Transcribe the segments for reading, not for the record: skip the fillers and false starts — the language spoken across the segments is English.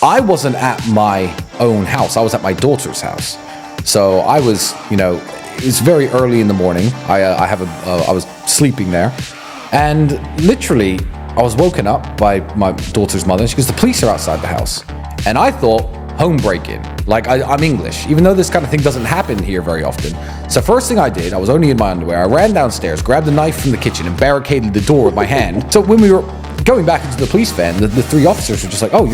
I wasn't at my own house. I was at my daughter's house. So I was, it was very early in the morning. I was sleeping there, and literally I was woken up by my daughter's mother. And she goes, "The police are outside the house." And I thought, home break-in. Like, I'm English, even though this kind of thing doesn't happen here very often. So first thing I did, I was only in my underwear. I ran downstairs, grabbed a knife from the kitchen, and barricaded the door with my hand. So when we were going back into the police van, the three officers were just like, "Oh,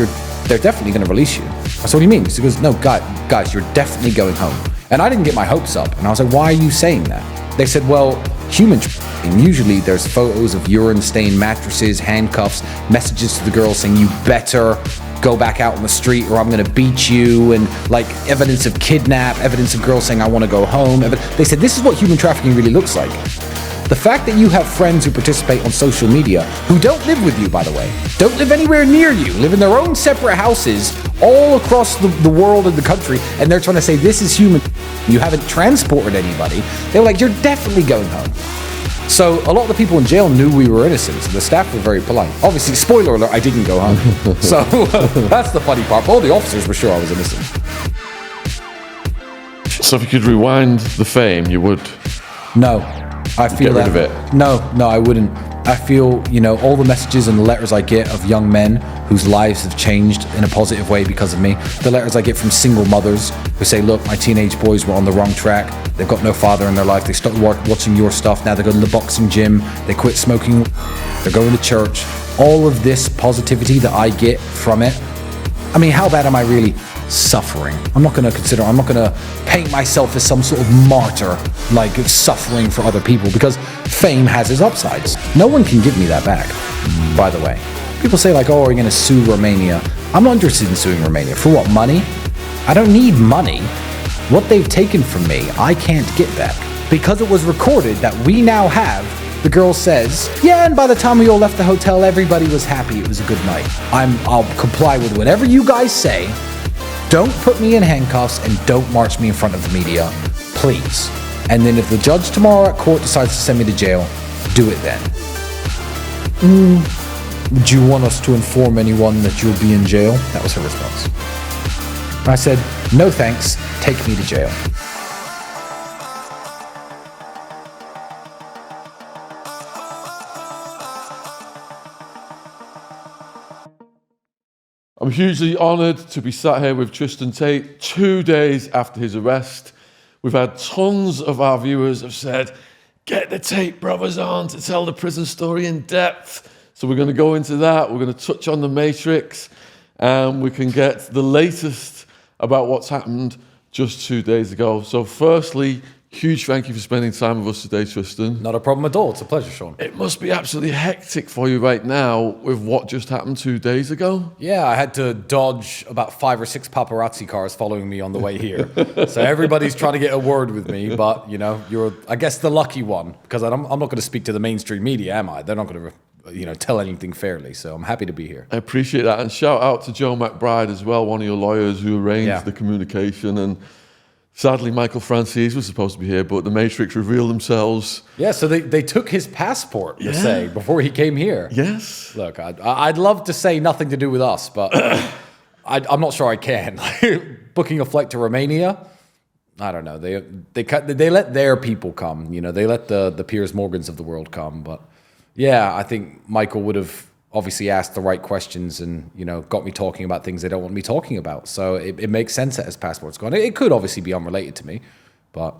they're definitely going to release you." I said, "What do you mean?" He goes, "No, guys, you're definitely going home." And I didn't get my hopes up. And I was like, "Why are you saying that?" They said, "Well, human trafficking, usually there's photos of urine-stained mattresses, handcuffs, messages to the girl saying, 'You better go back out on the street or I'm going to beat you,' and like evidence of kidnap, evidence of girls saying, 'I want to go home.' They said, this is what human trafficking really looks like." The fact that you have friends who participate on social media, who don't live with you, by the way, don't live anywhere near you, live in their own separate houses all across the world and the country, and they're trying to say this is human, you haven't transported anybody, they're like, "You're definitely going home." So a lot of the people in jail knew we were innocent, so the staff were very polite. Obviously, spoiler alert, I didn't go home. So that's the funny part. All the officers were sure I was innocent. So if you could rewind the fame, you would? No. I feel get rid of it? No, I wouldn't. I feel, all the messages and the letters I get of young men whose lives have changed in a positive way because of me. The letters I get from single mothers who say, "Look, my teenage boys were on the wrong track. They've got no father in their life. They started watching your stuff. Now they go to the boxing gym. They quit smoking. They're going to church." All of this positivity that I get from it. I mean, how bad am I really suffering? I'm not going to paint myself as some sort of martyr, like suffering for other people, because fame has its upsides. No one can give me that back, by the way. People say like, "Oh, are you going to sue Romania?" I'm not interested in suing Romania. For what, money? I don't need money. What they've taken from me, I can't get back. Because it was recorded that we now have, the girl says, "Yeah, and by the time we all left the hotel, everybody was happy. It was a good night." I'll comply with whatever you guys say. Don't put me in handcuffs and don't march me in front of the media, please. And then if the judge tomorrow at court decides to send me to jail, do it then. Would you want us to inform anyone that you'll be in jail? That was her response. I said, "No thanks, take me to jail." I'm hugely honoured to be sat here with Tristan Tate 2 days after his arrest. We've had tons of our viewers have said, "Get the Tate Brothers on to tell the prison story in depth." So we're going to go into that. We're going to touch on the Matrix, and we can get the latest about what's happened just 2 days ago. So firstly, huge thank you for spending time with us today, Tristan. Not a problem at all. It's a pleasure, Sean. It must be absolutely hectic for you right now with what just happened 2 days ago. Yeah, I had to dodge about 5 or 6 paparazzi cars following me on the way here. So everybody's trying to get a word with me, but, you're, I guess, the lucky one, because I'm not going to speak to the mainstream media, am I? They're not going to tell anything fairly, so I'm happy to be here. I appreciate that, and shout out to Joe McBride as well, one of your lawyers who arranged the communication, and sadly, Michael Francis was supposed to be here, but the Matrix revealed themselves. Yeah, so they took his passport, you say, before he came here. Yes. Look, I'd love to say nothing to do with us, but I'm not sure I can. Booking a flight to Romania, I don't know. They let their people come. They let the Piers Morgans of the world come. But yeah, I think Michael would have obviously asked the right questions and, got me talking about things they don't want me talking about. So it makes sense that his passport's gone. It could obviously be unrelated to me, but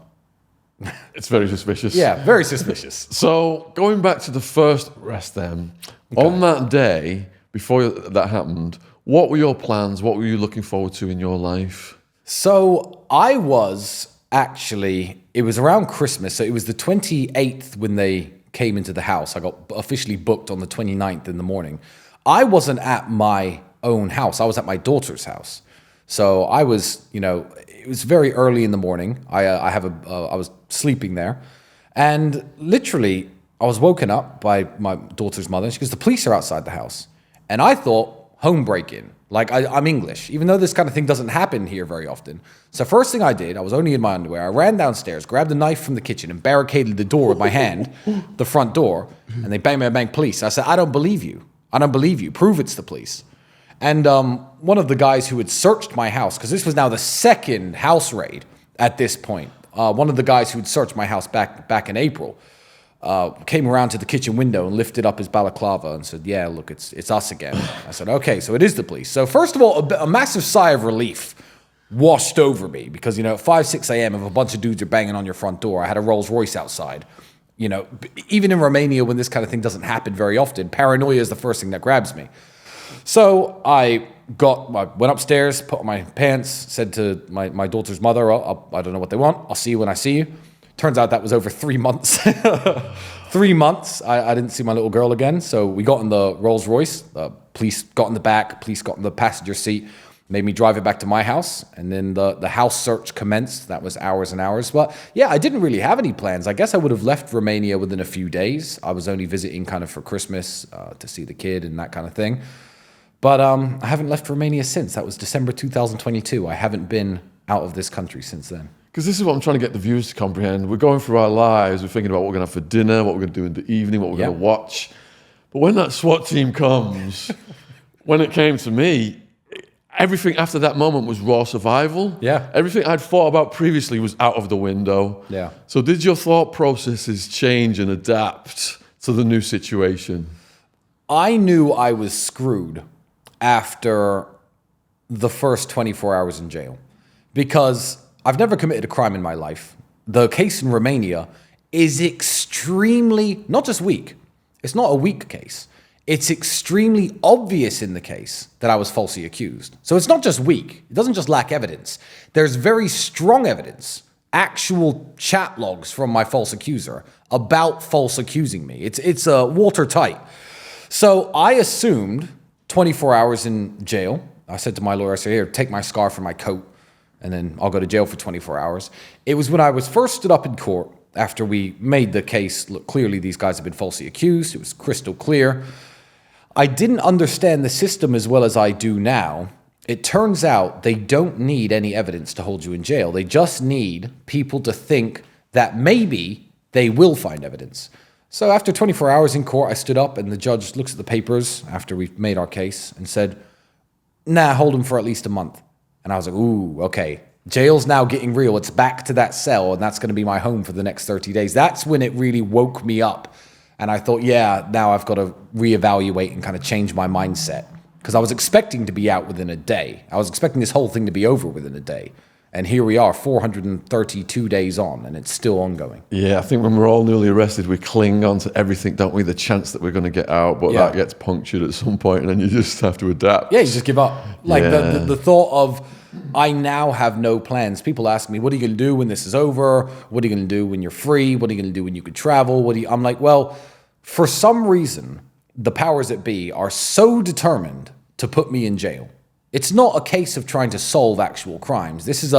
it's very suspicious. Yeah, very suspicious. So going back to the first arrest then, on that day, before that happened, what were your plans? What were you looking forward to in your life? So I was actually, it was around Christmas. So it was the 28th when they came into the house. I got officially booked on the 29th in the morning. I wasn't at my own house. I was at my daughter's house. So I was, it was very early in the morning. I was sleeping there, and literally I was woken up by my daughter's mother. She goes, "The police are outside the house." And I thought, home break-in. Like, I'm English, even though this kind of thing doesn't happen here very often. So first thing I did, I was only in my underwear. I ran downstairs, grabbed a knife from the kitchen, and barricaded the door with my hand, the front door. And they bang, bang, bang, police. I said, "I don't believe you. I don't believe you. Prove it's the police." And one of the guys who had searched my house, because this was now the second house raid at this point, one of the guys who had searched my house back in April, came around to the kitchen window and lifted up his balaclava and said, yeah, look, it's us again. I said, okay, so it is the police. So first of all, a massive sigh of relief washed over me because, at 5, 6 a.m., if a bunch of dudes are banging on your front door, I had a Rolls Royce outside. Even in Romania, when this kind of thing doesn't happen very often, paranoia is the first thing that grabs me. So I went upstairs, put on my pants, said to my daughter's mother, I don't know what they want. I'll see you when I see you. Turns out that was over 3 months. 3 months, I didn't see my little girl again. So we got in the Rolls Royce. Police got in the back. Police got in the passenger seat. Made me drive it back to my house. And then the house search commenced. That was hours and hours. But yeah, I didn't really have any plans. I guess I would have left Romania within a few days. I was only visiting kind of for Christmas to see the kid and that kind of thing. But I haven't left Romania since. That was December 2022. I haven't been out of this country since then. Because this is what I'm trying to get the viewers to comprehend. We're going through our lives. We're thinking about what we're going to have for dinner, what we're going to do in the evening, what we're going to watch. But when that SWAT team comes, when it came to me, everything after that moment was raw survival. Yeah. Everything I'd thought about previously was out of the window. Yeah. So did your thought processes change and adapt to the new situation? I knew I was screwed after the first 24 hours in jail because I've never committed a crime in my life. The case in Romania is extremely, not just weak. It's not a weak case. It's extremely obvious in the case that I was falsely accused. So it's not just weak. It doesn't just lack evidence. There's very strong evidence, actual chat logs from my false accuser about false accusing me. It's watertight. So I assumed 24 hours in jail. I said to my lawyer, I said, here, take my scarf and my coat, and then I'll go to jail for 24 hours. It was when I was first stood up in court after we made the case look clearly these guys have been falsely accused. It was crystal clear. I didn't understand the system as well as I do now. It turns out they don't need any evidence to hold you in jail. They just need people to think that maybe they will find evidence. So after 24 hours in court, I stood up and the judge looks at the papers after we've made our case and said, nah, hold him for at least a month. And I was like, ooh, okay. Jail's now getting real. It's back to that cell, and that's going to be my home for the next 30 days. That's when it really woke me up. And I thought, yeah, now I've got to reevaluate and kind of change my mindset. Because I was expecting to be out within a day. I was expecting this whole thing to be over within a day. And here we are, 432 days on, and it's still ongoing. Yeah, I think when we're all newly arrested, we cling on to everything, don't we? The chance that we're going to get out, but that gets punctured at some point, and then you just have to adapt. Yeah, you just give up. Like the thought of, I now have no plans. People ask me, what are you going to do when this is over? What are you going to do when you're free? What are you going to do when you could travel? I'm like, well, for some reason, the powers that be are so determined to put me in jail. It's not a case of trying to solve actual crimes. This is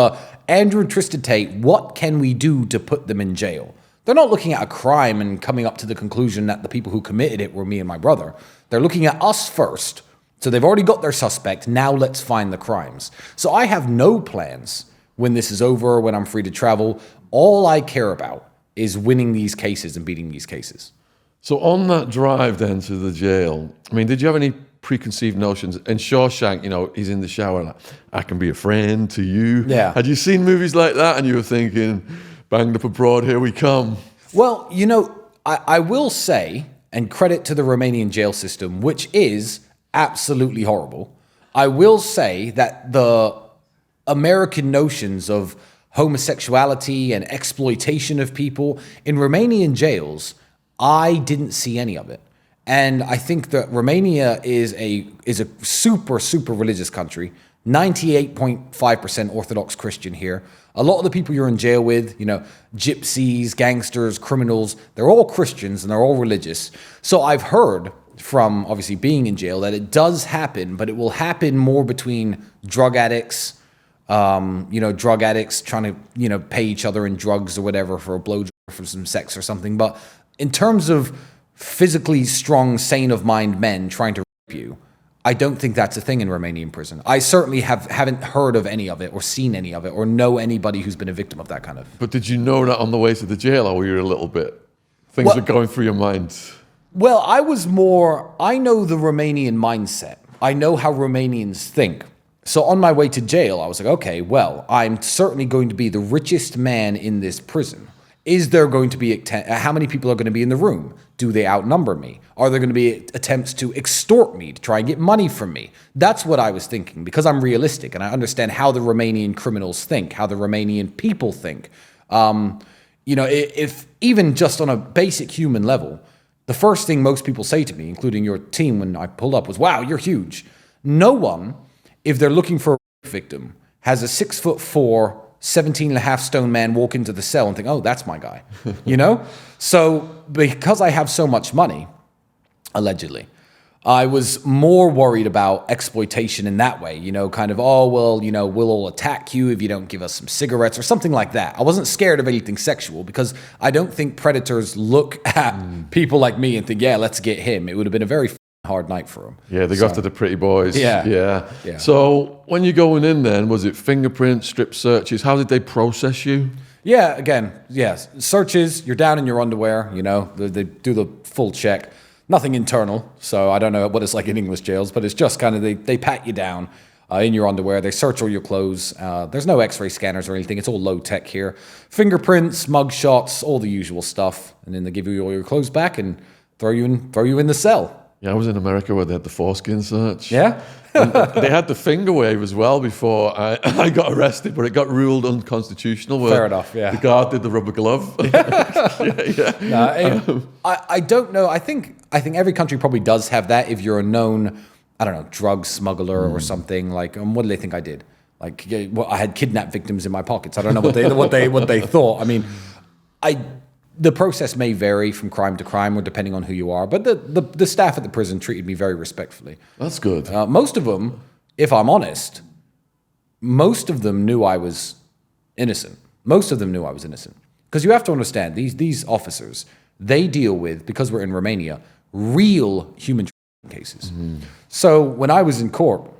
Andrew and Tristan Tate, what can we do to put them in jail? They're not looking at a crime and coming up to the conclusion that the people who committed it were me and my brother. They're looking at us first. So they've already got their suspect. Now let's find the crimes. So I have no plans when this is over, when I'm free to travel. All I care about is winning these cases and beating these cases. So on that drive then to the jail, I mean, did you have any preconceived notions? And Shawshank, he's in the shower like, I can be a friend to you. Yeah. Had you seen movies like that and you were thinking, banged up abroad, here we come? Well, I will say, and credit to the Romanian jail system, which is absolutely horrible. I will say that the American notions of homosexuality and exploitation of people in Romanian jails, I didn't see any of it. And I think that Romania is a super, super religious country. 98.5% Orthodox Christian here. A lot of the people you're in jail with, gypsies, gangsters, criminals, they're all Christians and they're all religious. So I've heard from obviously being in jail that it does happen, but it will happen more between drug addicts, drug addicts trying to, pay each other in drugs or whatever for a blowjob or for some sex or something. But in terms of physically strong, sane of mind men trying to rape you, I don't think that's a thing in Romanian prison. I certainly haven't heard of any of it or seen any of it or know anybody who's been a victim of that kind of. But did you know that on the way to the jail, or were you a little bit? Things were going through your mind? Well, I know the Romanian mindset. I know how Romanians think. So on my way to jail, I was like, okay, well, I'm certainly going to be the richest man in this prison. Is there going to be, how many people are going to be in the room? Do they outnumber me? Are there going to be attempts to extort me, to try and get money from me? That's what I was thinking, because I'm realistic and I understand how the Romanian criminals think, how the Romanian people think. If even just on a basic human level, the first thing most people say to me, including your team when I pulled up, was, wow, you're huge. No one, if they're looking for a victim, has a 6'4", 17 and a half stone man walk into the cell and think, oh, that's my guy, So because I have so much money, allegedly, I was more worried about exploitation in that way, kind of, we'll all attack you if you don't give us some cigarettes or something like that. I wasn't scared of anything sexual because I don't think predators look at people like me and think, yeah, let's get him. It would have been a very hard night for them. Yeah, they go after the pretty boys. Yeah. So when you're going in then, was it fingerprints, strip searches? How did they process you? Yeah, again, yes. Searches, you're down in your underwear, they do the full check. Nothing internal, so I don't know what it's like in English jails, but it's just kind of, they pat you down in your underwear. They search all your clothes. There's no x-ray scanners or anything. It's all low tech here. Fingerprints, mug shots, all the usual stuff. And then they give you all your clothes back and throw you in the cell. Yeah, I was in America where they had the foreskin search. Yeah? They had the finger wave as well before I got arrested, but it got ruled unconstitutional. Fair enough, yeah. The guard did the rubber glove. I don't know. I think every country probably does have that if you're a known, drug smuggler or something. Like, what do they think I did? Like, I had kidnapped victims in my pockets. I don't know what they thought. I mean, the process may vary from crime to crime or depending on who you are, but the staff at the prison treated me very respectfully. That's good. Most of them, if I'm honest, most of them knew I was innocent. Because you have to understand, these officers, they deal with, because we're in Romania, real human cases. Mm-hmm. So when I was in court,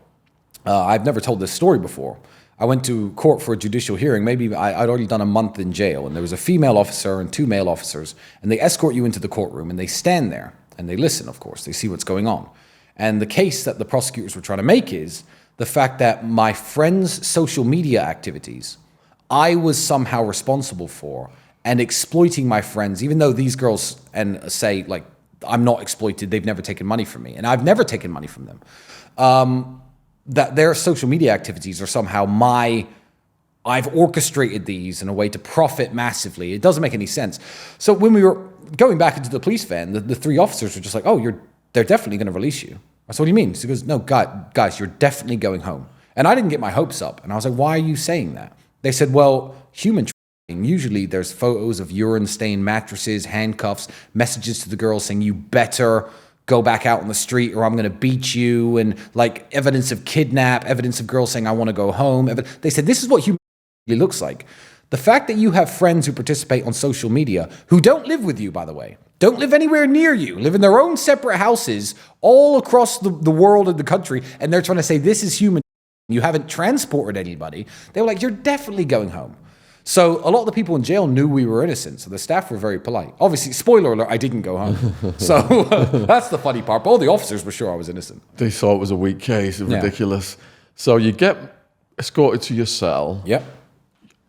I've never told this story before. I went to court for a judicial hearing. Maybe I'd already done a month in jail, and there was a female officer and two male officers, and they escort you into the courtroom, and they stand there, and they listen, of course. They see what's going on. And the case that the prosecutors were trying to make is the fact that my friend's social media activities, I was somehow responsible for, and exploiting my friends, even though these girls say, like, I'm not exploited, they've never taken money from me, and I've never taken money from them. That their social media activities are somehow I've orchestrated these in a way to profit massively. It doesn't make any sense. So when we were going back into the police van, the three officers were just like, oh, they're definitely going to release you. I said, what do you mean? He goes, no, guys, you're definitely going home. And I didn't get my hopes up. And I was like, why are you saying that? They said, well, human trafficking, usually there's photos of urine-stained mattresses, handcuffs, messages to the girls saying, you better go back out on the street or I'm going to beat you, and like evidence of kidnap, evidence of girls saying I want to go home. They said this is what human looks like. The fact that you have friends who participate on social media who don't live with you, by the way, don't live anywhere near you, live in their own separate houses all across the world and the country, and they're trying to say this is human, you haven't transported anybody. They were like, you're definitely going home. So a lot of the people in jail knew we were innocent, so the staff were very polite. Obviously, spoiler alert, I didn't go home. So that's the funny part. But all the officers were sure I was innocent. They thought it was a weak case, ridiculous. So you get escorted to your cell. Yep.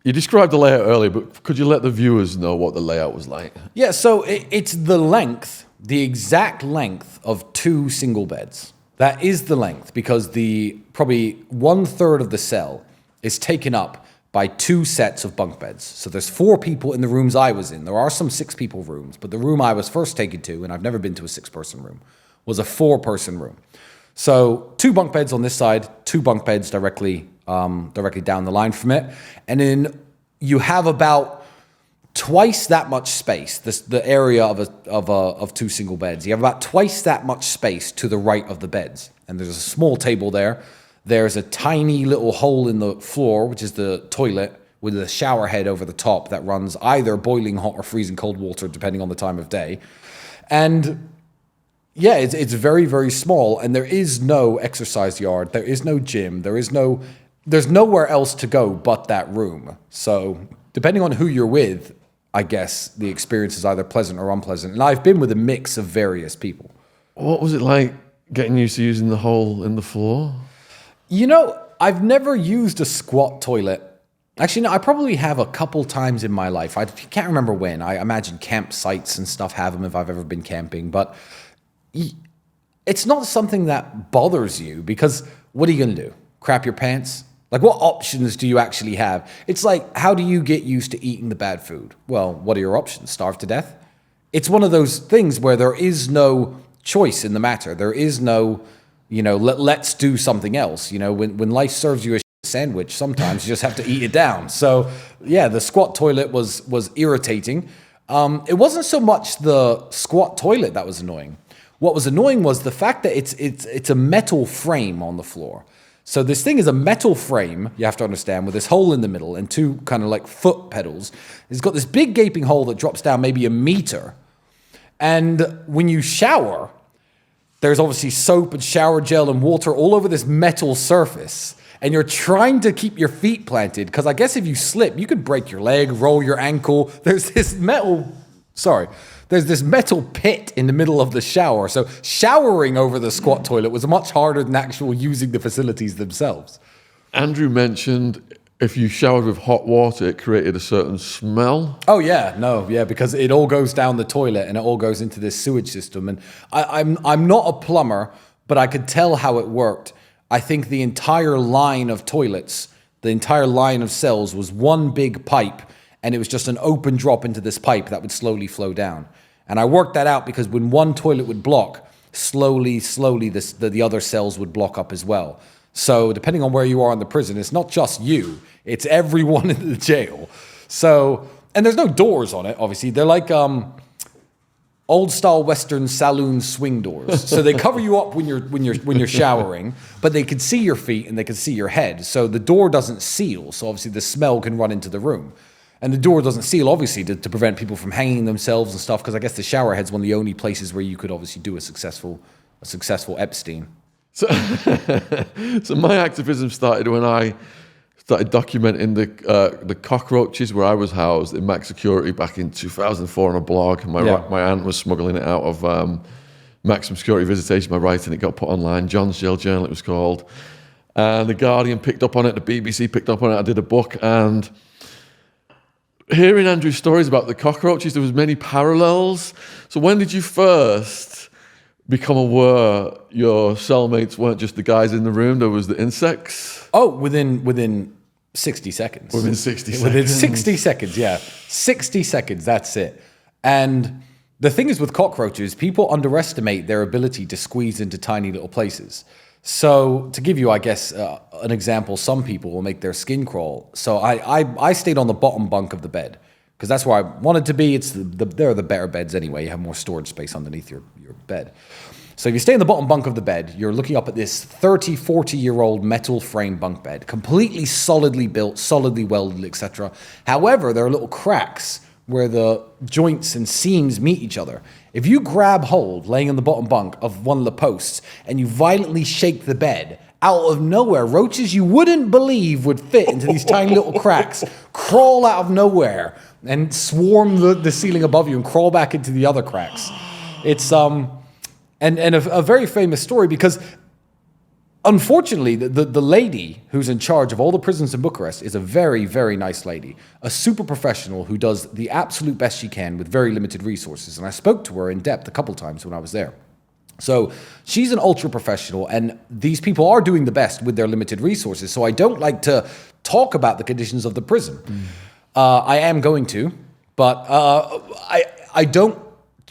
You described the layout earlier, but could you let the viewers know what the layout was like? Yeah, so it's the exact length of 2 single beds. That is the length, because probably 1/3 of the cell is taken up by 2 sets of bunk beds. So there's 4 people in the rooms I was in. There are some 6-people rooms, but the room I was first taken to, and I've never been to a 6-person room, was a 4-person room. So 2 bunk beds on this side, 2 bunk beds directly down the line from it. And then you have about twice that much space, the area of 2 single beds. You have about twice that much space to the right of the beds. And there's a small table there. There's a tiny little hole in the floor, which is the toilet, with a shower head over the top that runs either boiling hot or freezing cold water, depending on the time of day. And yeah, it's very, very small, and there is no exercise yard. There is no gym. There's nowhere else to go but that room. So depending on who you're with, I guess the experience is either pleasant or unpleasant. And I've been with a mix of various people. What was it like getting used to using the hole in the floor? You know, I've never used a squat toilet. Actually, no, I probably have a couple times in my life. I can't remember when. I imagine campsites and stuff have them if I've ever been camping. But it's not something that bothers you because what are you going to do? Crap your pants? Like, what options do you actually have? It's like, how do you get used to eating the bad food? Well, what are your options? Starve to death? It's one of those things where there is no choice in the matter. There is no, let's do something else. When life serves you a sandwich, sometimes you just have to eat it down. So, yeah, the squat toilet was irritating. It wasn't so much the squat toilet that was annoying. What was annoying was the fact that it's a metal frame on the floor. So this thing is a metal frame, you have to understand, with this hole in the middle and two kind of like foot pedals. It's got this big gaping hole that drops down maybe a meter. And when you shower, there's obviously soap and shower gel and water all over this metal surface. And you're trying to keep your feet planted, because I guess if you slip, you could break your leg, roll your ankle. There's this metal pit in the middle of the shower. So showering over the squat toilet was much harder than actual using the facilities themselves. Andrew mentioned if you showered with hot water, it created a certain smell. Oh, yeah, because it all goes down the toilet and it all goes into this sewage system. And I'm not a plumber, but I could tell how it worked. I think the entire line of toilets, the entire line of cells was one big pipe, and it was just an open drop into this pipe that would slowly flow down. And I worked that out because when one toilet would block, slowly, the other cells would block up as well. So depending on where you are in the prison, it's not just you, it's everyone in the jail. So, and there's no doors on it, obviously. They're like old-style Western saloon swing doors. So they cover you up when you're showering, but they can see your feet and they can see your head. So the door doesn't seal, so obviously the smell can run into the room. And the door doesn't seal, obviously, to prevent people from hanging themselves and stuff, because I guess the shower head's one of the only places where you could obviously do a successful Epstein. So my activism started when I started documenting the cockroaches where I was housed in max security back in 2004 on a blog. My aunt was smuggling it out of maximum security visitation by writing. It got put online. John's Jail Journal, it was called. And The Guardian picked up on it. The BBC picked up on it. I did a book. And hearing Andrew's stories about the cockroaches, there was many parallels. So when did you first become aware your cellmates weren't just the guys in the room, there was the insects? Oh, within 60 seconds. Within 60 seconds. Within 60 seconds, yeah. 60 seconds, that's it. And the thing is with cockroaches, people underestimate their ability to squeeze into tiny little places. So to give you, I guess, an example, some people will make their skin crawl. So I stayed on the bottom bunk of the bed because that's where I wanted to be. They're the better beds anyway. You have more storage space underneath your bed. So if you stay in the bottom bunk of the bed, you're looking up at this 30, 40-year-old metal frame bunk bed, completely solidly built, solidly welded, etc. However, there are little cracks where the joints and seams meet each other. If you grab hold, laying on the bottom bunk of one of the posts, and you violently shake the bed, out of nowhere, roaches you wouldn't believe would fit into these tiny little cracks, crawl out of nowhere, and swarm the ceiling above you and crawl back into the other cracks. It's a very famous story because, unfortunately, the lady who's in charge of all the prisons in Bucharest is a very, very nice lady, a super professional who does the absolute best she can with very limited resources. And I spoke to her in depth a couple times when I was there. So she's an ultra professional, and these people are doing the best with their limited resources. So I don't like to talk about the conditions of the prison. I am going to, but I don't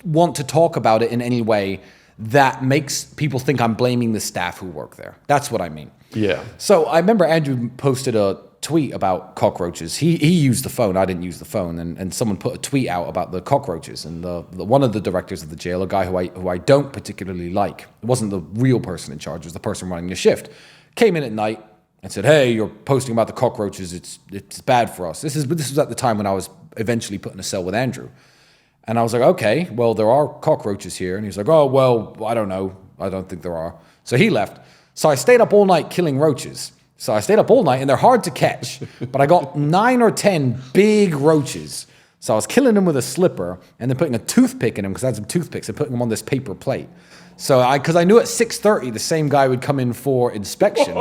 want to talk about it in any way that makes people think I'm blaming the staff who work there. That's what I mean. Yeah. So I remember Andrew posted a tweet about cockroaches. He used the phone. I didn't use the phone. And someone put a tweet out about the cockroaches. And the one of the directors of the jail, a guy who I don't particularly like, it wasn't the real person in charge, it was the person running the shift, came in at night and said, "Hey, you're posting about the cockroaches. It's bad for us." This was at the time when I was eventually put in a cell with Andrew. And I was like, okay, well, there are cockroaches here. And he was like, oh, well, I don't know. I don't think there are. So he left. So I stayed up all night killing roaches. So I stayed up all night, and they're hard to catch. But I got 9 or 10 big roaches. So I was killing them with a slipper and then putting a toothpick in them, because I had some toothpicks, and putting them on this paper plate. So because I knew at 6:30 the same guy would come in for inspection.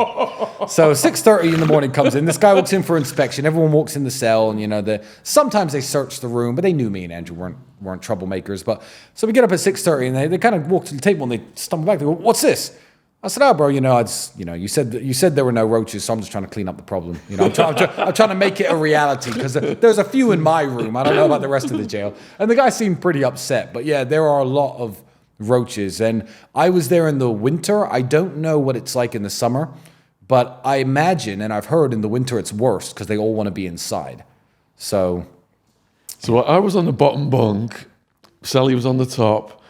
So 6:30 in the morning comes in. This guy walks in for inspection. Everyone walks in the cell, and sometimes they search the room, but they knew me and Andrew weren't troublemakers. But so we get up at 6:30, and they kind of walk to the table and they stumble back. They go, "What's this?" I said, "Oh, bro, you said there were no roaches, so I'm just trying to clean up the problem. I'm trying to make it a reality because there's a few in my room. I don't know about the rest of the jail." And the guy seemed pretty upset. But yeah, there are a lot of roaches, and I was there in the winter. I don't know what it's like in the summer, but I imagine, and I've heard in the winter it's worse because they all want to be inside. So I was on the bottom bunk, Sally was on the top,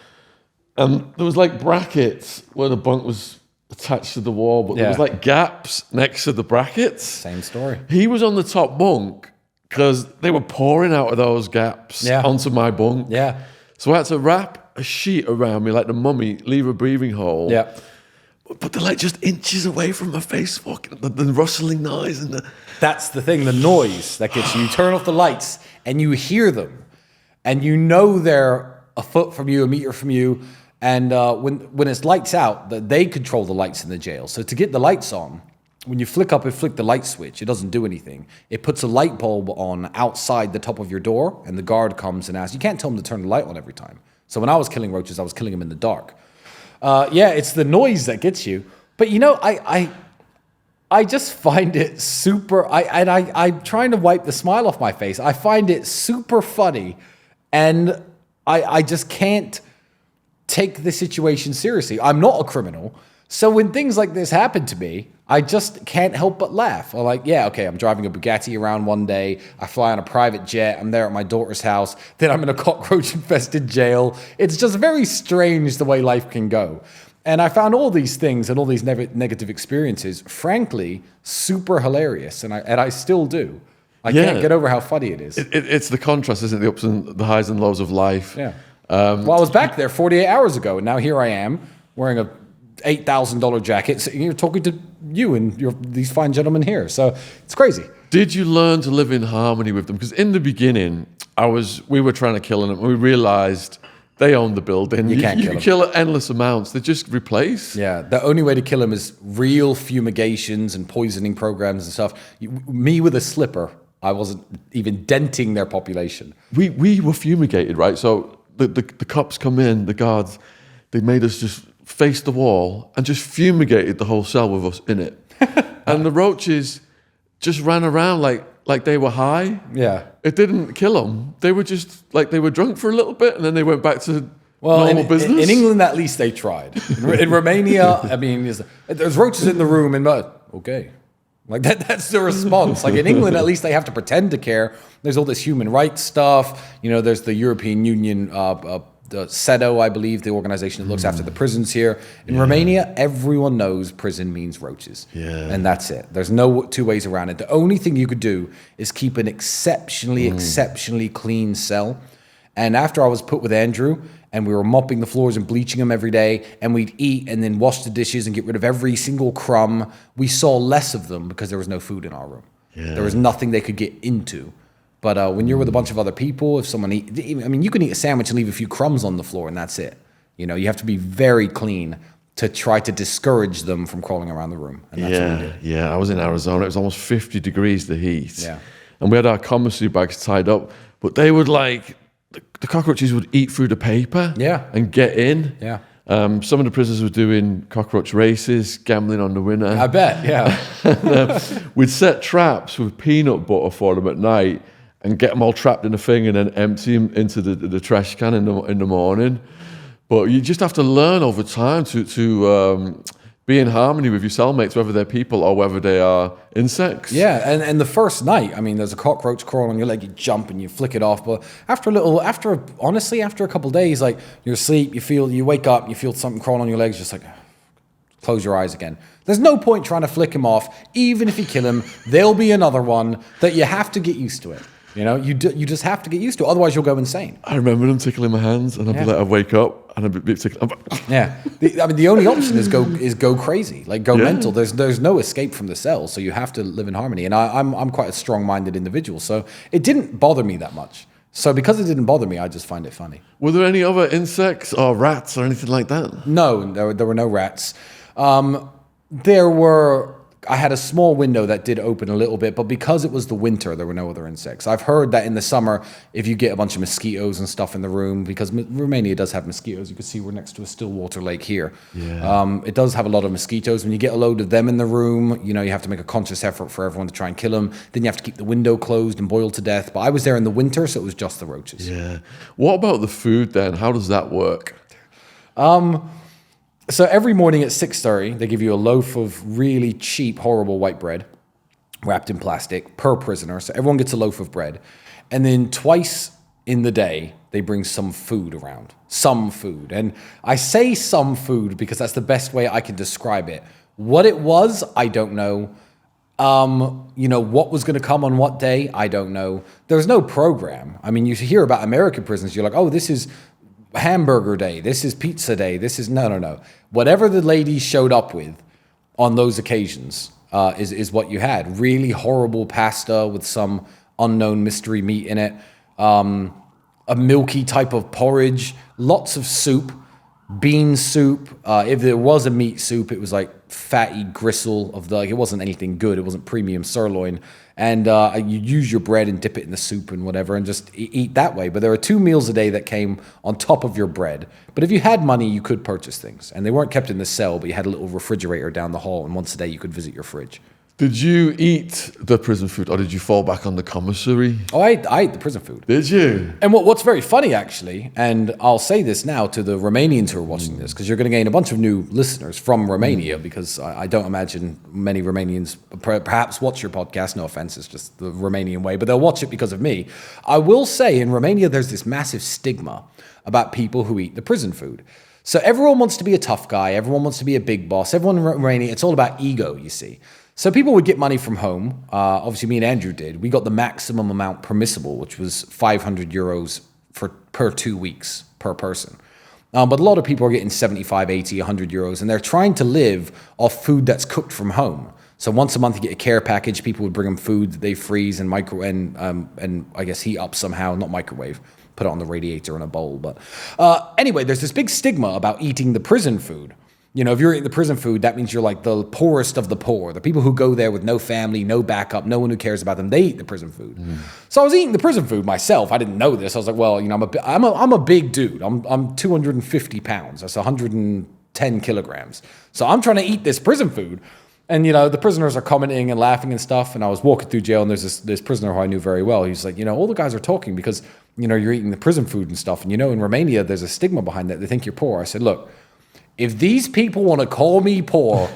and there was like brackets where the bunk was attached to the wall, but there was like gaps next to the brackets. Same story. He was on the top bunk because they were pouring out of those gaps onto my bunk. Yeah. So I had to wrap a sheet around me like the mummy, leave a breathing hole. Yeah. But they're like just inches away from my face, fucking the rustling noise and That's the thing, the noise that gets you. You turn off the lights and you hear them, and you know they're a foot from you, a meter from you. And when it's lights out, they control the lights in the jail. So to get the lights on, when you flick the light switch, it doesn't do anything. It puts a light bulb on outside the top of your door, and the guard comes and asks. You can't tell him to turn the light on every time. So when I was killing roaches, I was killing them in the dark. It's the noise that gets you. But I just find it super. I'm trying to wipe the smile off my face. I find it super funny, and I just can't take the situation seriously. I'm not a criminal, so when things like this happen to me, I just can't help but laugh. I'm like, yeah, okay, I'm driving a Bugatti around one day, I fly on a private jet, I'm there at my daughter's house, then I'm in a cockroach-infested jail. It's just very strange the way life can go. And I found all these things and all these negative experiences, frankly, super hilarious, and I still do. I can't get over how funny it is. It's the contrast, isn't it? The ups and the highs and lows of life. Yeah. Well, I was back there 48 hours ago, and now here I am wearing a $8,000 jacket, sitting here talking to you and these fine gentlemen here. So it's crazy. Did you learn to live in harmony with them? Because in the beginning, we were trying to kill them, and we realized they own the building. You can't kill endless amounts. They just replace. Yeah, the only way to kill them is real fumigations and poisoning programs and stuff. Me with a slipper, I wasn't even denting their population. We were fumigated, right? So the cops come in, the guards, they made us just face the wall and just fumigated the whole cell with us in it. And the roaches just ran around like they were high. Yeah. It didn't kill them. They were just like they were drunk for a little bit and then they went back to normal business. In England, at least they tried. In Romania, I mean, there's roaches in the room and okay. Like that's the response. Like in England, at least they have to pretend to care. There's all this human rights stuff. There's the European Union, the CEDO, I believe, the organization that looks after the prisons here. In Romania, everyone knows prison means roaches. Yeah. And that's it. There's no two ways around it. The only thing you could do is keep an exceptionally clean cell. And after I was put with Andrew, and we were mopping the floors and bleaching them every day, and we'd eat and then wash the dishes and get rid of every single crumb, we saw less of them because there was no food in our room. Yeah. There was nothing they could get into. But when you're with a bunch of other people, if someone you can eat a sandwich and leave a few crumbs on the floor, and that's it. You have to be very clean to try to discourage them from crawling around the room. And that's what we did. Yeah. I was in Arizona. It was almost 50 degrees, the heat. Yeah. And we had our commissary bags tied up, but they would the cockroaches would eat through the paper. Yeah. And get in. Yeah. Some of the prisoners were doing cockroach races, gambling on the winner. I bet, yeah. And, we'd set traps with peanut butter for them at night and get them all trapped in a thing and then empty them into the trash can in the morning. But you just have to learn over time to be in harmony with your cellmates, whether they're people or whether they are insects. Yeah, and the first night, there's a cockroach crawling on your leg, you jump and you flick it off. But after a couple of days, like you're asleep, you wake up, you feel something crawling on your legs, just like, close your eyes again. There's no point trying to flick him off. Even if you kill him, there'll be another one that you have to get used to it. You just have to get used to it. Otherwise, you'll go insane. I remember them tickling my hands, and I'd wake up, and I'd be tickling. Yeah. The only option is go crazy, like go mental. There's no escape from the cell, so you have to live in harmony. And I'm quite a strong-minded individual, so it didn't bother me that much. So because it didn't bother me, I just find it funny. Were there any other insects or rats or anything like that? No, there were no rats. There were. I had a small window that did open a little bit, but because it was the winter, there were no other insects. I've heard that in the summer, if you get a bunch of mosquitoes and stuff in the room, because Romania does have mosquitoes. You can see we're next to a still water lake here. Yeah. It does have a lot of mosquitoes. When you get a load of them in the room, you have to make a conscious effort for everyone to try and kill them. Then you have to keep the window closed and boiled to death. But I was there in the winter, so it was just the roaches. Yeah. What about the food then? How does that work? So every morning at 6:30, they give you a loaf of really cheap, horrible white bread wrapped in plastic per prisoner. So everyone gets a loaf of bread. And then twice in the day, they bring some food around. Some food. And I say some food because that's the best way I can describe it. What it was, I don't know. What was going to come on what day, I don't know. There's no program. I mean, you hear about American prisons, you're like, oh, this is hamburger day, this is pizza day, this is no. Whatever the ladies showed up with on those occasions is what you had. Really horrible pasta with some unknown mystery meat in it, a milky type of porridge, lots of soup, bean soup. If there was a meat soup, it was like fatty gristle it wasn't anything good. It wasn't premium sirloin. And you use your bread and dip it in the soup and whatever and just eat that way. But there were 2 meals a day that came on top of your bread. But if you had money, you could purchase things. And they weren't kept in the cell, but you had a little refrigerator down the hall. And once a day, you could visit your fridge. Did you eat the prison food or did you fall back on the commissary? Oh, I ate the prison food. Did you? And what's very funny, actually, and I'll say this now to the Romanians who are watching this, because you're going to gain a bunch of new listeners from Romania, because I don't imagine many Romanians perhaps watch your podcast. No offense, it's just the Romanian way, but they'll watch it because of me. I will say in Romania, there's this massive stigma about people who eat the prison food. So everyone wants to be a tough guy. Everyone wants to be a big boss. Everyone in Romania, it's all about ego, you see. So people would get money from home. Obviously, me and Andrew did. We got the maximum amount permissible, which was 500 euros per 2 weeks per person. But a lot of people are getting 75, 80, 100 euros, and they're trying to live off food that's cooked from home. So once a month, you get a care package. People would bring them food that they freeze and and I guess heat up somehow, not microwave. Put it on the radiator in a bowl. But anyway, there's this big stigma about eating the prison food. If you're eating the prison food, that means you're like the poorest of the poor. The people who go there with no family, no backup, no one who cares about them, they eat the prison food. So I was eating the prison food myself. I didn't know this. I was like, well, I'm a big dude. I'm 250 pounds. That's 110 kilograms. So I'm trying to eat this prison food. And, the prisoners are commenting and laughing and stuff. And I was walking through jail, and there's this prisoner who I knew very well. He's like, all the guys are talking because, you're eating the prison food and stuff. And, in Romania, there's a stigma behind that. They think you're poor. I said, look, if these people want to call me poor,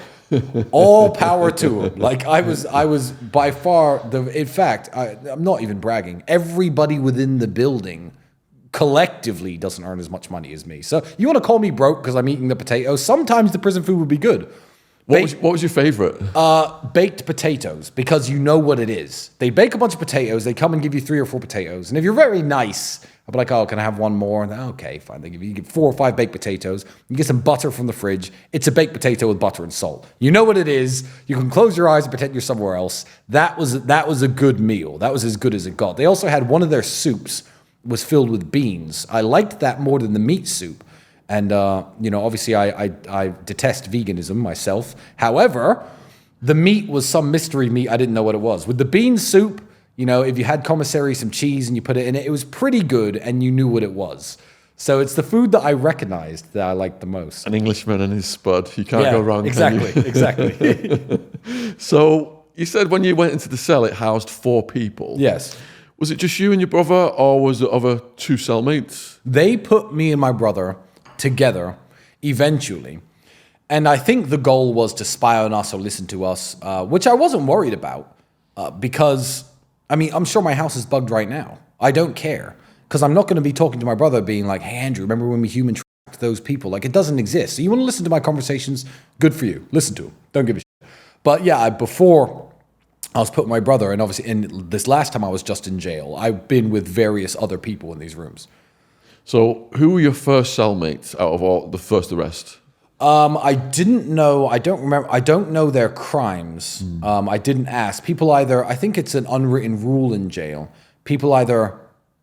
all power to them. Like I was by far in fact, I'm not even bragging. Everybody within the building collectively doesn't earn as much money as me. So you want to call me broke because I'm eating the potatoes? Sometimes the prison food would be good. What was your favorite? Baked potatoes, because you know what it is. They bake a bunch of potatoes. They come and give you 3 or 4 potatoes. And if you're very nice, I'll be like, oh, can I have one more? And okay, fine. You get 4 or 5 baked potatoes. You get some butter from the fridge. It's a baked potato with butter and salt. You know what it is. You can close your eyes and pretend you're somewhere else. That was a good meal. That was as good as it got. They also had one of their soups was filled with beans. I liked that more than the meat soup. And, obviously I detest veganism myself. However, the meat was some mystery meat. I didn't know what it was. With the bean soup, if you had commissary, some cheese, and you put it in it, it was pretty good, and you knew what it was. So it's the food that I recognized that I liked the most. An Englishman and his spud. You can't go wrong, exactly, can you? Exactly. So you said when you went into the cell, it housed 4 people. Yes. Was it just you and your brother, or was it other 2 cellmates? They put me and my brother together eventually. And I think the goal was to spy on us or listen to us, which I wasn't worried about because, I'm sure my house is bugged right now. I don't care because I'm not going to be talking to my brother being like, hey, Andrew, remember when we human tracked those people? Like, it doesn't exist. So you want to listen to my conversations? Good for you. Listen to them. Don't give a shit. But yeah, before I was put with my brother, and obviously in this last time I was just in jail, I've been with various other people in these rooms. So who were your first cellmates out of all the first arrest? I didn't know. I don't remember. I don't know their crimes. I didn't ask. People either, I think it's an unwritten rule in jail. People either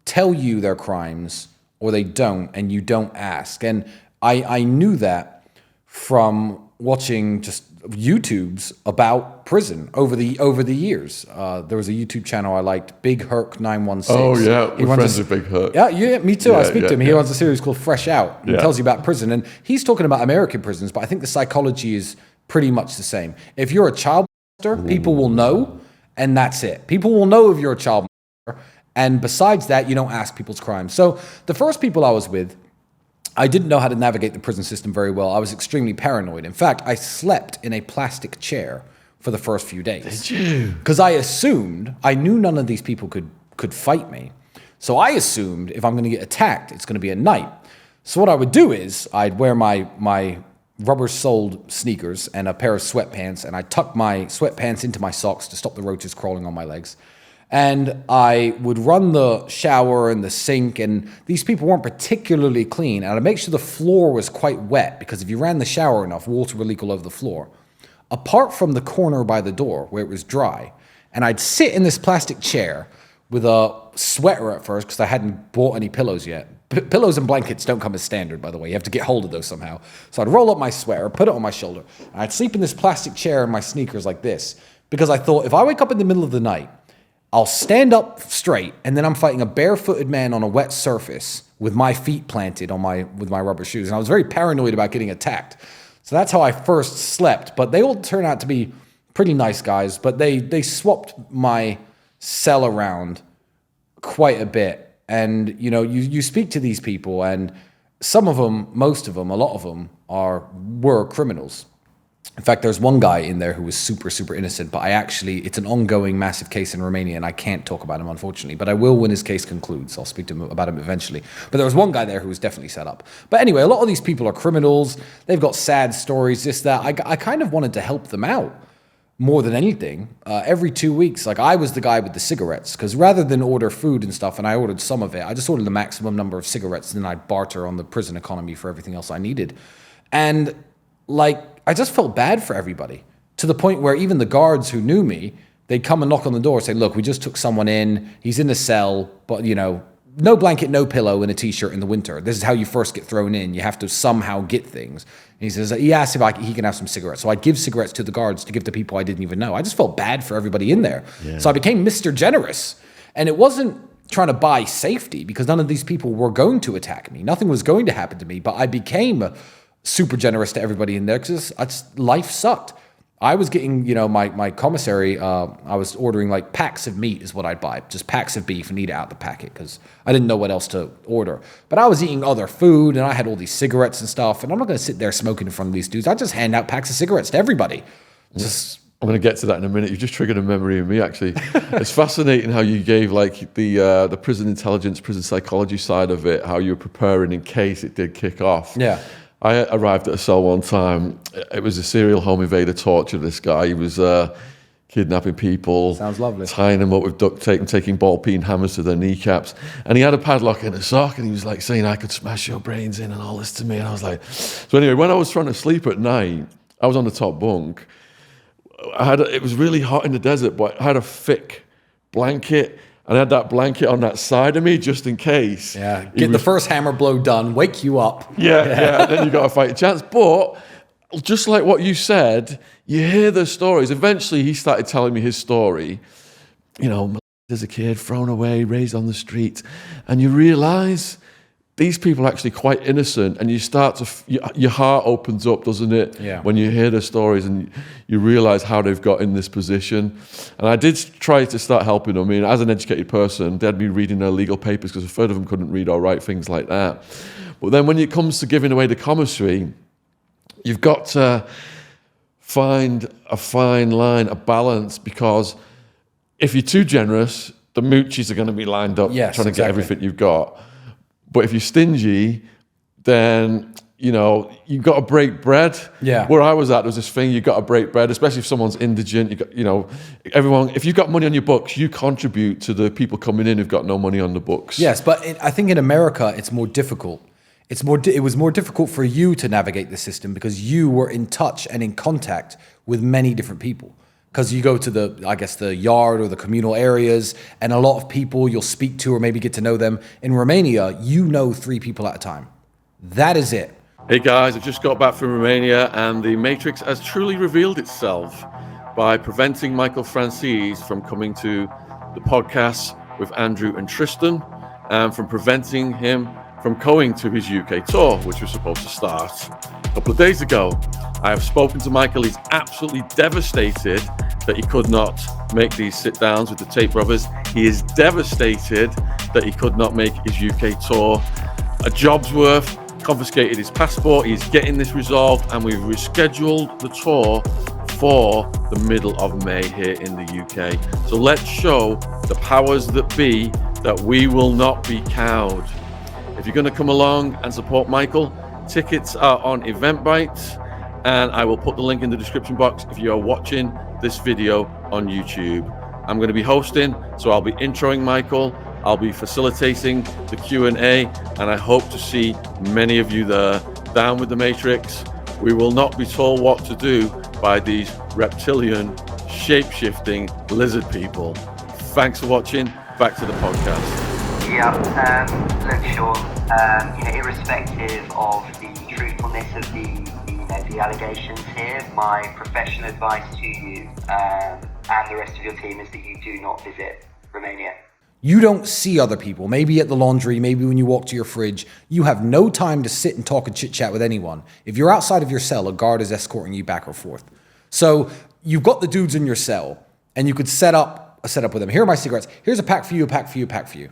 tell you their crimes or they don't, and you don't ask. And I knew that from watching just YouTubes about prison over the years. There was a YouTube channel I liked, Big Herc 916. Oh yeah, we're friends with Big Herc. Yeah, me too. I speak to him. He runs a series called Fresh Out. And tells you about prison, and he's talking about American prisons, but I think the psychology is pretty much the same. If you're a child molester, people will know, and that's it. People will know if you're a child molester, and besides that, you don't ask people's crimes. So the first people I was with, I didn't know how to navigate the prison system very well. I was extremely paranoid. In fact, I slept in a plastic chair for the first few days. Did you? Because I knew none of these people could fight me. So I assumed if I'm going to get attacked, it's going to be at night. So what I would do is I'd wear my rubber-soled sneakers and a pair of sweatpants, and I'd tuck my sweatpants into my socks to stop the roaches crawling on my legs. And I would run the shower and the sink, and these people weren't particularly clean. And I'd make sure the floor was quite wet, because if you ran the shower enough, water would leak all over the floor. Apart from the corner by the door where it was dry. And I'd sit in this plastic chair with a sweater at first, because I hadn't bought any pillows yet. Pillows and blankets don't come as standard, by the way. You have to get hold of those somehow. So I'd roll up my sweater, put it on my shoulder, and I'd sleep in this plastic chair in my sneakers like this, because I thought if I wake up in the middle of the night, I'll stand up straight, and then I'm fighting a barefooted man on a wet surface with my feet planted on with my rubber shoes. And I was very paranoid about getting attacked. So that's how I first slept. But they all turned out to be pretty nice guys, but they swapped my cell around quite a bit. And, you speak to these people, and some of them, most of them, a lot of them were criminals. In fact, there's one guy in there who was super, super innocent, but it's an ongoing massive case in Romania, and I can't talk about him, unfortunately. But I will when his case concludes. I'll speak to him about him eventually. But there was one guy there who was definitely set up. But anyway, a lot of these people are criminals. They've got sad stories, this, that. I kind of wanted to help them out more than anything. Every 2 weeks, I was the guy with the cigarettes, because rather than order food and stuff, and I ordered some of it, I just ordered the maximum number of cigarettes, and then I'd barter on the prison economy for everything else I needed. And, I just felt bad for everybody, to the point where even the guards who knew me, they'd come and knock on the door and say, look, we just took someone in. He's in a cell, but, no blanket, no pillow, and a T-shirt in the winter. This is how you first get thrown in. You have to somehow get things. And he says, he asked if he can have some cigarettes. So I'd give cigarettes to the guards to give to people I didn't even know. I just felt bad for everybody in there. Yeah. So I became Mr. Generous. And it wasn't trying to buy safety, because none of these people were going to attack me. Nothing was going to happen to me, but I became super generous to everybody in there, because life sucked. I was getting, my commissary, I was ordering packs of meat is what I'd buy. Just packs of beef and eat it out the packet, because I didn't know what else to order. But I was eating other food, and I had all these cigarettes and stuff, and I'm not going to sit there smoking in front of these dudes. I just hand out packs of cigarettes to everybody. I'm going to get to that in a minute. You've just triggered a memory in me, actually. It's fascinating how you gave the prison intelligence, prison psychology side of it, how you were preparing in case it did kick off. Yeah. I arrived at a cell one time. It was a serial home invader torture. This guy, he was kidnapping people. Sounds lovely. Tying them up with duct tape and taking ball-peen hammers to their kneecaps. And he had a padlock in a sock, and he was saying, I could smash your brains in and all this to me. And I was like, so anyway, when I was trying to sleep at night, I was on the top bunk. It was really hot in the desert, but I had a thick blanket. And I had that blanket on that side of me just in case. Yeah, get the first hammer blow done, wake you up. Yeah, then you got a fighting chance. But just like what you said, you hear the stories. Eventually, he started telling me his story. As a kid, thrown away, raised on the street. And you realize these people are actually quite innocent, and you start to, your heart opens up, doesn't it? Yeah. When you hear their stories and you realize how they've got in this position. And I did try to start helping them. As an educated person, they had me reading their legal papers, because a third of them couldn't read or write, things like that. But then when it comes to giving away the commissary, you've got to find a fine line, a balance, because if you're too generous, the moochies are going to be lined up trying to get everything you've got. But if you're stingy, then, you've got to break bread. Yeah. Where I was at, there was this thing, you've got to break bread, especially if someone's indigent. Everyone, if you've got money on your books, you contribute to the people coming in who've got no money on the books. Yes, but I think in America, it's more difficult. It was more difficult for you to navigate the system, because you were in touch and in contact with many different people. because you go to the yard or the communal areas, and a lot of people you'll speak to or maybe get to know them. In Romania, you know 3 people at a time. That is it. Hey guys, I've just got back from Romania, and the Matrix has truly revealed itself by preventing Michael Francis from coming to the podcast with Andrew and Tristan, and from preventing him from going to his UK tour, which was supposed to start a couple of days ago. I have spoken to Michael. He's absolutely devastated that he could not make these sit-downs with the Tate Brothers. He is devastated that he could not make his UK tour. A job's worth, confiscated his passport. He's getting this resolved, and we've rescheduled the tour for the middle of May here in the UK. So let's show the powers that be that we will not be cowed. If you're going to come along and support Michael, tickets are on Eventbrite, and I will put the link in the description box if you are watching this video on YouTube. I'm going to be hosting, so I'll be introing Michael. I'll be facilitating the Q&A, and I hope to see many of you there. Down with the Matrix. We will not be told what to do by these reptilian, shape-shifting lizard people. Thanks for watching. Back to the podcast. Yeah, look, Sean, irrespective of the truthfulness of the allegations here, my professional advice to you and the rest of your team is that you do not visit Romania. You don't see other people, maybe at the laundry, maybe when you walk to your fridge. You have no time to sit and talk and chit-chat with anyone. If you're outside of your cell, a guard is escorting you back or forth. So you've got the dudes in your cell, and you could set up a setup with them. Here are my cigarettes. Here's a pack for you, a pack for you, a pack for you.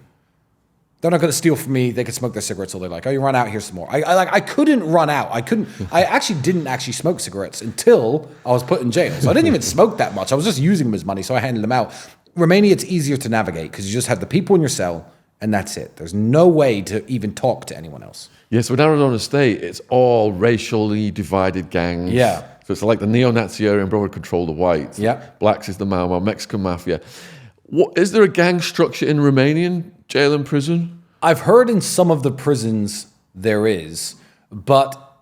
They're not going to steal from me. They could smoke their cigarettes till they're like, oh, you run out, here's some more. I couldn't run out. I actually didn't smoke cigarettes until I was put in jail. So I didn't even smoke that much. I was just using them as money, so I handed them out. Romania, it's easier to navigate because you just have the people in your cell, and that's it. There's no way to even talk to anyone else. Yes, with Arizona State, it's all racially divided gangs. Yeah. So it's like the neo-Nazi area and Brotherhood control the whites. Yeah. Blacks is the Mau Mau, Mexican mafia. What, is there a gang structure in Romanian jail and prison? I've heard in some of the prisons there is, but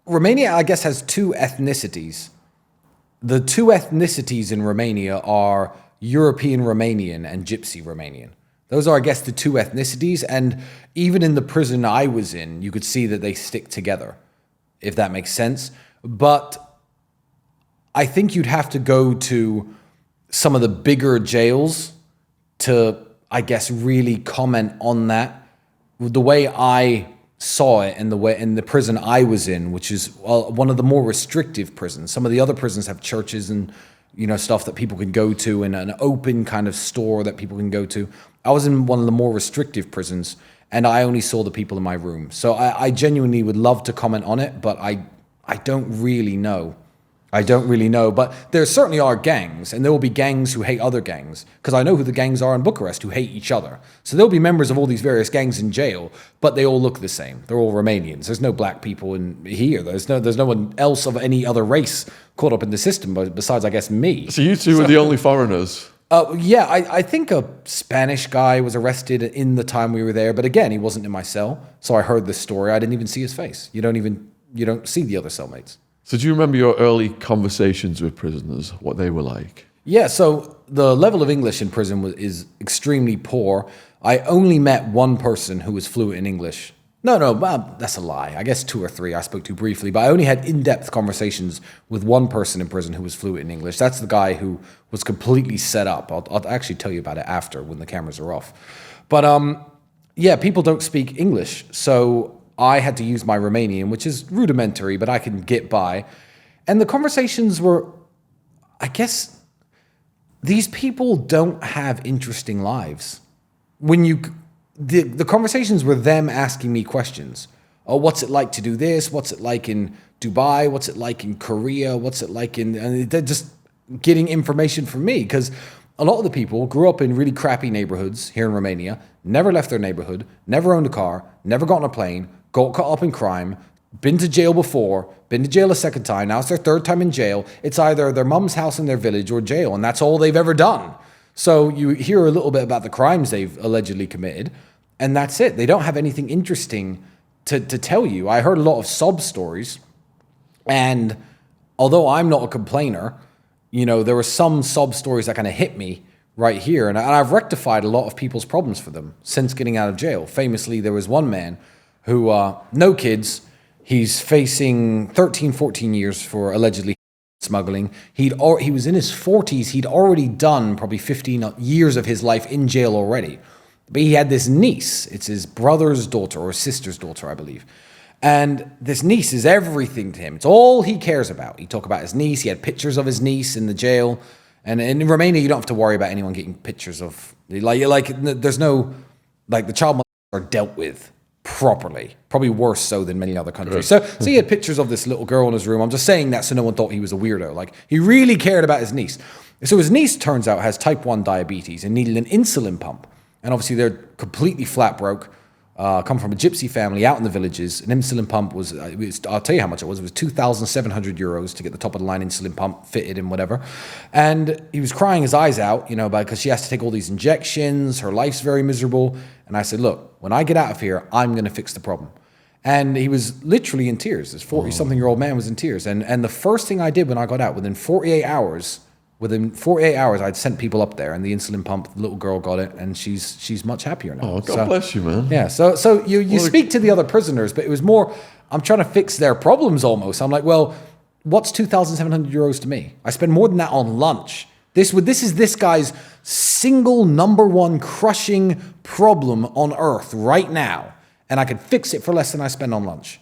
Romania, I guess, has 2 ethnicities. The 2 ethnicities in Romania are European Romanian and Gypsy Romanian. Those are, I guess, the 2 ethnicities. And even in the prison I was in, you could see that they stick together, if that makes sense. But I think you'd have to go to some of the bigger jails to, I guess, really comment on that. The way I saw it and the way in the prison I was in, which is one of the more restrictive prisons. Some of the other prisons have churches and stuff that people can go to, and an open kind of store that people can go to. I was in one of the more restrictive prisons, and I only saw the people in my room. So I genuinely would love to comment on it, but I don't really know. But there certainly are gangs, and there will be gangs who hate other gangs, because I know who the gangs are in Bucharest who hate each other. So there'll be members of all these various gangs in jail, but they all look the same. They're all Romanians. There's no black people in here. There's no one else of any other race caught up in the system besides, I guess, me. So you two were the only foreigners? Yeah, I think a Spanish guy was arrested in the time we were there, but again, he wasn't in my cell, so I heard this story. I didn't even see his face. You don't see the other cellmates. So do you remember your early conversations with prisoners, what they were like? Yeah, so the level of English in prison is extremely poor. I only met one person who was fluent in English. No, that's a lie. I guess 2 or 3 I spoke to briefly, but I only had in-depth conversations with one person in prison who was fluent in English. That's the guy who was completely set up. I'll actually tell you about it after when the cameras are off. But yeah, people don't speak English, so I had to use my Romanian, which is rudimentary, but I can get by. And the conversations were, I guess, these people don't have interesting lives. The conversations were them asking me questions. Oh, what's it like to do this? What's it like in Dubai? What's it like in Korea? What's it like and they're just getting information from me, because a lot of the people grew up in really crappy neighborhoods here in Romania, never left their neighborhood, never owned a car, never got on a plane, got caught up in crime, been to jail before, been to jail a second time, now it's their 3rd time in jail. It's either their mom's house in their village or jail, and that's all they've ever done. So you hear a little bit about the crimes they've allegedly committed, and that's it. They don't have anything interesting to tell you. I heard a lot of sob stories, and although I'm not a complainer, there were some sob stories that kind of hit me right here. And I've rectified a lot of people's problems for them since getting out of jail. Famously, there was one man who, no kids, he's facing 13, 14 years for allegedly smuggling. He was in his 40s. He'd already done probably 15 years of his life in jail already. But he had this niece. It's his brother's daughter or sister's daughter, I believe. And this niece is everything to him. It's all he cares about. He talked about his niece. He had pictures of his niece in the jail. And in Romania, you don't have to worry about anyone getting pictures of... there's no... the child molesters are dealt with properly. Probably worse so than many other countries. Right. So he had pictures of this little girl in his room. I'm just saying that so no one thought he was a weirdo. He really cared about his niece. So his niece, turns out, has type 1 diabetes and needed an insulin pump. And obviously, they're completely flat broke. Come from a gypsy family out in the villages. An insulin pump was, I'll tell you how much it was. It was 2,700 euros to get the top of the line insulin pump fitted and whatever. And he was crying his eyes out, because she has to take all these injections. Her life's very miserable. And I said, look, when I get out of here, I'm going to fix the problem. And he was literally in tears. This 40-something-year-old man was in tears. And the first thing I did when I got out, within 48 hours, I'd sent people up there, and the insulin pump, the little girl got it, and she's much happier now. Oh, God bless you, man. Yeah, so you speak to the other prisoners, but it was more, I'm trying to fix their problems almost. I'm like, well, what's 2,700 euros to me? I spend more than that on lunch. This is this guy's single number one crushing problem on earth right now, and I could fix it for less than I spend on lunch.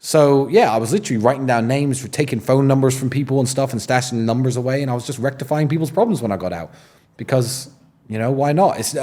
So, yeah, I was literally writing down names, taking phone numbers from people and stuff and stashing the numbers away, and I was just rectifying people's problems when I got out. Because, why not? It's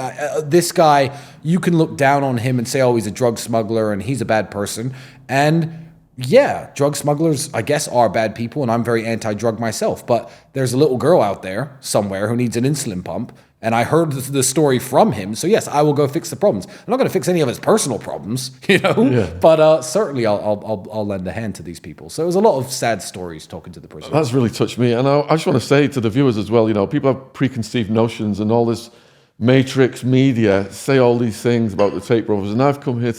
this guy, you can look down on him and say, oh, he's a drug smuggler and he's a bad person. And, yeah, drug smugglers, I guess, are bad people, and I'm very anti-drug myself. But there's a little girl out there somewhere who needs an insulin pump, and I heard the story from him. So, yes, I will go fix the problems. I'm not going to fix any of his personal problems, Yeah. But certainly I'll lend a hand to these people. So it was a lot of sad stories talking to the prisoners. That's really touched me. And I just want to say to the viewers as well, people have preconceived notions, and all this matrix media say all these things about the Tate Brothers. And I've come here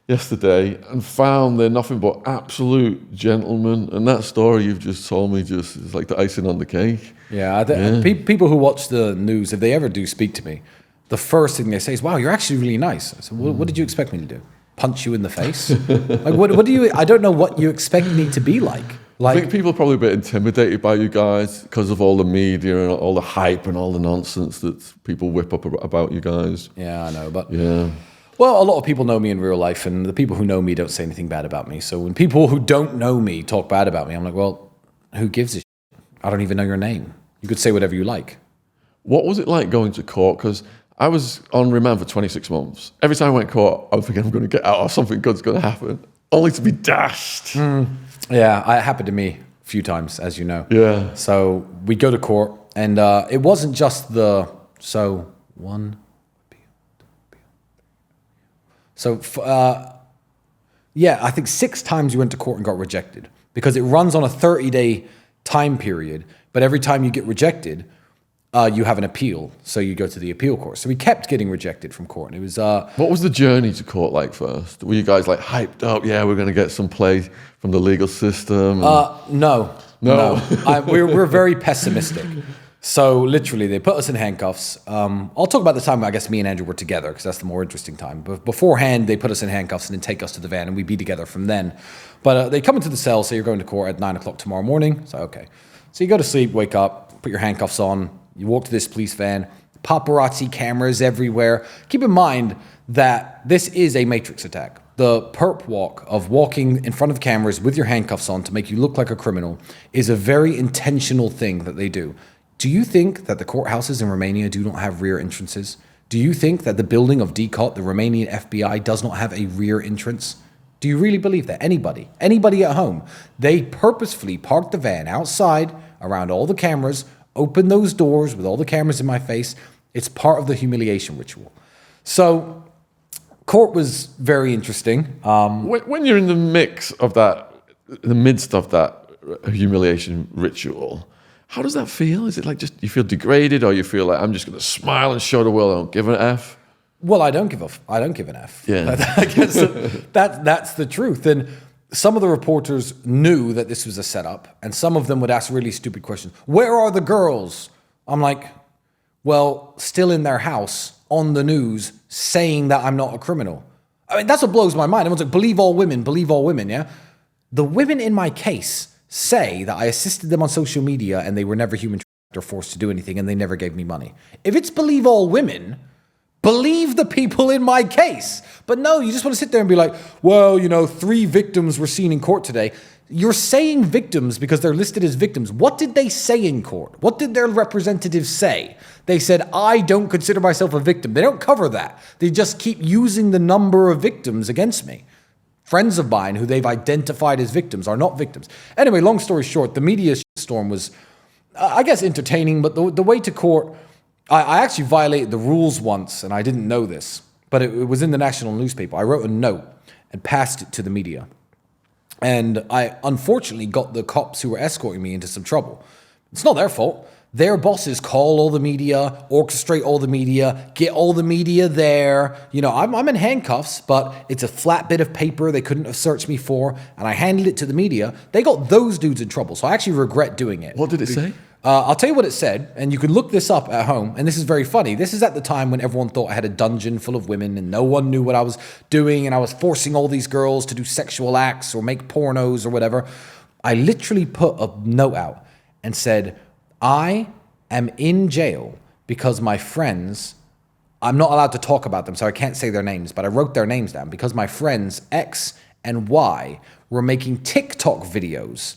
yesterday, and found they're nothing but absolute gentlemen. And that story you've just told me is like the icing on the cake. Yeah, people who watch the news, if they ever do speak to me, the first thing they say is, wow, you're actually really nice. I said, what did you expect me to do? Punch you in the face? What do you, I don't know what you expect me to be like. I think people are probably a bit intimidated by you guys because of all the media and all the hype and all the nonsense that people whip up about you guys. Yeah, I know, but... Yeah. Well, a lot of people know me in real life, and the people who know me don't say anything bad about me. So when people who don't know me talk bad about me, I'm like, well, who gives a shit? I don't even know your name. You could say whatever you like. What was it like going to court? Because I was on remand for 26 months. Every time I went to court, I was thinking I'm going to get out or something good's going to happen, only to be dashed. Yeah, it happened to me a few times, as you know. Yeah. So we go to court, and it wasn't just I think 6 times you went to court and got rejected, because it runs on a 30-day time period, but every time you get rejected, you have an appeal, so you go to the appeal court. So we kept getting rejected from court, and it was... What was the journey to court like first? Were you guys like hyped up? Yeah, we're going to get some play from the legal system? No. We're very pessimistic. So literally, they put us in handcuffs. I'll talk about the time, I guess, me and Andrew were together, because that's the more interesting time. But beforehand, they put us in handcuffs and then take us to the van, and we'd be together from then. But they come into the cell, say you're going to court at 9 o'clock tomorrow morning. So, okay. So you go to sleep, wake up, put your handcuffs on. You walk to this police van. Paparazzi cameras everywhere. Keep in mind that this is a matrix attack. The perp walk of walking in front of cameras with your handcuffs on to make you look like a criminal is a very intentional thing that they do. Do you think that the courthouses in Romania do not have rear entrances? Do you think that the building of DCOT, the Romanian FBI, does not have a rear entrance? Do you really believe that? Anybody at home, they purposefully parked the van outside around all the cameras, open those doors with all the cameras in my face. It's part of the humiliation ritual. So court was very interesting. When you're in the midst of that humiliation ritual, how does that feel? Is it like just you feel degraded, or you feel like I'm just going to smile and show the world I don't give an F? Well, I don't give an F. Yeah. I guess that's the truth. And some of the reporters knew that this was a setup, and some of them would ask really stupid questions. Where are the girls? I'm like, well, still in their house on the news saying that I'm not a criminal. I mean, that's what blows my mind. Everyone's like, believe all women, yeah? The women in my case say that I assisted them on social media and they were never human trafficked or forced to do anything and they never gave me money. If it's believe all women, believe the people in my case. But no, you just want to sit there and be like, well, 3 victims were seen in court today. You're saying victims because they're listed as victims. What did they say in court? What did their representatives say? They said, I don't consider myself a victim. They don't cover that. They just keep using the number of victims against me. Friends of mine who they've identified as victims are not victims. Anyway, long story short, the media storm was, I guess, entertaining, but the way to court, I actually violated the rules once, and I didn't know this, but it was in the national newspaper. I wrote a note and passed it to the media. And I unfortunately got the cops who were escorting me into some trouble. It's not their fault. Their bosses call all the media, orchestrate all the media, get all the media there. I'm in handcuffs, but it's a flat bit of paper they couldn't have searched me for, and I handed it to the media. They got those dudes in trouble, so I actually regret doing it. What did it say? I'll tell you what it said, and you can look this up at home, and this is very funny. This is at the time when everyone thought I had a dungeon full of women, and no one knew what I was doing, and I was forcing all these girls to do sexual acts or make pornos or whatever. I literally put a note out and said, I am in jail because my friends, I'm not allowed to talk about them, so I can't say their names, but I wrote their names down because my friends X and Y were making TikTok videos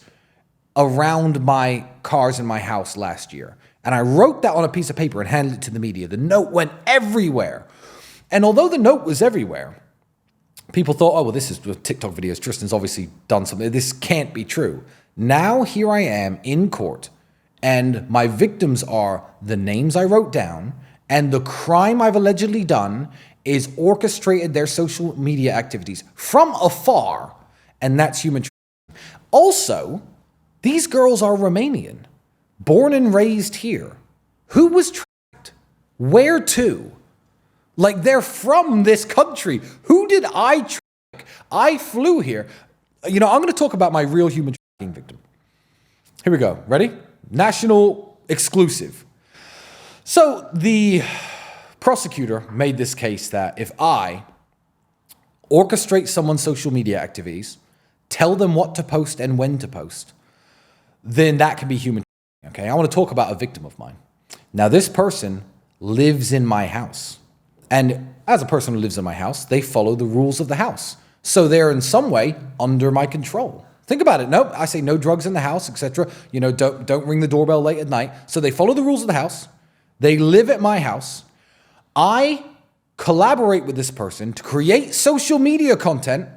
around my cars in my house last year. And I wrote that on a piece of paper and handed it to the media. The note went everywhere. And although the note was everywhere, people thought, oh, well, this is TikTok videos. Tristan's obviously done something. This can't be true. Now here I am in court, and my victims are the names I wrote down, and the crime I've allegedly done is orchestrated their social media activities from afar, and that's human trafficking. Also, these girls are Romanian, born and raised here. Who was trafficked? Where to? Like, they're from this country. Who did I traffic? I flew here. I'm going to talk about my real human trafficking victim. Here we go. Ready? National exclusive. So the prosecutor made this case that if I orchestrate someone's social media activities, tell them what to post and when to post, then that can be human trafficking. Okay, I want to talk about a victim of mine. Now, this person lives in my house. And as a person who lives in my house, they follow the rules of the house. So they're in some way under my control. Think about it. Nope, I say no drugs in the house, etc. Don't ring the doorbell late at night. So they follow the rules of the house. They live at my house. I collaborate with this person to create social media content.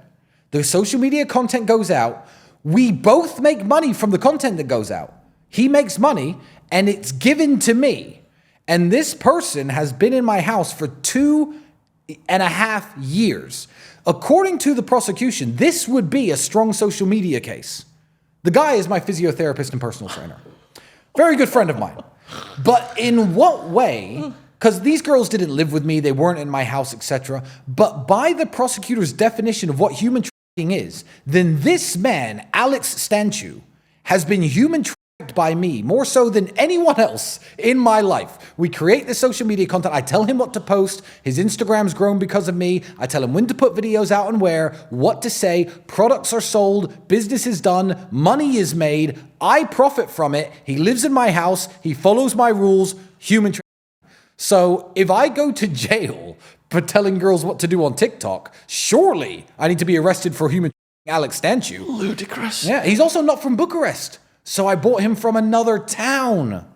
The social media content goes out. We both make money from the content that goes out. He makes money, and it's given to me. And this person has been in my house for 2.5 years. According to the prosecution, this would be a strong social media case. The guy is my physiotherapist and personal trainer. Very good friend of mine. But in what way? Because these girls didn't live with me, they weren't in my house, etc. But by the prosecutor's definition of what human trafficking is, then this man, Alex Stanchu, has been human trafficked by me more so than anyone else in my life. We create the social media content. I tell him what to post. His Instagram's grown because of me. I tell him when to put videos out and where, what to say. Products are sold. Business is done. Money is made. I profit from it. He lives in my house. He follows my rules. Human trafficking. So if I go to jail for telling girls what to do on TikTok, surely I need to be arrested for human trafficking Alex Stanchu. Ludicrous. Yeah, he's also not from Bucharest. So I bought him from another town.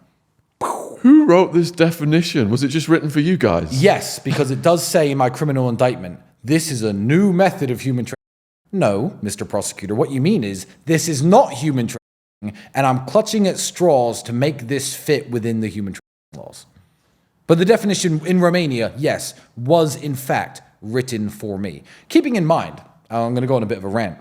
Who wrote this definition? Was it just written for you guys? Yes, because it does say in my criminal indictment, this is a new method of human trafficking. No, Mr. Prosecutor, what you mean is this is not human trafficking, and I'm clutching at straws to make this fit within the human trafficking laws. But the definition in Romania, yes, was in fact written for me. Keeping in mind, I'm going to go on a bit of a rant.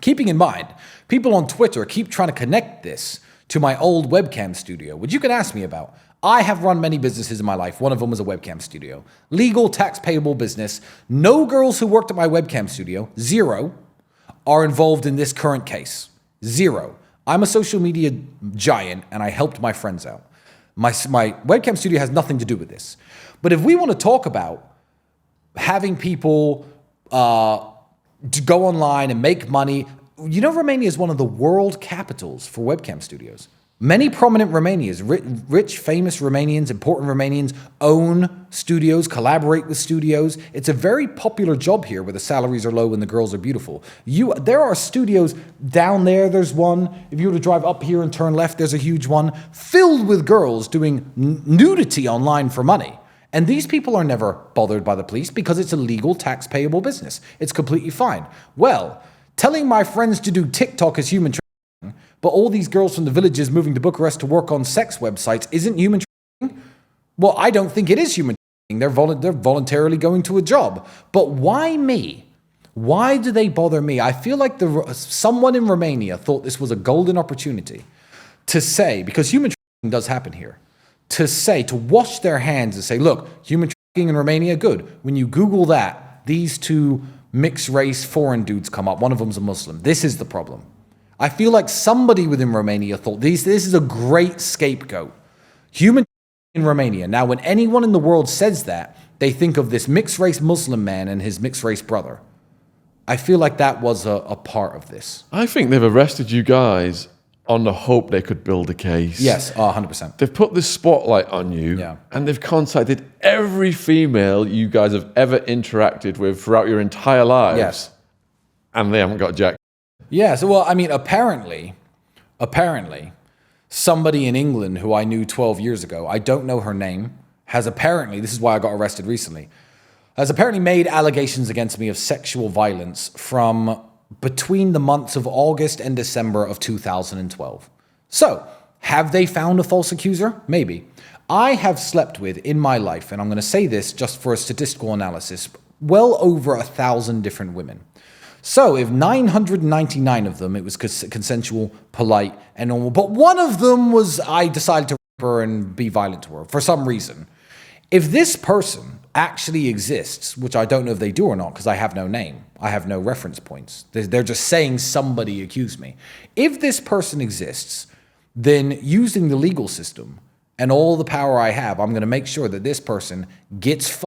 Keeping in mind, people on Twitter keep trying to connect this to my old webcam studio, which you can ask me about. I have run many businesses in my life. One of them was a webcam studio. Legal, tax payable business. No girls who worked at my webcam studio, 0. are involved in this current case. 0. I'm a social media giant and I helped my friends out. My webcam studio has nothing to do with this. But if we want to talk about having people to go online and make money, you know, Romania is one of the world capitals for webcam studios. Many prominent Romanians, rich, famous Romanians, important Romanians own studios, collaborate with studios. It's a very popular job here where the salaries are low and the girls are beautiful. There are studios down there, there's one. If you were to drive up here and turn left, there's a huge one filled with girls doing nudity online for money. And these people are never bothered by the police because it's a legal, tax-payable business. It's completely fine. Well, telling my friends to do TikTok is human trafficking, but all these girls from the villages moving to Bucharest to work on sex websites isn't human trafficking? Well, I don't think it is human trafficking. They're voluntarily going to a job. But why me? Why do they bother me? I feel like someone in Romania thought this was a golden opportunity to say, because human trafficking does happen here, to wash their hands and say, look, human trafficking in Romania, good. When you Google that, these two mixed race foreign dudes come up. One of them's a Muslim. This is the problem. I feel like somebody within Romania thought this is a great scapegoat. Human in Romania. Now, when anyone in the world says that, they think of this mixed race Muslim man and his mixed race brother. I feel like that was a part of this. I think they've arrested you guys on the hope they could build a case. Yes, 100%. They've put this spotlight on you, and they've contacted every female you guys have ever interacted with throughout your entire lives. Yes. And they haven't got jack. Yeah, so, well, I mean, apparently, somebody in England who I knew 12 years ago, I don't know her name, has apparently, this is why I got arrested recently, has apparently made allegations against me of sexual violence from between the months of August and December of 2012. So, have they found a false accuser? Maybe. I have slept with, in my life, and I'm going to say this just for a statistical analysis, well over 1,000 different women. So, if 999 of them, it was consensual, polite, and normal, but one of them was, I decided to rape her and be violent to her for some reason. If this person actually exists, which I don't know if they do or not because I have no name, I have no reference points. They're just saying somebody accused me. If this person exists, then using the legal system and all the power I have, I'm going to make sure that this person gets fucked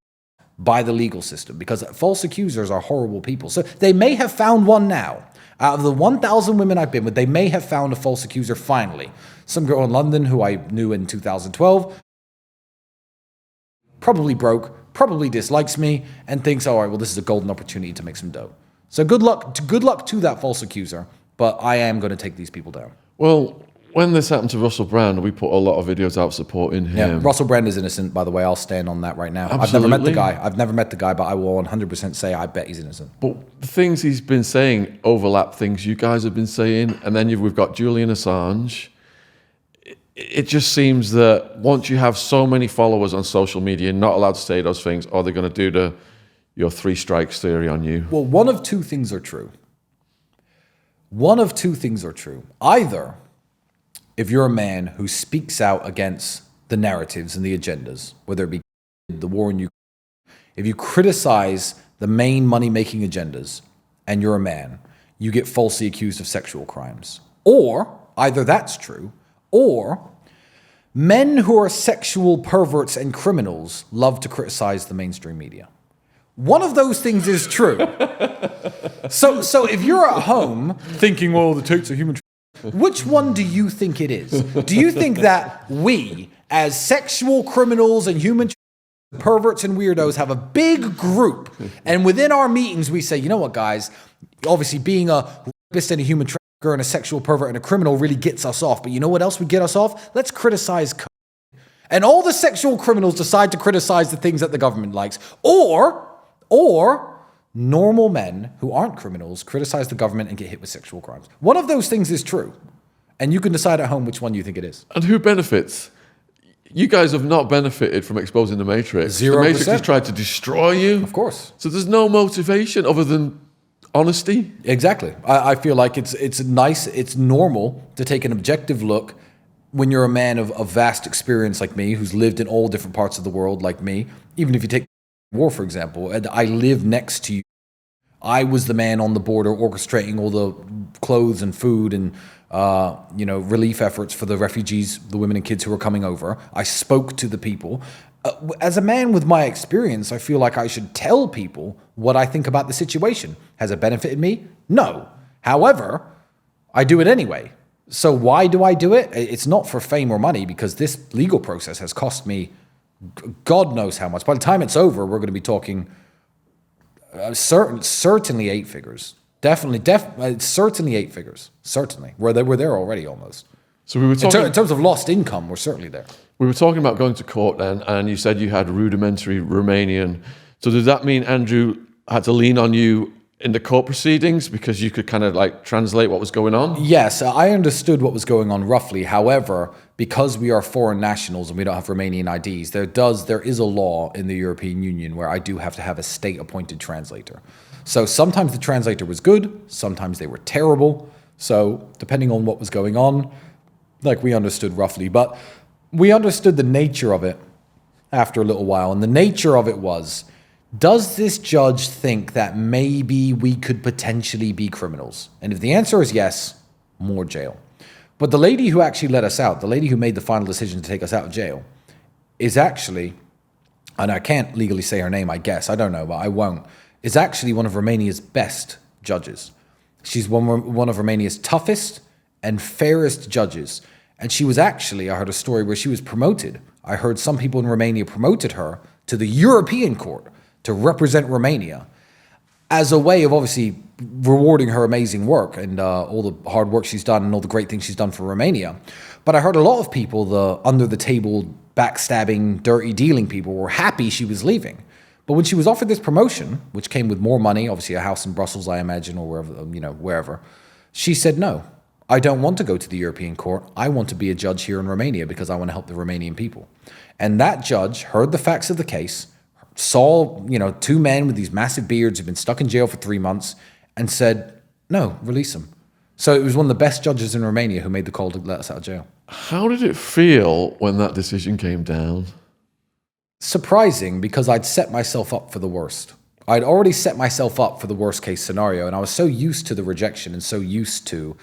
by the legal system because false accusers are horrible people. So they may have found one now. Out of the 1,000 women I've been with, they may have found a false accuser finally. Some girl in London who I knew in 2012, probably broke, probably dislikes me, and thinks, all right, well, this is a golden opportunity to make some dough. So good luck to that false accuser, but I am going to take these people down. Well, when this happened to Russell Brand, we put a lot of videos out supporting him. Yeah, Russell Brand is innocent, by the way. I'll stand on that right now. Absolutely. I've never met the guy, but I will 100% say I bet he's innocent. But the things he's been saying overlap things you guys have been saying, and then we've got Julian Assange. It just seems that once you have so many followers on social media, you're not allowed to say those things, or they're going to do your 3 strikes theory on you. Well, one of two things are true. Either if you're a man who speaks out against the narratives and the agendas, whether it be the war in Ukraine, if you criticize the main money-making agendas and you're a man, you get falsely accused of sexual crimes. Or, either that's true, or men who are sexual perverts and criminals love to criticize the mainstream media. One of those things is true. So if you're at home thinking, well, the Tates are human, which one do you think it is? Do you think that we, as sexual criminals and human perverts and weirdos, have a big group, and within our meetings we say, you know what, guys, obviously being a rapist and a human trafficker and a sexual pervert and a criminal really gets us off, but you know what else would get us off? Let's criticize and all the sexual criminals decide to criticize the things that the government likes, or normal men who aren't criminals criticize the government and get hit with sexual crimes. One of those things is true, and you can decide at home which one you think it is. And who benefits? You guys have not benefited from exposing the Matrix. 0%. The Matrix has tried to destroy you. Of course. So there's no motivation other than honesty. Exactly. I feel like it's nice, it's normal to take an objective look when you're a man of vast experience like me, who's lived in all different parts of the world like me. Even if you take war, for example, and I live next to you. I was the man on the border orchestrating all the clothes and food and relief efforts for the refugees, the women and kids who were coming over. I spoke to the people. As a man with my experience, I feel like I should tell people what I think about the situation. Has it benefited me? No. However, I do it anyway. So why do I do it? It's not for fame or money, because this legal process has cost me God knows how much. By the time it's over, we're going to be talking certainly 8 figures. Certainly 8 figures. Certainly. We're there already almost. So we were talking in terms of lost income, we're certainly there. We were talking about going to court then, and you said you had rudimentary Romanian. So does that mean Andrew had to lean on you in the court proceedings because you could kind of like translate what was going on? Yes, I understood what was going on roughly. However, because we are foreign nationals and we don't have Romanian IDs, there is a law in the European Union where I do have to have a state-appointed translator. So sometimes the translator was good, sometimes they were terrible. So depending on what was going on, like we understood roughly. But we understood the nature of it after a little while. And the nature of it was, does this judge think that maybe we could potentially be criminals? And if the answer is yes, more jail. But the lady who actually let us out, the lady who made the final decision to take us out of jail, is actually, and I can't legally say her name, I guess, I don't know, but I won't, is actually one of Romania's best judges. She's one of Romania's toughest and fairest judges. And she was actually, I heard a story where she was promoted. I heard some people in Romania promoted her to the European court to represent Romania as a way of obviously rewarding her amazing work and all the hard work she's done and all the great things she's done for Romania. But I heard a lot of people, the under-the-table, backstabbing, dirty dealing people, were happy she was leaving. But when she was offered this promotion, which came with more money, obviously a house in Brussels, I imagine, or wherever, she said, no, I don't want to go to the European court. I want to be a judge here in Romania because I want to help the Romanian people. And that judge heard the facts of the case, saw, 2 men with these massive beards who've been stuck in jail for 3 months, and said, no, release them. So it was one of the best judges in Romania who made the call to let us out of jail. How did it feel when that decision came down? Surprising, because I'd set myself up for the worst. I'd already set myself up for the worst case scenario, and I was so used to the rejection and so used to,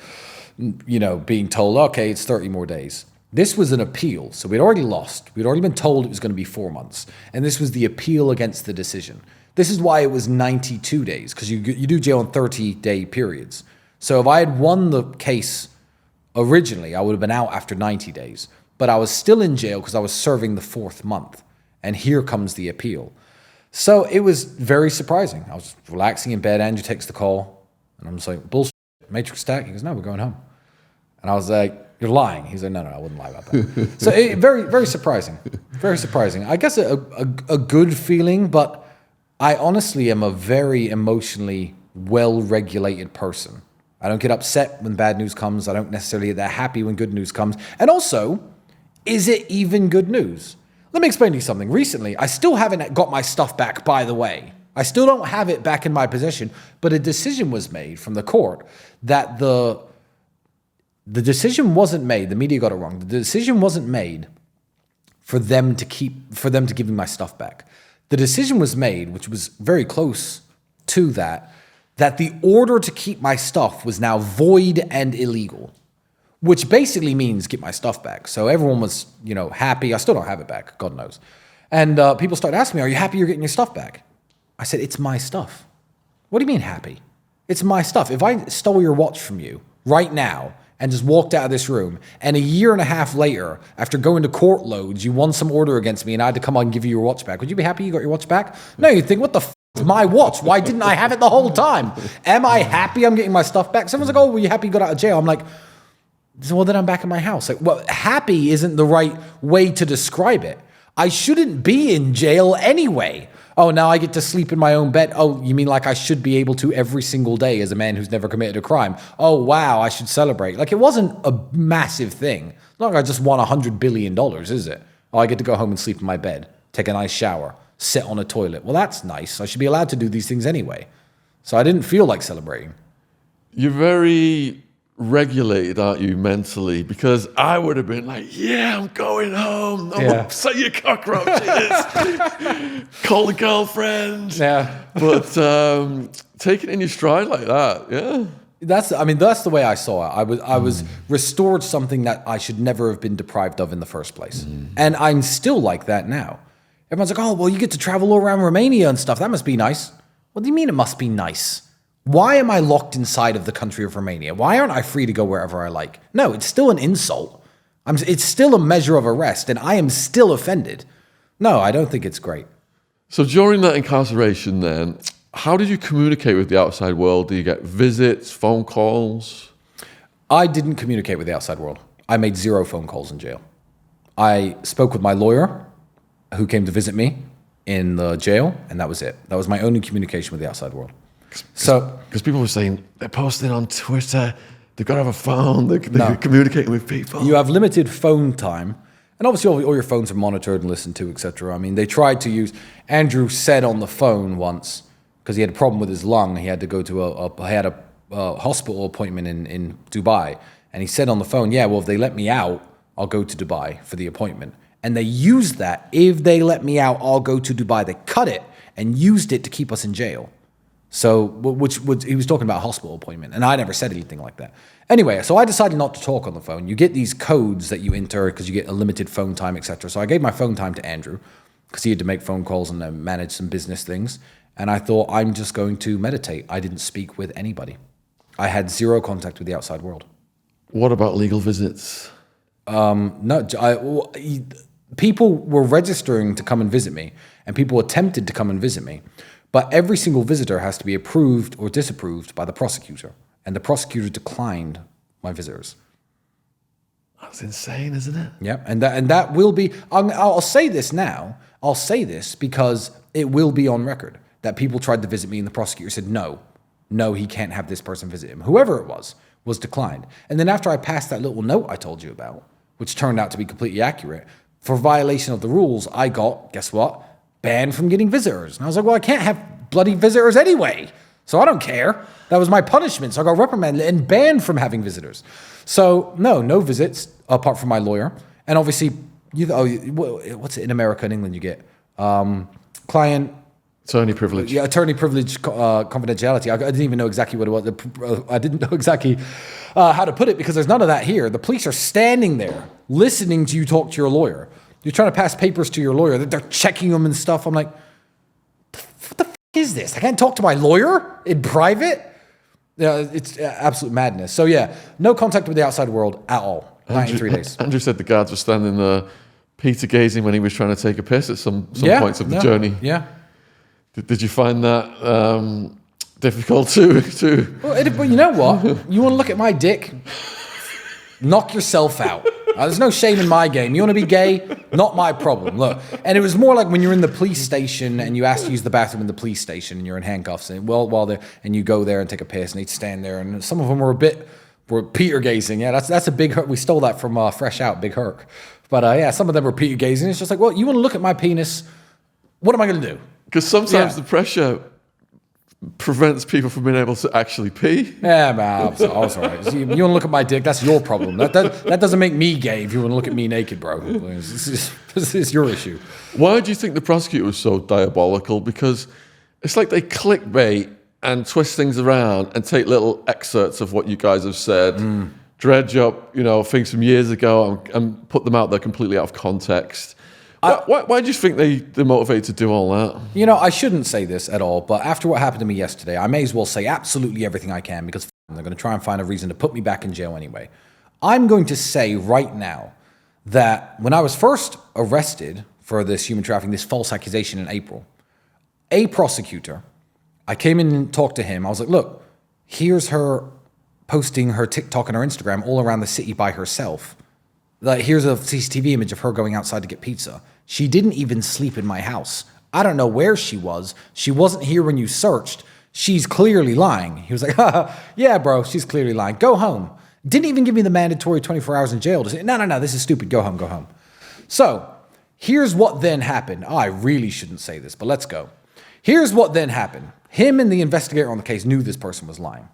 being told, okay, it's 30 more days. This was an appeal, so we'd already lost. We'd already been told it was going to be 4 months, and this was the appeal against the decision. This is why it was 92 days, because you do jail in 30-day periods. So if I had won the case originally, I would have been out after 90 days, but I was still in jail because I was serving the 4th month, and here comes the appeal. So it was very surprising. I was relaxing in bed, Andrew takes the call, and I'm just like, bullshit, Matrix stack? He goes, no, we're going home. And I was like, you're lying. He's like, no, I wouldn't lie about that. So very, very surprising. Very surprising. I guess a good feeling, but I honestly am a very emotionally well-regulated person. I don't get upset when bad news comes. I don't necessarily get that happy when good news comes. And also, is it even good news? Let me explain to you something. Recently, I still haven't got my stuff back, by the way. I still don't have it back in my possession, but a decision was made from the court that the decision wasn't made, the media got it wrong, the decision wasn't made for them to give me my stuff back. The decision was made, which was very close to that the order to keep my stuff was now void and illegal, which basically means get my stuff back. So everyone was, happy. I still don't have it back, God knows. And people started asking me, are you happy you're getting your stuff back? I said, it's my stuff. What do you mean happy? It's my stuff. If I stole your watch from you right now and just walked out of this room, and a year and a half later, after going to court loads, you won some order against me and I had to come on and give you your watch back, would you be happy you got your watch back? No, you'd think, what the f*** is my watch? Why didn't I have it the whole time? Am I happy I'm getting my stuff back? Someone's like, oh, were you happy you got out of jail? I'm like, well, then I'm back in my house. Like, well, happy isn't the right way to describe it. I shouldn't be in jail anyway. Oh, now I get to sleep in my own bed. Oh, you mean like I should be able to every single day as a man who's never committed a crime? Oh, wow, I should celebrate. Like, it wasn't a massive thing. It's not like I just won $100 billion, is it? Oh, I get to go home and sleep in my bed, take a nice shower, sit on a toilet. Well, that's nice. I should be allowed to do these things anyway. So I didn't feel like celebrating. You're very regulated, aren't you, mentally? Because I would have been like, yeah, I'm going home. I'm Yeah. say your cockroaches. Call the girlfriend. Yeah. But take it in your stride like that. Yeah. That's the way I saw it. I was restored something that I should never have been deprived of in the first place. And I'm still like that now. Everyone's like, oh, well, you get to travel all around Romania and stuff. That must be nice. What do you mean it must be nice? Why am I locked inside of the country of Romania? Why aren't I free to go wherever I like? No, it's still an insult. It's still a measure of arrest, and I am still offended. No, I don't think it's great. So during that incarceration then, how did you communicate with the outside world? Do you get visits, phone calls? I didn't communicate with the outside world. I made 0 phone calls in jail. I spoke with my lawyer, who came to visit me in the jail, and that was it. That was my only communication with the outside world. So, because people were saying they're posting on Twitter, they've got to have a phone, they're communicating with people. You have limited phone time, and obviously all your phones are monitored and listened to, etc. I mean, they tried to use. Andrew said on the phone once, because he had a problem with his lung, he had to go to a hospital appointment in Dubai, and he said on the phone, yeah, well, if they let me out, I'll go to Dubai for the appointment. And they used that, if they let me out, I'll go to Dubai. They cut it and used it to keep us in jail. So, he was talking about a hospital appointment, and I never said anything like that. Anyway, so I decided not to talk on the phone. You get these codes that you enter because you get a limited phone time, etc. So I gave my phone time to Andrew because he had to make phone calls and manage some business things. And I thought, I'm just going to meditate. I didn't speak with anybody. I had 0 contact with the outside world. What about legal visits? No, people were registering to come and visit me, and people attempted to come and visit me. But every single visitor has to be approved or disapproved by the prosecutor. And the prosecutor declined my visitors. That's insane, isn't it? Yeah, and that will be. I'll say this now. I'll say this because it will be on record that people tried to visit me, and the prosecutor said no, he can't have this person visit him. Whoever it was declined. And then after I passed that little note I told you about, which turned out to be completely accurate, for violation of the rules, I got, guess what? Banned from getting visitors. And I was like, well, I can't have bloody visitors anyway, so I don't care. That was my punishment. So I got reprimanded and banned from having visitors. So no visits apart from my lawyer. And obviously, what's it in America and England you get? Client... Attorney privilege. Yeah, attorney privilege, confidentiality. I didn't even know exactly what it was. I didn't know exactly how to put it because there's none of that here. The police are standing there listening to you talk to your lawyer. You're trying to pass papers to your lawyer. They're checking them and stuff. I'm like, what the f*** is this? I can't talk to my lawyer in private? Yeah, it's absolute madness. So yeah, no contact with the outside world at all. Not in 3 days. Andrew said the guards were standing there Peter gazing when he was trying to take a piss at some points of the journey. Yeah. Did you find that difficult to? Well, but you know what? You want to look at my dick? Knock yourself out. There's no shame in my game. You want to be gay? Not my problem. Look, and it was more like when you're in the police station and you ask to use the bathroom in the police station and you're in handcuffs and and you go there and take a piss and they'd stand there and some of them were Peter gazing. Yeah, that's a big hurt. We stole that from Fresh Out, Big Herc. But yeah, some of them were Peter gazing. It's just like, well, you want to look at my penis? What am I going to do? Because sometimes the pressure prevents people from being able to actually pee. Yeah, man, I was all right. You want to look at my dick? That's your problem. That doesn't make me gay if you want to look at me naked, bro. This is your issue. Why do you think the prosecutor was so diabolical? Because it's like they clickbait and twist things around and take little excerpts of what you guys have said, dredge up, things from years ago and put them out there completely out of context. Why do you think they're motivated to do all that? I shouldn't say this at all, but after what happened to me yesterday, I may as well say absolutely everything I can because they're going to try and find a reason to put me back in jail anyway. I'm going to say right now that when I was first arrested for this human trafficking, this false accusation in April, a prosecutor, I came in and talked to him. I was like, look, here's her posting her TikTok and her Instagram all around the city by herself. Like, here's a CCTV image of her going outside to get pizza. She didn't even sleep in my house. I don't know where she was. She wasn't here when you searched. She's clearly lying. He was like, yeah, bro, she's clearly lying. Go home. Didn't even give me the mandatory 24 hours in jail to say, no, this is stupid. Go home. So here's what then happened. I really shouldn't say this, but let's go. Here's what then happened. Him and the investigator on the case knew this person was lying.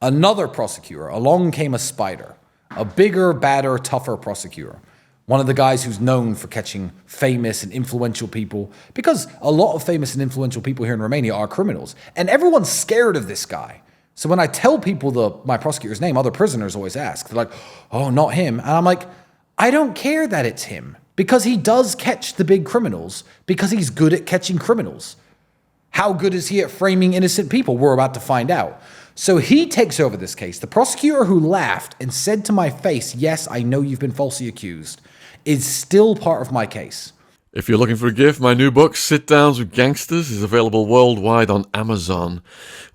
Another prosecutor, along came a spider, a bigger, badder, tougher prosecutor, One of the guys who's known for catching famous and influential people, because a lot of famous and influential people here in Romania are criminals. And everyone's scared of this guy. So when I tell people my prosecutor's name, other prisoners always ask. They're like, oh, not him. And I'm like, I don't care that it's him. Because he does catch the big criminals. Because he's good at catching criminals. How good is he at framing innocent people? We're about to find out. So he takes over this case. The prosecutor who laughed and said to my face, yes, I know you've been falsely accused, is still part of my case. If you're looking for a gift, my new book, Sit Downs with Gangsters, is available worldwide on Amazon.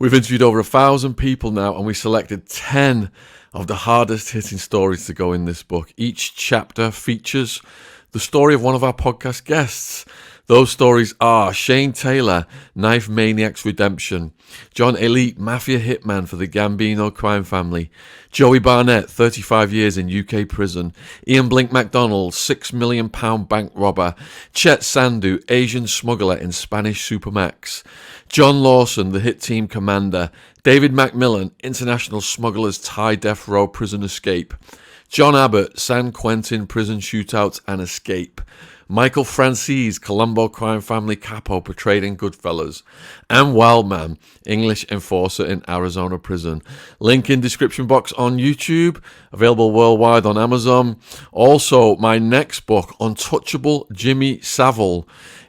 We've interviewed over 1,000 people now, and we selected 10 of the hardest hitting stories to go in this book. Each chapter features the story of one of our podcast guests. Those stories are Shane Taylor, Knife Maniac's Redemption; John Elite, Mafia Hitman for the Gambino crime family; Joey Barnett, 35 years in UK prison; Ian Blink MacDonald, £6 million bank robber; Chet Sandu, Asian smuggler in Spanish Supermax; John Lawson, the hit team commander; David Macmillan, international smugglers Thai death row prison escape; John Abbott, San Quentin prison shootouts and escape; Michael Francis, Colombo crime family capo portrayed in Goodfellas; and Wildman, English enforcer in Arizona prison. Link in description box on YouTube, available worldwide on Amazon. Also, my next book, Untouchable Jimmy Savile,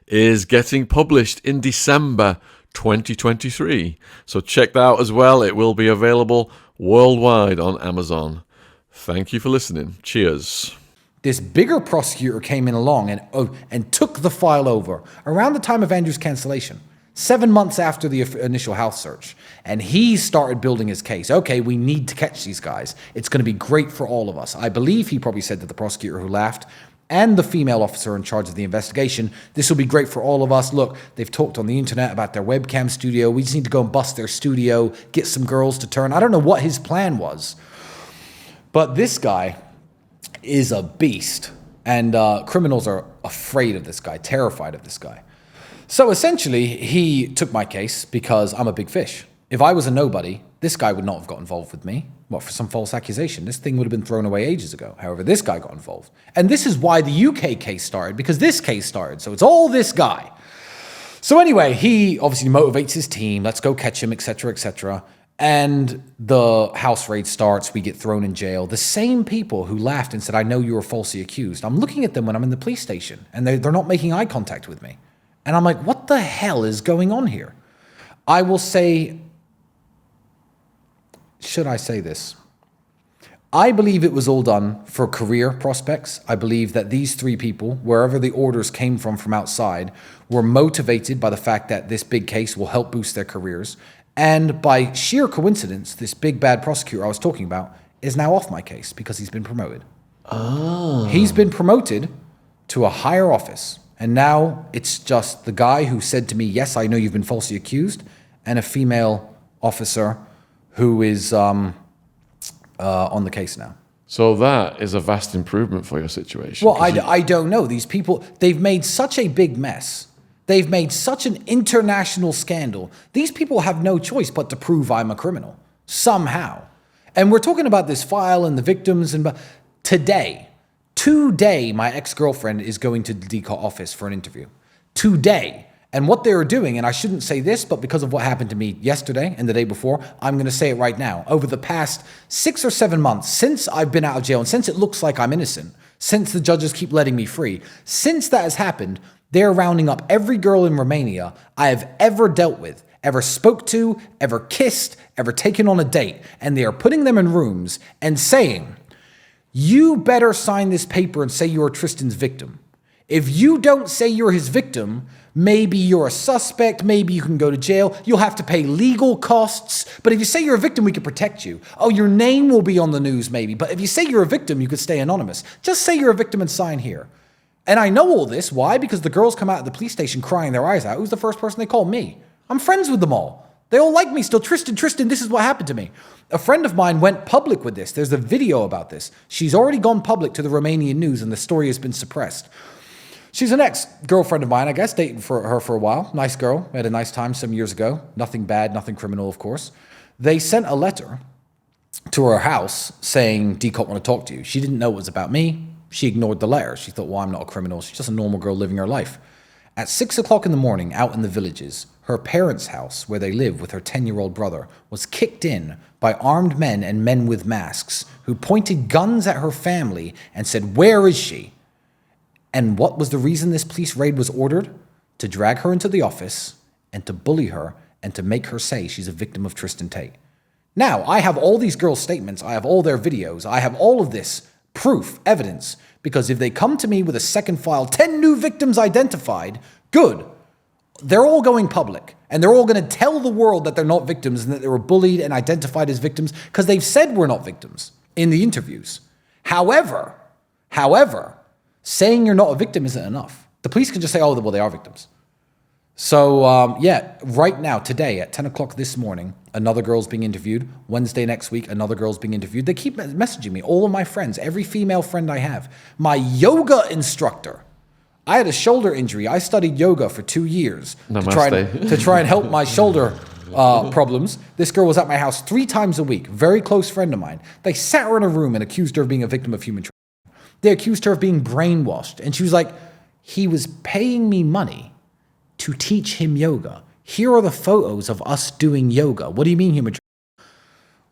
is getting published in December 2023. So check that out as well. It will be available worldwide on Amazon. Thank you for listening. Cheers. This bigger prosecutor came in along and took the file over around the time of Andrew's cancellation, 7 months after the initial house search. And he started building his case. Okay, we need to catch these guys. It's going to be great for all of us. I believe he probably said to the prosecutor who laughed and the female officer in charge of the investigation, this will be great for all of us. Look, they've talked on the internet about their webcam studio. We just need to go and bust their studio, get some girls to turn. I don't know what his plan was. But this guy is a beast, and criminals are afraid of this guy, terrified of this guy. So essentially, he took my case because I'm a big fish. If I was a nobody, this guy would not have got involved with me. What, for some false accusation? This thing would have been thrown away ages ago. However, this guy got involved. And this is why the UK case started, because this case started. So it's all this guy. So anyway, he obviously motivates his team. Let's go catch him, etc., etc. And the house raid starts, we get thrown in jail. The same people who laughed and said, I know you were falsely accused. I'm looking at them when I'm in the police station, and they're not making eye contact with me. And I'm like, what the hell is going on here? I will say, should I say this? I believe it was all done for career prospects. I believe that these three people, wherever the orders came from outside, were motivated by the fact that this big case will help boost their careers. And by sheer coincidence, this big bad prosecutor I was talking about is now off my case because he's been promoted. Oh. He's been promoted to a higher office. And now it's just the guy who said to me, yes, I know you've been falsely accused, and a female officer who is on the case now. So that is a vast improvement for your situation. Well, I don't know. These people, they've made such a big mess. They've made such an international scandal. These people have no choice but to prove I'm a criminal, somehow. And we're talking about this file and the victims. And today, my ex-girlfriend is going to the DCOT office for an interview. Today. And what they are doing, and I shouldn't say this, but because of what happened to me yesterday and the day before, I'm going to say it right now. Over the past 6 or 7 months, since I've been out of jail, and since it looks like I'm innocent, since the judges keep letting me free, since that has happened, they're rounding up every girl in Romania I have ever dealt with, ever spoke to, ever kissed, ever taken on a date, and they are putting them in rooms and saying, you better sign this paper and say you're Tristan's victim. If you don't say you're his victim, maybe you're a suspect, maybe you can go to jail, you'll have to pay legal costs, but if you say you're a victim, we can protect you. Oh, your name will be on the news maybe, but if you say you're a victim, you could stay anonymous. Just say you're a victim and sign here. And I know all this. Why? Because the girls come out of the police station crying their eyes out. Who's the first person they call? Me. I'm friends with them all. They all like me still. Tristan, this is what happened to me. A friend of mine went public with this. There's a video about this. She's already gone public to the Romanian news, and the story has been suppressed. She's an ex-girlfriend of mine, I guess, dating for her for a while. Nice girl. We had a nice time some years ago. Nothing bad, nothing criminal, of course. They sent a letter to her house saying, DCOT want to talk to you. She didn't know it was about me. She ignored the letter. She thought, well, I'm not a criminal. She's just a normal girl living her life. At 6 o'clock in the morning, out in the villages, her parents' house, where they live with her 10-year-old brother, was kicked in by armed men and men with masks who pointed guns at her family and said, where is she? And what was the reason this police raid was ordered? To drag her into the office and to bully her and to make her say she's a victim of Tristan Tate. Now, I have all these girls' statements. I have all their videos. I have all of this proof, evidence, because if they come to me with a second file, 10 new victims identified, good. They're all going public, and they're all going to tell the world that they're not victims and that they were bullied and identified as victims because they've said we're not victims in the interviews. However, saying you're not a victim isn't enough. The police can just say, oh, well, they are victims. So, right now, today, at 10 o'clock this morning, another girl's being interviewed. Wednesday next week, another girl's being interviewed. They keep messaging me, all of my friends, every female friend I have. My yoga instructor. I had a shoulder injury. I studied yoga for 2 years to try and help my shoulder problems. This girl was at my house 3 times a week, very close friend of mine. They sat her in a room and accused her of being a victim of human trafficking. They accused her of being brainwashed. And she was like, he was paying me money to teach him yoga. Here are the photos of us doing yoga. What do you mean human trafficking?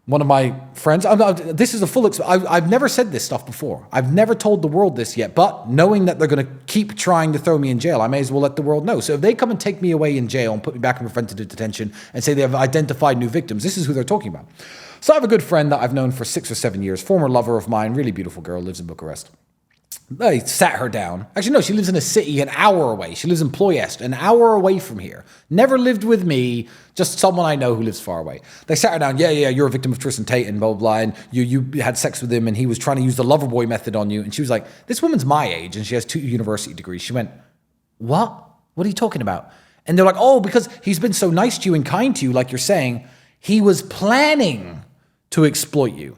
One of my friends, this is a full, I've never said this stuff before. I've never told the world this yet, but knowing that they're going to keep trying to throw me in jail, I may as well let the world know. So if they come and take me away in jail and put me back in preventative detention and say they have identified new victims, this is who they're talking about. So I have a good friend that I've known for 6 or 7 years, former lover of mine, really beautiful girl, lives in Bucharest. They sat her down. Actually, no, she lives in a city an hour away. She lives in Ploiest, an hour away from here. Never lived with me, just someone I know who lives far away. They sat her down. Yeah, you're a victim of Tristan Tate and blah, blah, blah. And you had sex with him and he was trying to use the lover boy method on you. And she was like, this woman's my age and she has 2 university degrees. She went, what? What are you talking about? And they're like, oh, because he's been so nice to you and kind to you, like you're saying, he was planning to exploit you.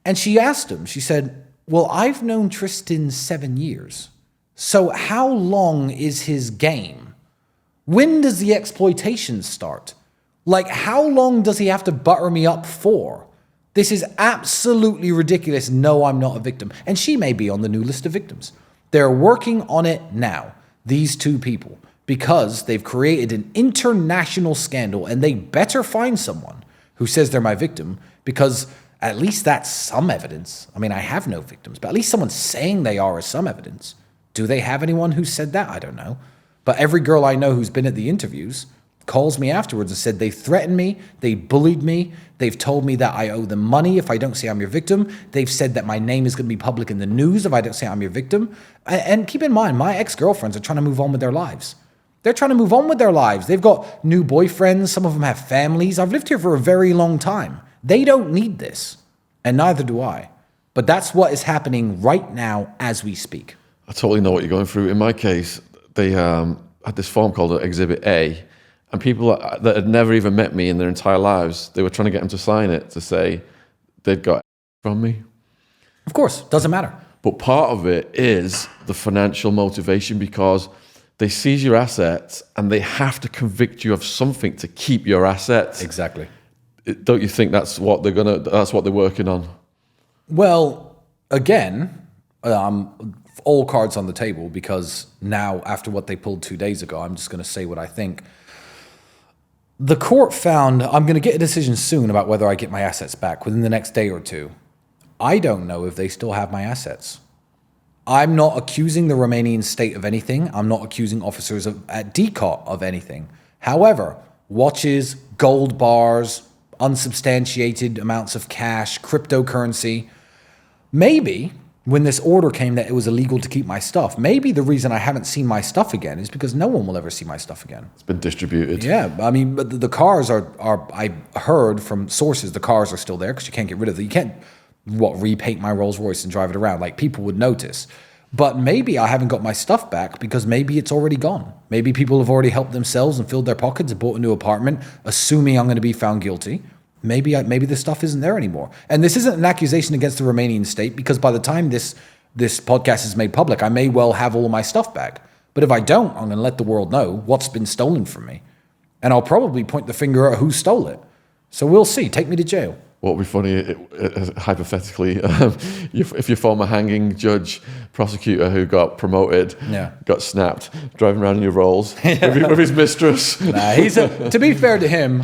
And she asked him, she said, well, I've known Tristan 7 years. So how long is his game? When does the exploitation start? Like, how long does he have to butter me up for? This is absolutely ridiculous. No, I'm not a victim. And she may be on the new list of victims. They're working on it now, these 2 people, because they've created an international scandal and they better find someone who says they're my victim because at least that's some evidence. I mean, I have no victims, but at least someone saying they are is some evidence. Do they have anyone who said that? I don't know. But every girl I know who's been at the interviews calls me afterwards and said they threatened me, they bullied me, they've told me that I owe them money if I don't say I'm your victim, they've said that my name is going to be public in the news if I don't say I'm your victim. And keep in mind, my ex-girlfriends are trying to move on with their lives. They're trying to move on with their lives. They've got new boyfriends, some of them have families. I've lived here for a very long time. They don't need this, and neither do I. But that's what is happening right now as we speak. I totally know what you're going through. In my case, they had this form called Exhibit A, and people that had never even met me in their entire lives, they were trying to get them to sign it to say they'd got from me. Of course, doesn't matter. But part of it is the financial motivation because they seize your assets and they have to convict you of something to keep your assets. Exactly. Don't you think that's what they're working on? Well, again, all cards on the table because now, after what they pulled 2 days ago, I'm just going to say what I think. The court found I'm going to get a decision soon about whether I get my assets back within the next day or 2. I don't know if they still have my assets. I'm not accusing the Romanian state of anything. I'm not accusing officers at DCOT of anything. However, watches, gold bars, unsubstantiated amounts of cash, cryptocurrency. Maybe when this order came that it was illegal to keep my stuff, maybe the reason I haven't seen my stuff again is because no one will ever see my stuff again. It's been distributed. Yeah, I mean, but the cars are I heard from sources, the cars are still there because you can't get rid of them. You can't, repaint my Rolls Royce and drive it around. Like, people would notice. But maybe I haven't got my stuff back because maybe it's already gone. Maybe people have already helped themselves and filled their pockets and bought a new apartment, assuming I'm going to be found guilty. Maybe this stuff isn't there anymore. And this isn't an accusation against the Romanian state because by the time this podcast is made public, I may well have all of my stuff back. But if I don't, I'm going to let the world know what's been stolen from me. And I'll probably point the finger at who stole it. So we'll see. Take me to jail. what would be funny, hypothetically, if your former hanging judge, prosecutor who got promoted, got snapped, driving around in your Rolls with his mistress. Nah, to be fair to him,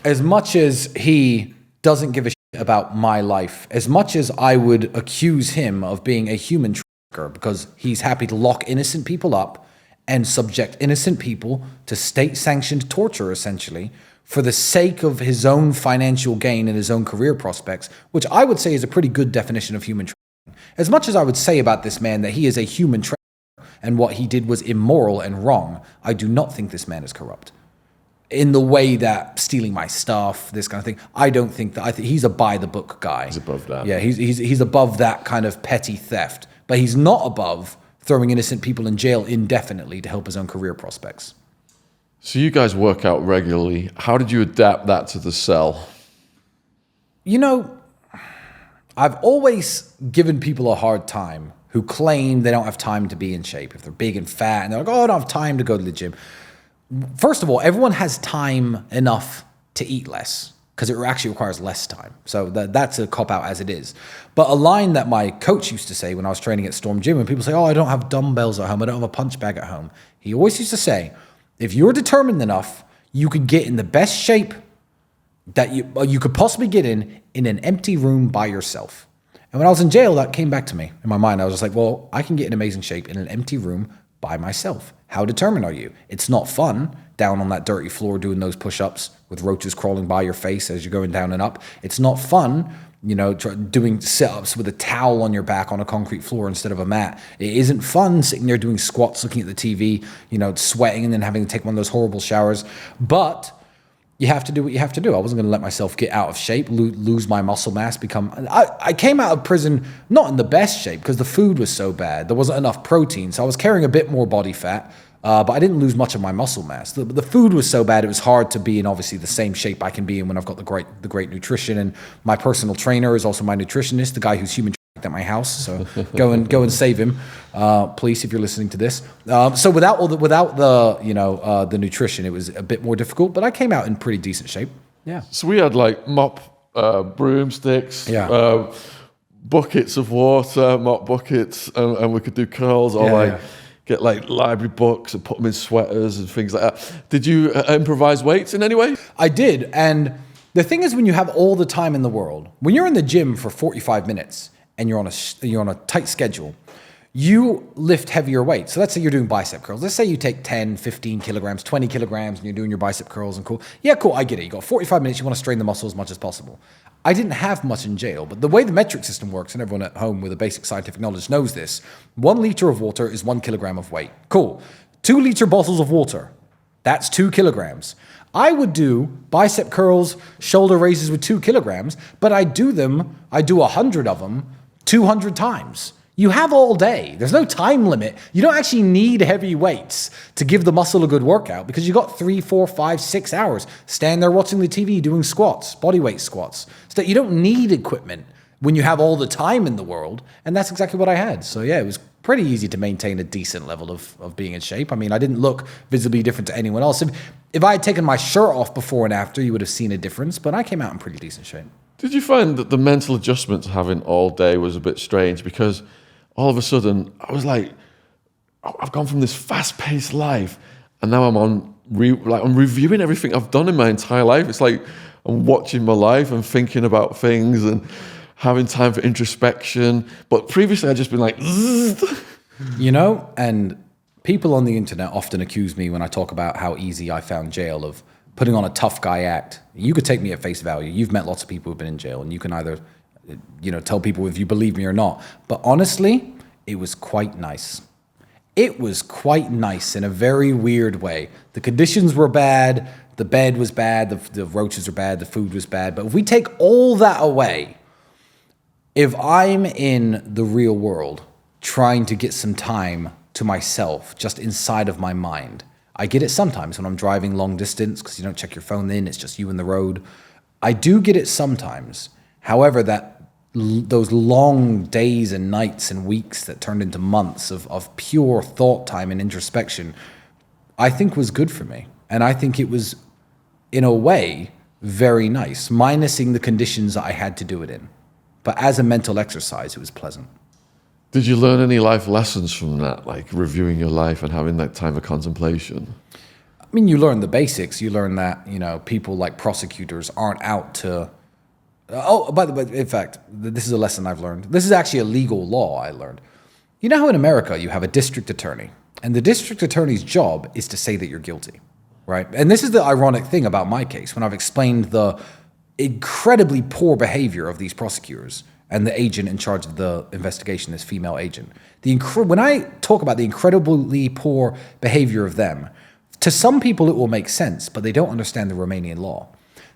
as much as he doesn't give a shit about my life, as much as I would accuse him of being a human trafficker because he's happy to lock innocent people up and subject innocent people to state-sanctioned torture, essentially, for the sake of his own financial gain and his own career prospects, which I would say is a pretty good definition of human trafficking. As much as I would say about this man that he is a human trafficker and what he did was immoral and wrong, I do not think this man is corrupt. In the way that stealing my stuff, this kind of thing, I don't think that. I think he's a by-the-book guy. He's above that. Yeah, he's above that kind of petty theft, but he's not above throwing innocent people in jail indefinitely to help his own career prospects. So you guys work out regularly. How did you adapt that to the cell? You know, I've always given people a hard time who claim they don't have time to be in shape. If they're big and fat and they're like, oh, I don't have time to go to the gym. First of all, everyone has time enough to eat less because it actually requires less time. So that's a cop-out as it is. But a line that my coach used to say when I was training at Storm Gym, when people say, oh, I don't have dumbbells at home, I don't have a punch bag at home. He always used to say, if you're determined enough, you could get in the best shape that you could possibly get in an empty room by yourself. And when I was in jail, that came back to me in my mind. I was just like, well, I can get in amazing shape in an empty room by myself. How determined are you? It's not fun down on that dirty floor doing those push-ups with roaches crawling by your face as you're going down and up. It's not fun, you know, doing sit-ups with a towel on your back on a concrete floor instead of a mat. It isn't fun sitting there doing squats, looking at the TV, you know, sweating and then having to take one of those horrible showers. But you have to do what you have to do. I wasn't going to let myself get out of shape, lose my muscle mass, I came out of prison not in the best shape because the food was so bad. There wasn't enough protein, so I was carrying a bit more body fat. But I didn't lose much of my muscle mass. The food was so bad, it was hard to be in obviously the same shape I can be in when I've got the great nutrition. And my personal trainer is also my nutritionist, the guy who's human at my house. So go and save him, please, if you're listening to this. So without the nutrition, it was a bit more difficult. But I came out in pretty decent shape. Yeah. So we had like broomsticks, buckets of water, mop buckets, and we could do curls or get like library books and put them in sweaters and things like that. Did you improvise weights in any way? I did. And the thing is, when you have all the time in the world, when you're in the gym for 45 minutes and you're on a tight schedule, you lift heavier weights. So let's say you're doing bicep curls. Let's say you take 10, 15 kilograms, 20 kilograms, and you're doing your bicep curls and cool. Yeah, cool, I get it. You got 45 minutes, you want to strain the muscle as much as possible. I didn't have much in jail, but the way the metric system works, and everyone at home with a basic scientific knowledge knows this, 1 liter of water is 1 kilogram of weight. Cool. 2 liter bottles of water, that's 2 kilograms. I would do bicep curls, shoulder raises with 2 kilograms, but I do 100 of them 200 times. You have all day. There's no time limit. You don't actually need heavy weights to give the muscle a good workout because you got 3, 4, 5, 6 hours. Stand there watching the TV doing squats, bodyweight squats. So you don't need equipment when you have all the time in the world. And that's exactly what I had. So yeah, it was pretty easy to maintain a decent level of being in shape. I mean, I didn't look visibly different to anyone else. If I had taken my shirt off before and after, you would have seen a difference, but I came out in pretty decent shape. Did you find that the mental adjustment to having all day was a bit strange? Because all of a sudden, I was like, I've gone from this fast-paced life, and now I'm reviewing everything I've done in my entire life. It's like I'm watching my life and thinking about things and having time for introspection. But previously, I'd just been like, you know, and people on the internet often accuse me when I talk about how easy I found jail of putting on a tough guy act. You could take me at face value. You've met lots of people who've been in jail, and you can either tell people if you believe me or not. But honestly, it was quite nice. It was quite nice in a very weird way. The conditions were bad, the bed was bad, the roaches were bad, the food was bad. But if we take all that away, if I'm in the real world trying to get some time to myself, just inside of my mind, I get it sometimes when I'm driving long distance because you don't check your phone then, it's just you and the road. I do get it sometimes. However, those long days and nights and weeks that turned into months of pure thought time and introspection, I think was good for me. And I think it was, in a way, very nice, minusing the conditions I had to do it in. But as a mental exercise, it was pleasant. Did you learn any life lessons from that, like reviewing your life and having that time of contemplation? I mean, you learn the basics. You learn that, people like prosecutors aren't out to... Oh, by the way, in fact, this is a lesson I've learned. This is actually a legal law I learned. You know how in America you have a district attorney, and the district attorney's job is to say that you're guilty, right? And this is the ironic thing about my case, when I've explained the incredibly poor behavior of these prosecutors and the agent in charge of the investigation, this female agent. When I talk about the incredibly poor behavior of them, to some people it will make sense, but they don't understand the Romanian law.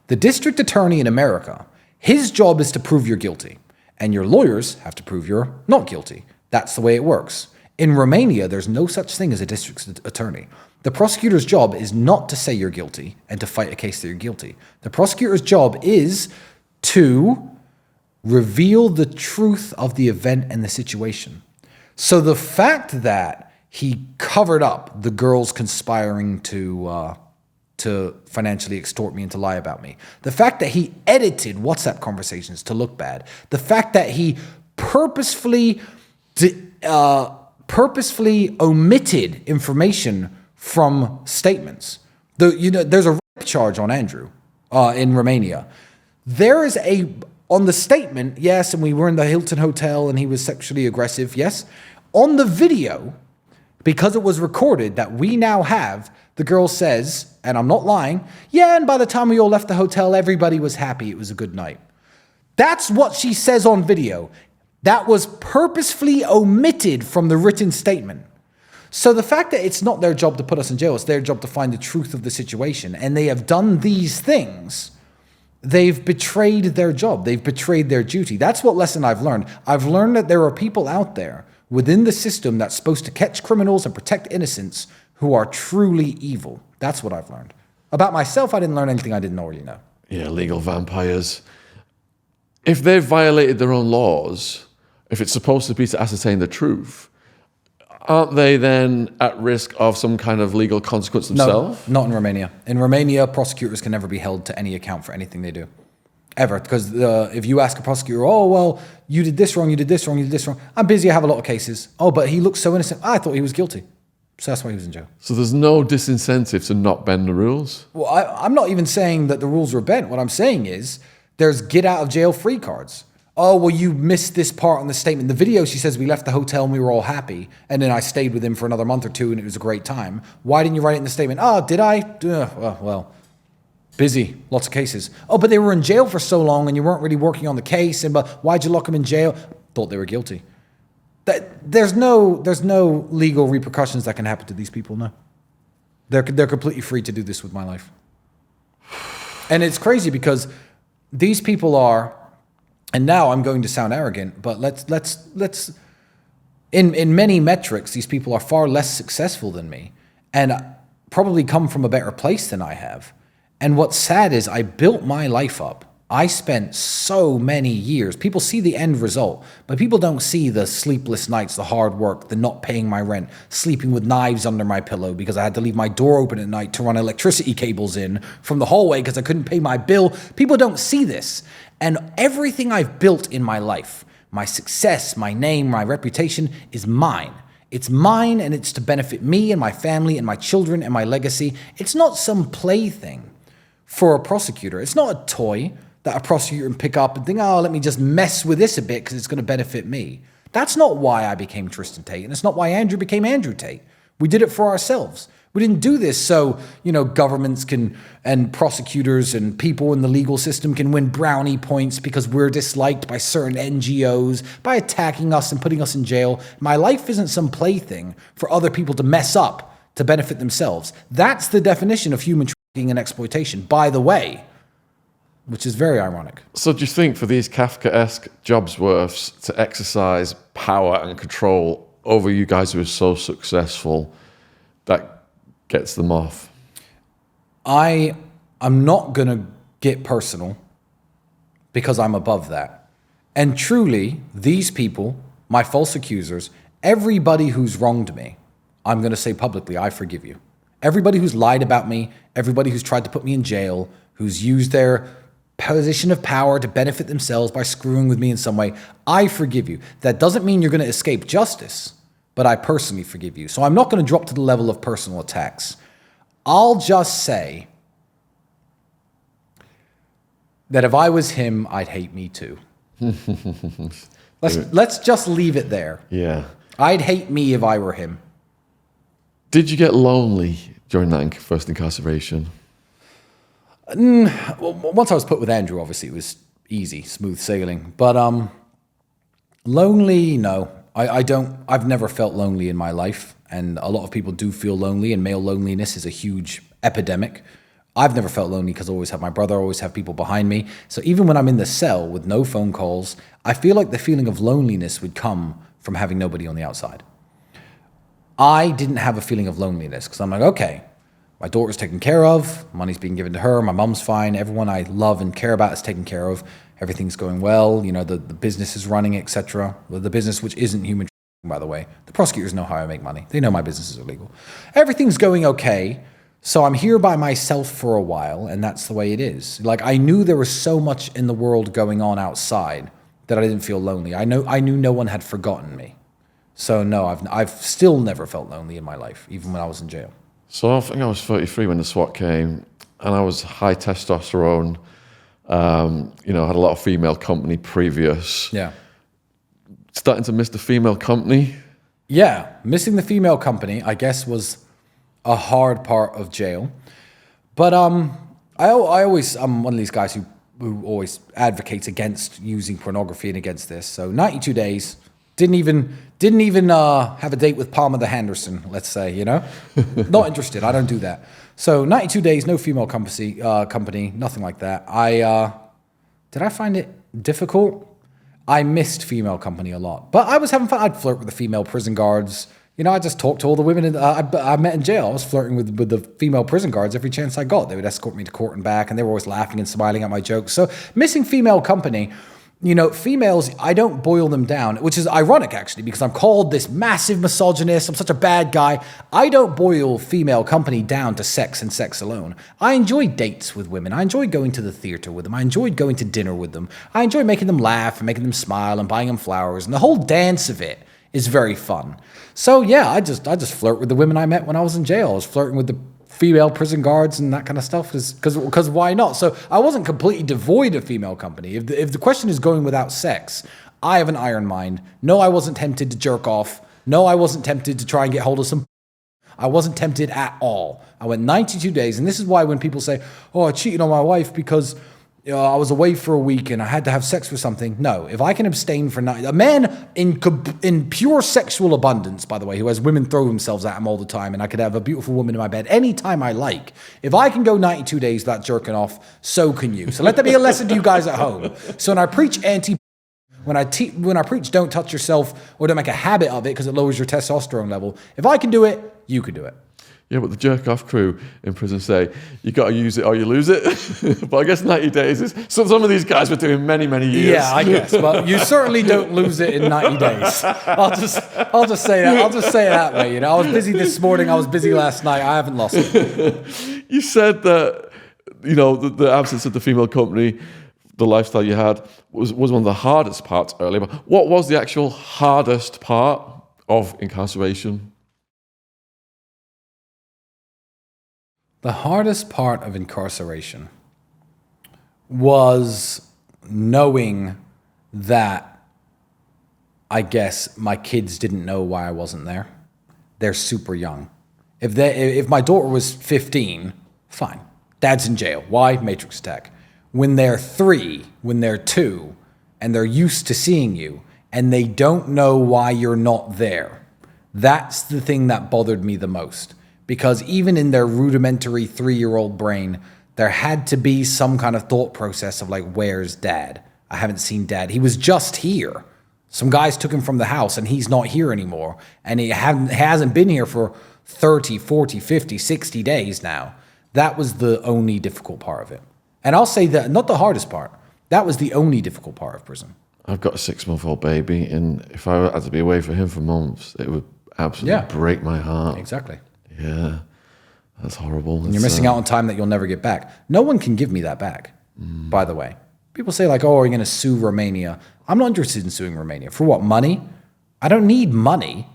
The district attorney in America, his job is to prove you're guilty, and your lawyers have to prove you're not guilty. That's the way it works. In Romania, there's no such thing as a district attorney. The prosecutor's job is not to say you're guilty and to fight a case that you're guilty. The prosecutor's job is to reveal the truth of the event and the situation. So the fact that he covered up the girls conspiring to financially extort me and to lie about me, the fact that he edited WhatsApp conversations to look bad, the fact that he purposefully omitted information from statements. There's a rape charge on Andrew in Romania. There is on the statement, yes, and we were in the Hilton Hotel and he was sexually aggressive, yes. On the video, because it was recorded that we now have, the girl says, and I'm not lying, yeah, and by the time we all left the hotel, everybody was happy. It was a good night. That's what she says on video. That was purposefully omitted from the written statement. So the fact that it's not their job to put us in jail, it's their job to find the truth of the situation, and they have done these things, they've betrayed their job. They've betrayed their duty. That's what lesson I've learned. I've learned that there are people out there within the system that's supposed to catch criminals and protect innocents who are truly evil. That's what I've learned. About myself, I didn't learn anything I didn't already know. Yeah, legal vampires. If they've violated their own laws, if it's supposed to be to ascertain the truth, aren't they then at risk of some kind of legal consequence themselves? No, not in Romania. In Romania, prosecutors can never be held to any account for anything they do. Ever. Because if you ask a prosecutor, oh, well, you did this wrong, you did this wrong, you did this wrong. I'm busy, I have a lot of cases. Oh, but he looks so innocent. I thought he was guilty. So that's why he was in jail. So there's no disincentive to not bend the rules? Well, I'm not even saying that the rules were bent. What I'm saying is there's get out of jail free cards. Oh, well, you missed this part on the statement. The video, she says we left the hotel and we were all happy. And then I stayed with him for another month or two and it was a great time. Why didn't you write it in the statement? Oh, did I? Well, busy, lots of cases. Oh, but they were in jail for so long and you weren't really working on the case. But why'd you lock them in jail? Thought they were guilty. There's no legal repercussions that can happen to these people, no. They're completely free to do this with my life. And it's crazy because these people are, and now I'm going to sound arrogant, but let's in many metrics, these people are far less successful than me and probably come from a better place than I have. And what's sad is I built my life up. I spent so many years. People see the end result, but people don't see the sleepless nights, the hard work, the not paying my rent, sleeping with knives under my pillow because I had to leave my door open at night to run electricity cables in from the hallway because I couldn't pay my bill. People don't see this. And everything I've built in my life, my success, my name, my reputation is mine. It's mine and it's to benefit me and my family and my children and my legacy. It's not some plaything for a prosecutor. It's not a toy that a prosecutor can pick up and think, oh, let me just mess with this a bit because it's going to benefit me. That's not why I became Tristan Tate, and it's not why Andrew became Andrew Tate. We did it for ourselves. We didn't do this so, governments and prosecutors and people in the legal system can win brownie points because we're disliked by certain NGOs, by attacking us and putting us in jail. My life isn't some plaything for other people to mess up to benefit themselves. That's the definition of human trafficking and exploitation, by the way. Which is very ironic. So do you think for these Kafkaesque jobsworths to exercise power and control over you guys who are so successful, that gets them off? I'm not going to get personal because I'm above that. And truly, these people, my false accusers, everybody who's wronged me, I'm going to say publicly, I forgive you. Everybody who's lied about me, everybody who's tried to put me in jail, who's used their position of power to benefit themselves by screwing with me in some way, I forgive you. That doesn't mean you're going to escape justice, but I personally forgive you. So I'm not going to drop to the level of personal attacks. I'll just say that if I was him, I'd hate me too. Let's just leave it there. Yeah. I'd hate me if I were him. Did you get lonely during that first incarceration? Well, once I was put with Andrew, obviously it was easy, smooth sailing. But lonely, no. I've never felt lonely in my life. And a lot of people do feel lonely, and male loneliness is a huge epidemic. I've never felt lonely because I always have my brother, I always have people behind me. So even when I'm in the cell with no phone calls, I feel like the feeling of loneliness would come from having nobody on the outside. I didn't have a feeling of loneliness because I'm like, okay, my daughter's taken care of, money's being given to her, my mom's fine, everyone I love and care about is taken care of, everything's going well, you know, the business is running, etc. The business, which isn't human trafficking, by the way. The prosecutors know how I make money. They know my business is illegal. Everything's going okay. So I'm here by myself for a while, and that's the way it is. Like, I knew there was so much in the world going on outside that I didn't feel lonely. I knew no one had forgotten me. So no, I've still never felt lonely in my life, even when I was in jail. So I think I was 33 when the SWAT came, and I was high testosterone. You know, had a lot of female company previous. Yeah. Starting to miss the female company. Yeah, missing the female company, I guess, was a hard part of jail. But I always, I'm one of these guys who always advocates against using pornography and against this. So 92 days, didn't even have a date with Palmer the Henderson, let's say, you know? Not interested, I don't do that. So 92 days, no female company, nothing like that. Did I find it difficult? I missed female company a lot, but I was having fun. I'd flirt with the female prison guards. You know, I just talked to all the women I met in jail. I was flirting with the female prison guards every chance I got. They would escort me to court and back, and they were always laughing and smiling at my jokes. So missing female company, you know, females, I don't boil them down, which is ironic, actually, because I'm called this massive misogynist. I'm such a bad guy. I don't boil female company down to sex and sex alone. I enjoy dates with women. I enjoy going to the theater with them. I enjoy going to dinner with them. I enjoy making them laugh and making them smile and buying them flowers. And the whole dance of it is very fun. So yeah, I just flirt with the women I met when I was in jail. I was flirting with the female prison guards and that kind of stuff because why not? So I wasn't completely devoid of female company. If the question is going without sex, I have an iron mind. No, I wasn't tempted to jerk off. No, I wasn't tempted to try and get hold of some. I wasn't tempted at all. I went 92 days, and this is why when people say, "Oh, I cheated on my wife because I was away for a week and I had to have sex with something." No, if I can abstain for a man in pure sexual abundance, by the way, who has women throw themselves at him all the time, and I could have a beautiful woman in my bed anytime I like. If I can go 92 days without jerking off, so can you. So let that be a lesson to you guys at home. So when I preach when I preach don't touch yourself or don't make a habit of it because it lowers your testosterone level, if I can do it, you can do it. Yeah, but the jerk-off crew in prison say, you got to use it or you lose it. But I guess 90 days is... So some of these guys were doing many, many years. Yeah, I guess. But you certainly don't lose it in 90 days. I'll just say that. I'll just say it that way. You know, I was busy this morning. I was busy last night. I haven't lost it. You said that, you know, the absence of the female company, the lifestyle you had, was one of the hardest parts earlier. But what was the actual hardest part of incarceration? The hardest part of incarceration was knowing that, I guess, my kids didn't know why I wasn't there. They're super young. If my daughter was 15, fine. Dad's in jail. Why? Matrix attack. When they're 3, when they're 2, and they're used to seeing you, and they don't know why you're not there, that's the thing that bothered me the most. Because even in their rudimentary 3-year-old brain, there had to be some kind of thought process of like, where's Dad? I haven't seen Dad. He was just here. Some guys took him from the house and he's not here anymore. And he hasn't been here for 30, 40, 50, 60 days now. That was the only difficult part of it. And I'll say that, not the hardest part, that was the only difficult part of prison. I've got a 6-month-old baby, and if I had to be away from him for months, it would absolutely break my heart. Exactly. Yeah. That's horrible. And you're missing out on time that you'll never get back. No one can give me that back, by the way. People say like, oh, are you going to sue Romania? I'm not interested in suing Romania. For what, money? I don't need money.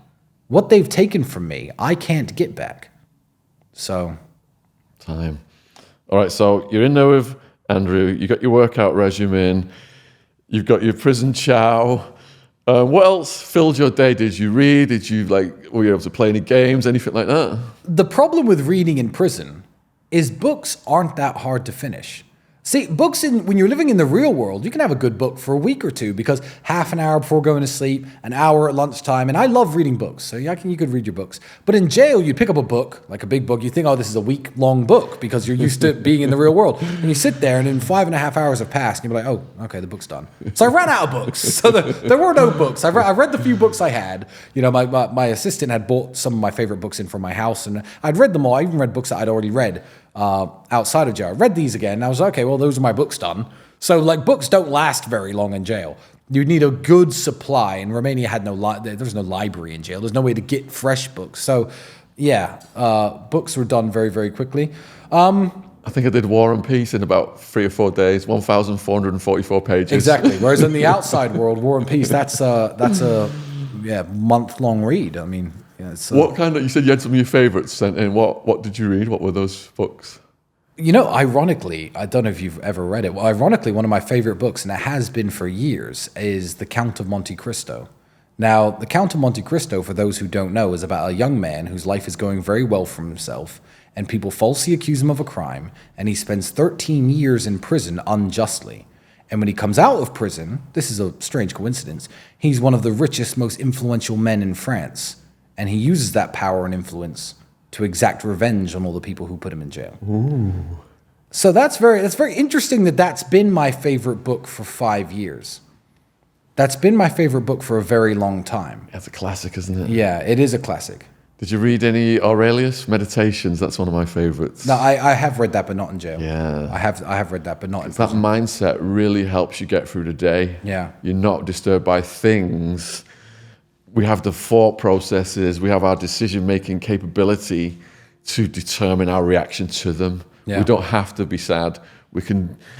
What they've taken from me, I can't get back. So. Time. All right, so you're in there with Andrew. You got your workout regimen. You've got your prison chow. What else filled your day? Did you read? Were you able to play any games? Anything like that? The problem with reading in prison is books aren't that hard to finish. See, when you're living in the real world, you can have a good book for a week or two because half an hour before going to sleep, an hour at lunchtime, and I love reading books, so you could read your books. But in jail, you pick up a book, like a big book, you think, oh, this is a week-long book because you're used to being in the real world. And you sit there, and then 5.5 hours have passed, and you're like, oh, okay, the book's done. So I ran out of books. So there were no books. I read the few books I had. You know, my assistant had bought some of my favorite books in from my house, and I'd read them all. I even read books that I'd already read. Outside of jail. I read these again, and I was like, okay, well, those are my books done. So, like, books don't last very long in jail. You need a good supply, and Romania had there was no library in jail. There's no way to get fresh books. So, yeah, books were done very, very quickly. I think I did War and Peace in about 3 or 4 days, 1,444 pages. Exactly. Whereas in the outside world, War and Peace, that's a month-long read. I mean... Yeah, what kind of, you said you had some of your favorites sent in. What did you read? What were those books? You know, ironically, I don't know if you've ever read it. Well, ironically, one of my favorite books, and it has been for years, is The Count of Monte Cristo. Now, The Count of Monte Cristo, for those who don't know, is about a young man whose life is going very well for himself, and people falsely accuse him of a crime, and he spends 13 years in prison unjustly. And when he comes out of prison, this is a strange coincidence, he's one of the richest, most influential men in France. And he uses that power and influence to exact revenge on all the people who put him in jail. Ooh. So that's very interesting that's been my favorite book for 5 years. That's been my favorite book for a very long time. That's a classic, isn't it? Yeah, it is a classic. Did you read any Aurelius Meditations? That's one of my favorites. No, I have read that, but not in jail. Yeah. I have read that, but not in that prison. mindset really helps you get through the day. Yeah. You're not disturbed by things. We have the thought processes, we have our decision-making capability to determine our reaction to them. Yeah. We don't have to be sad. If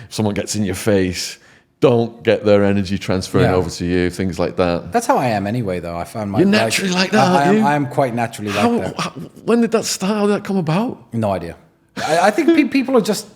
someone gets in your face, don't get their energy transferring over to you, things like that. That's how I am anyway, though. I found You're naturally like that, aren't you? I am quite naturally like that. When did that start? How did that come about? No idea. I think people are just,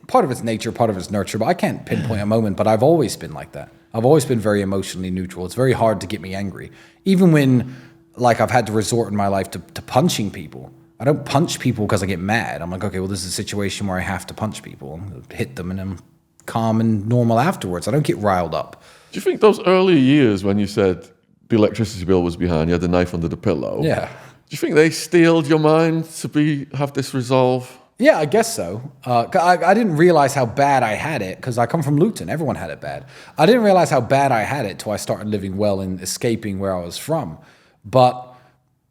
part of it's nature, part of it's nurture, but I can't pinpoint a moment, but I've always been like that. I've always been very emotionally neutral. It's very hard to get me angry. Even when, I've had to resort in my life to punching people. I don't punch people because I get mad. I'm like, okay, well, this is a situation where I have to punch people. Hit them, and I'm calm and normal afterwards. I don't get riled up. Do you think those early years when you said the electricity bill was behind, you had the knife under the pillow? Yeah. Do you think they steeled your mind to have this resolve? Yeah, I guess so. I didn't realize how bad I had it because I come from Luton. Everyone had it bad. I didn't realize how bad I had it till I started living well and escaping where I was from. But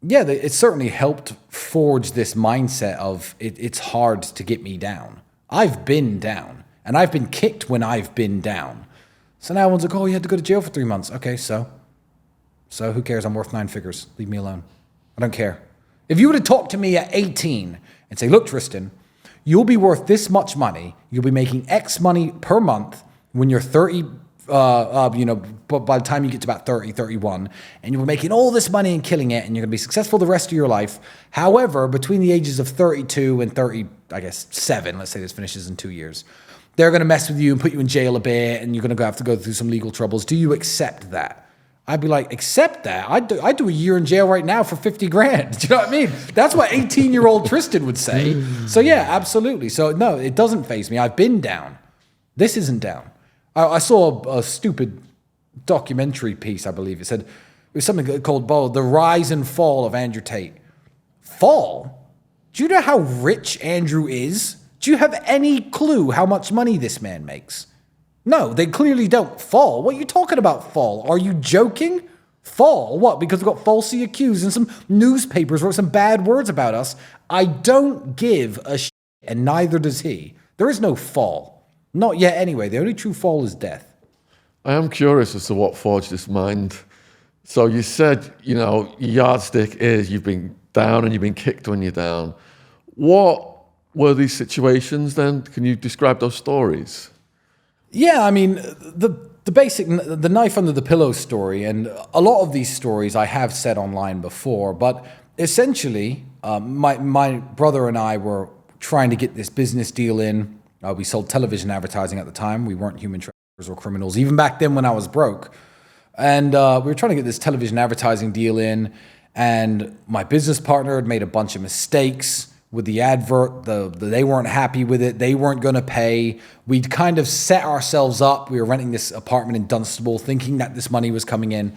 yeah, it certainly helped forge this mindset of it's hard to get me down. I've been down, and I've been kicked when I've been down. So now everyone's like, oh, you had to go to jail for 3 months. Okay, so who cares? I'm worth 9 figures. Leave me alone. I don't care. If you would have talked to me at 18 and say, look, Tristan, you'll be worth this much money. You'll be making X money per month when you're 30, but by the time you get to about 30, 31, and you'll be making all this money and killing it, and you're going to be successful the rest of your life. However, between the ages of 32 and 37, let's say this finishes in 2 years, they're going to mess with you and put you in jail a bit, and you're going to have to go through some legal troubles. Do you accept that? I'd be like, accept that? I'd do a year in jail right now for 50 grand. Do you know what I mean? That's what 18-year-old Tristan would say. So yeah, absolutely. So no, it doesn't faze me. I've been down. This isn't down. I saw a stupid documentary piece, I believe. It was something called The Rise and Fall of Andrew Tate. Fall? Do you know how rich Andrew is? Do you have any clue how much money this man makes? No, they clearly don't. Fall? What are you talking about, fall? Are you joking? Fall? What? Because we got falsely accused and some newspapers wrote some bad words about us? I don't give a shit, and neither does he. There is no fall. Not yet anyway. The only true fall is death. I am curious as to what forged this mind. So you said, your yardstick is you've been down and you've been kicked when you're down. What were these situations then? Can you describe those stories? Yeah, I mean, the basic, the knife under the pillow story, and a lot of these stories I have said online before, but essentially, my brother and I were trying to get this business deal in. We sold television advertising at the time. We weren't human traffickers or criminals, even back then when I was broke. And we were trying to get this television advertising deal in, and my business partner had made a bunch of mistakes with the advert. They weren't happy with it. They weren't going to pay. We'd kind of set ourselves up. We were renting this apartment in Dunstable, thinking that this money was coming in.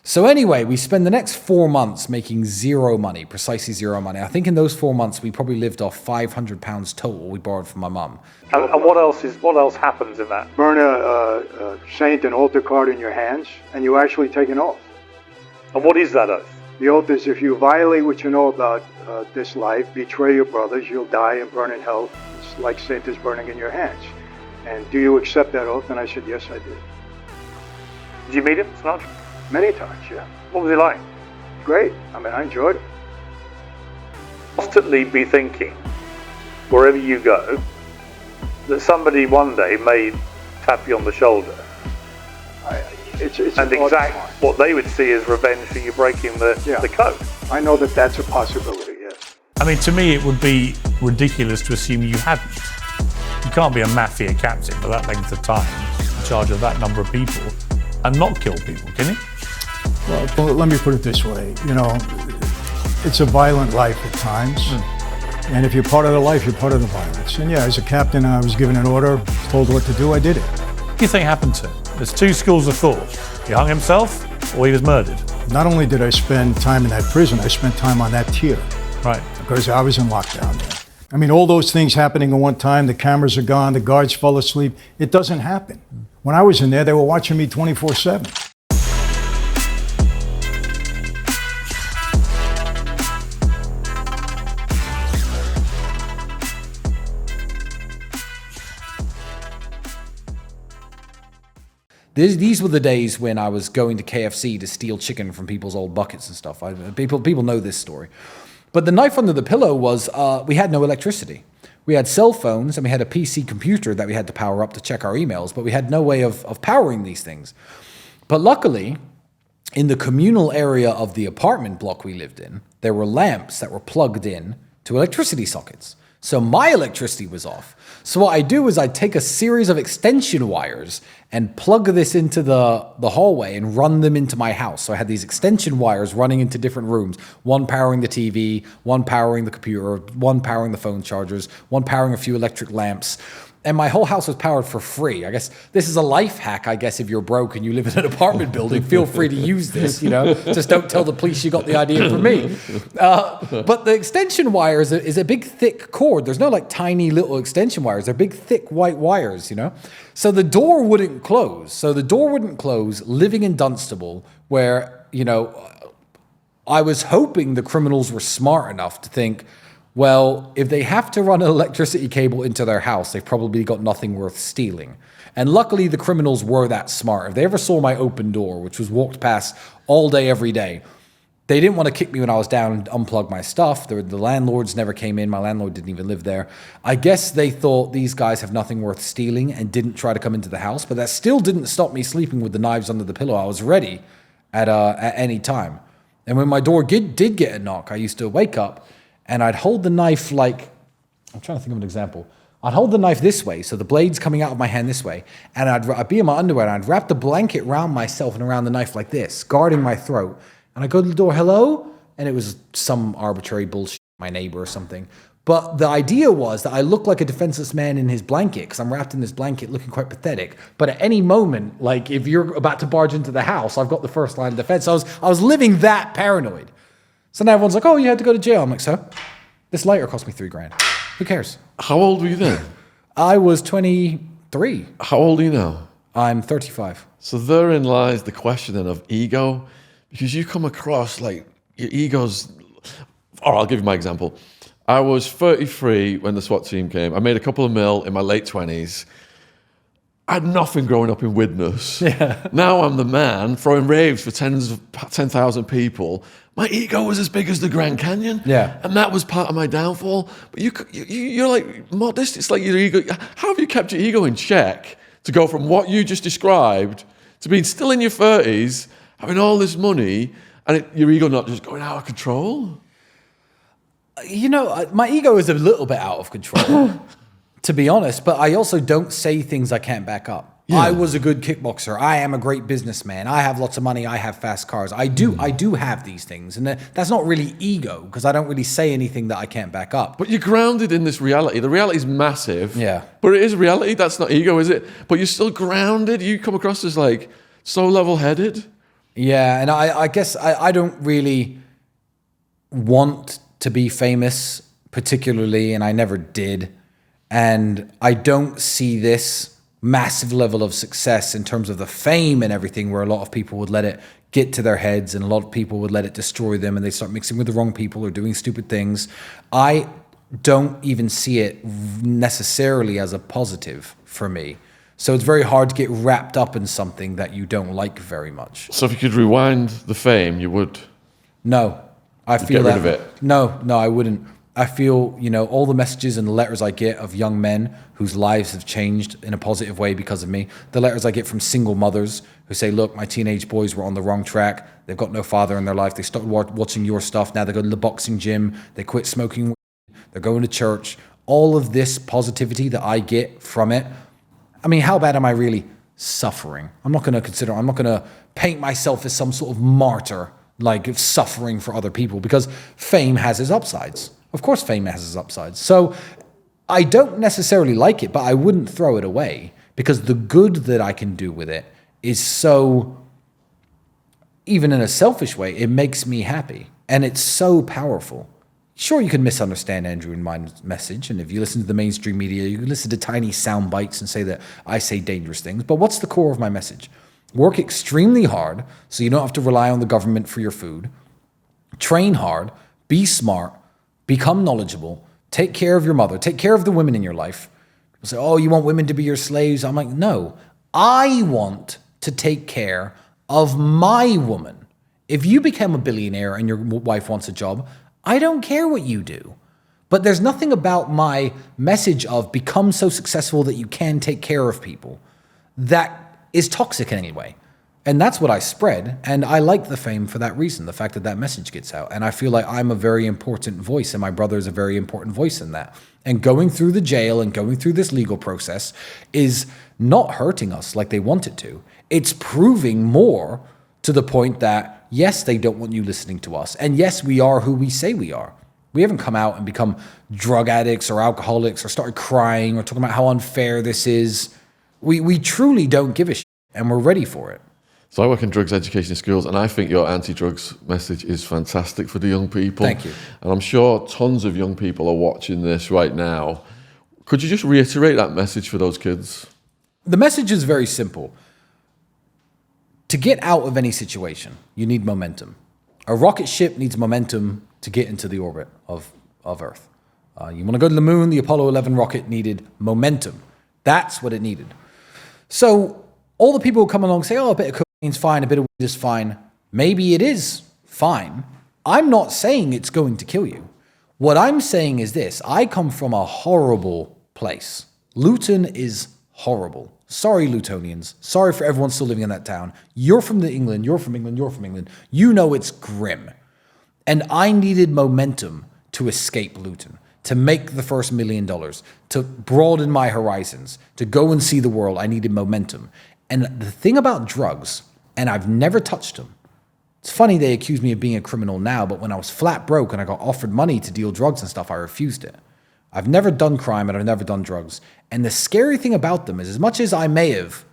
So anyway, we spend the next 4 months making zero money, precisely zero money. I think in those 4 months, we probably lived off £500 total we borrowed from my mum. And what else happens in that? Burn a saint and altar card in your hands, and you actually take an oath. And what is that oath? The oath is, if you violate what you know about this life, betray your brothers, you'll die and burn in hell. It's like Saint is burning in your hands. And do you accept that oath? And I said, yes, I did. Did you meet him, Sinatra? Many times, yeah. What was he like? Great. I mean, I enjoyed it. Constantly be thinking, wherever you go, that somebody one day may tap you on the shoulder It's and exact what they would see as revenge for you breaking the code. I know that that's a possibility, yes. I mean, to me, it would be ridiculous to assume you hadn't. You can't be a mafia captain for that length of time, in charge of that number of people, and not kill people, can you? Well, let me put it this way. You know, it's a violent life at times. And if you're part of the life, you're part of the violence. And yeah, as a captain, I was given an order, told what to do, I did it. What do you think happened to him? There's two schools of thought. He hung himself, or he was murdered. Not only did I spend time in that prison, I spent time on that tier. Right. Because I was in lockdown there. I mean, all those things happening at one time, the cameras are gone, the guards fell asleep. It doesn't happen. When I was in there, they were watching me 24/7. These were the days when I was going to KFC to steal chicken from people's old buckets and stuff. People know this story. But the knife under the pillow was, we had no electricity. We had cell phones and we had a PC computer that we had to power up to check our emails, but we had no way of powering these things. But luckily, in the communal area of the apartment block we lived in, there were lamps that were plugged in to electricity sockets. So my electricity was off. So what I do is I take a series of extension wires and plug this into the hallway and run them into my house. So I had these extension wires running into different rooms, one powering the TV, one powering the computer, one powering the phone chargers, one powering a few electric lamps. And my whole house was powered for free. I guess this is a life hack, I guess, if you're broke and you live in an apartment building, feel free to use this, you know. Just don't tell the police you got the idea from me. But the extension wire is a big, thick cord. There's no like tiny little extension wires. They're big, thick white wires, you know. So the door wouldn't close. Living in Dunstable, where, you know, I was hoping the criminals were smart enough to think, well, if they have to run an electricity cable into their house, they've probably got nothing worth stealing. And luckily, the criminals were that smart. If they ever saw my open door, which was walked past all day, every day, they didn't want to kick me when I was down and unplug my stuff. The landlords never came in. My landlord didn't even live there. I guess they thought these guys have nothing worth stealing and didn't try to come into the house. But that still didn't stop me sleeping with the knives under the pillow. I was ready at any time. And when my door did get a knock, I used to wake up and I'd hold the knife like, I'm trying to think of an example. I'd hold the knife this way, so the blade's coming out of my hand this way, and I'd be in my underwear, and I'd wrap the blanket around myself and around the knife like this, guarding my throat. And I'd go to the door, hello? And it was some arbitrary bullshit, my neighbor or something. But the idea was that I looked like a defenseless man in his blanket, because I'm wrapped in this blanket looking quite pathetic. But at any moment, like if you're about to barge into the house, I've got the first line of defense. So I was living that paranoid. So now everyone's like, oh, you had to go to jail. I'm like, so? This lighter cost me $3,000. Who cares? How old were you then? I was 23. How old are you now? I'm 35. So therein lies the question then of ego, because you come across like your ego's, or I'll give you my example. I was 33 when the SWAT team came. I made a couple of mil in my late 20s. I had nothing growing up in Widnes. Yeah. Now I'm the man throwing raves for 10,000 people. My ego was as big as the Grand Canyon. Yeah. And that was part of my downfall. But you're like modest. It's like your ego. How have you kept your ego in check to go from what you just described to being still in your 30s, having all this money, and your ego not just going out of control? You know, my ego is a little bit out of control, to be honest, but I also don't say things I can't back up. Yeah. I was a good kickboxer. I am a great businessman. I have lots of money. I have fast cars. I do have these things. And that's not really ego, because I don't really say anything that I can't back up. But you're grounded in this reality. The reality is massive. Yeah. But it is reality. That's not ego, is it? But you're still grounded. You come across as like so level-headed. Yeah, and I guess I don't really want to be famous particularly, and I never did. And I don't see this massive level of success in terms of the fame and everything, where a lot of people would let it get to their heads and a lot of people would let it destroy them and they start mixing with the wrong people or doing stupid things. I don't even see it necessarily as a positive for me. So it's very hard to get wrapped up in something that you don't like very much. So if you could rewind the fame, you would? No. I feel get rid of it? No, I wouldn't. I feel, all the messages and the letters I get of young men whose lives have changed in a positive way because of me, the letters I get from single mothers who say, look, my teenage boys were on the wrong track. They've got no father in their life. They started watching your stuff. Now they go to the boxing gym. They quit smoking weed. They're going to church. All of this positivity that I get from it. I mean, how bad am I really suffering? I'm not going to paint myself as some sort of martyr, like suffering for other people, because fame has its upsides. Of course, fame has its upsides. So I don't necessarily like it, but I wouldn't throw it away, because the good that I can do with it is so, even in a selfish way, it makes me happy. And it's so powerful. Sure, you can misunderstand Andrew and my message. And if you listen to the mainstream media, you can listen to tiny sound bites and say that I say dangerous things. But what's the core of my message? Work extremely hard so you don't have to rely on the government for your food. Train hard, be smart, become knowledgeable, take care of your mother, take care of the women in your life. People say, oh, you want women to be your slaves? I'm like, no, I want to take care of my woman. If you become a billionaire and your wife wants a job, I don't care what you do. But there's nothing about my message of become so successful that you can take care of people that is toxic in any way. And that's what I spread. And I like the fame for that reason, the fact that that message gets out. And I feel like I'm a very important voice, and my brother is a very important voice in that. And going through the jail and going through this legal process is not hurting us like they want it to. It's proving more to the point that, yes, they don't want you listening to us. And yes, we are who we say we are. We haven't come out and become drug addicts or alcoholics or started crying or talking about how unfair this is. We truly don't give a shit, and we're ready for it. So I work in drugs education in schools, and I think your anti-drugs message is fantastic for the young people. Thank you. And I'm sure tons of young people are watching this right now. Could you just reiterate that message for those kids? The message is very simple. To get out of any situation, you need momentum. A rocket ship needs momentum to get into the orbit of Earth. You want to go to the moon, the Apollo 11 rocket needed momentum. That's what it needed. So all the people who come along say, oh, a bit of cocaine's fine, a bit of weed is fine. Maybe it is fine. I'm not saying it's going to kill you. What I'm saying is this. I come from a horrible place. Luton is horrible. Sorry, Lutonians. Sorry for everyone still living in that town. You're from England. You're from England. You're from England. You know it's grim. And I needed momentum to escape Luton, to make the first $1 million, to broaden my horizons, to go and see the world. I needed momentum. And the thing about drugs, and I've never touched them. It's funny they accuse me of being a criminal now, but when I was flat broke and I got offered money to deal drugs and stuff, I refused it. I've never done crime and I've never done drugs. And the scary thing about them is, as much as I may have,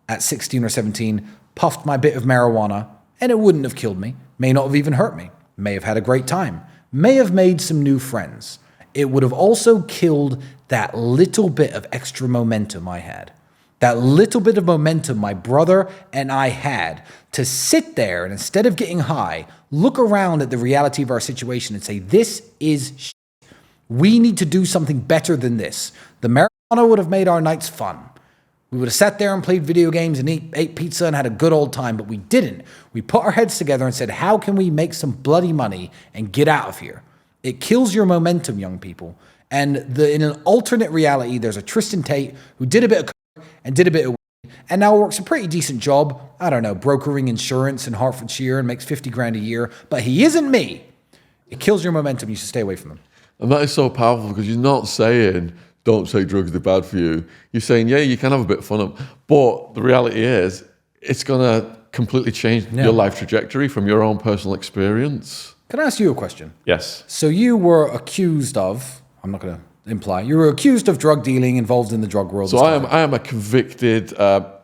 at 16 or 17, puffed my bit of marijuana, and it wouldn't have killed me, may not have even hurt me, may have had a great time, may have made some new friends, it would have also killed that little bit of extra momentum I had. That little bit of momentum my brother and I had to sit there and, instead of getting high, look around at the reality of our situation and say, this is shit. We need to do something better than this. The marijuana would have made our nights fun. We would have sat there and played video games and ate pizza and had a good old time, but we didn't. We put our heads together and said, how can we make some bloody money and get out of here? It kills your momentum, young people. And in an alternate reality, there's a Tristan Tate who did a bit of coke and did a bit of weed, and now works a pretty decent job, I don't know, brokering insurance in Hertfordshire and makes 50 grand a year, but he isn't me. It kills your momentum. You should stay away from them. And that is so powerful because you're not saying, don't take drugs, they're bad for you. You're saying, yeah, you can have a bit of fun, but the reality is it's going to completely change your life trajectory from your own personal experience. Can I ask you a question? Yes. So you were accused of, I'm not going to imply, you were accused of drug dealing, involved in the drug world. So I am a convicted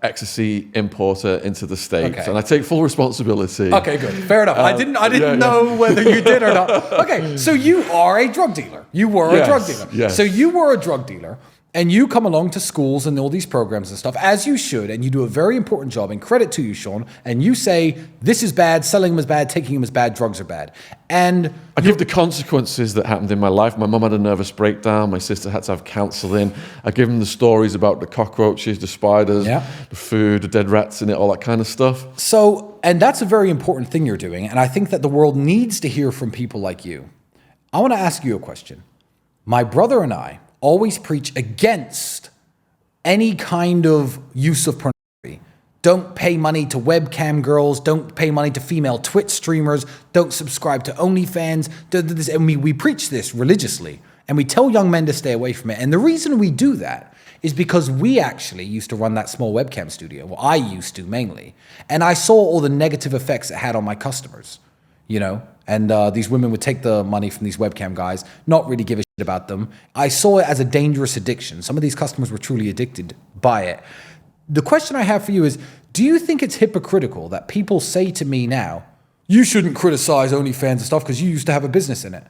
ecstasy importer into the States, and I take full responsibility. Okay, good. Fair enough. I didn't know whether you did or not. Okay, so you are a drug dealer. You were a drug dealer. Yes. So you were a drug dealer, and you come along to schools and all these programs and stuff, as you should, and you do a very important job, and credit to you, Sean, and you say, this is bad, selling them is bad, taking them is bad, drugs are bad. And I give the consequences that happened in my life. My mum had a nervous breakdown. My sister had to have counselling. I give them the stories about the cockroaches, the spiders, the food, the dead rats in it, all that kind of stuff. So, and that's a very important thing you're doing, and I think that the world needs to hear from people like you. I want to ask you a question. My brother and I always preach against any kind of use of pornography. Don't pay money to webcam girls. Don't pay money to female Twitch streamers. Don't subscribe to OnlyFans. And we preach this religiously. And we tell young men to stay away from it. And the reason we do that is because we actually used to run that small webcam studio. Well, I used to mainly. And I saw all the negative effects it had on my customers, you know? And these women would take the money from these webcam guys, not really give a shit about them. I saw it as a dangerous addiction. Some of these customers were truly addicted by it. The question I have for you is, do you think it's hypocritical that people say to me now, you shouldn't criticize OnlyFans and stuff because you used to have a business in it?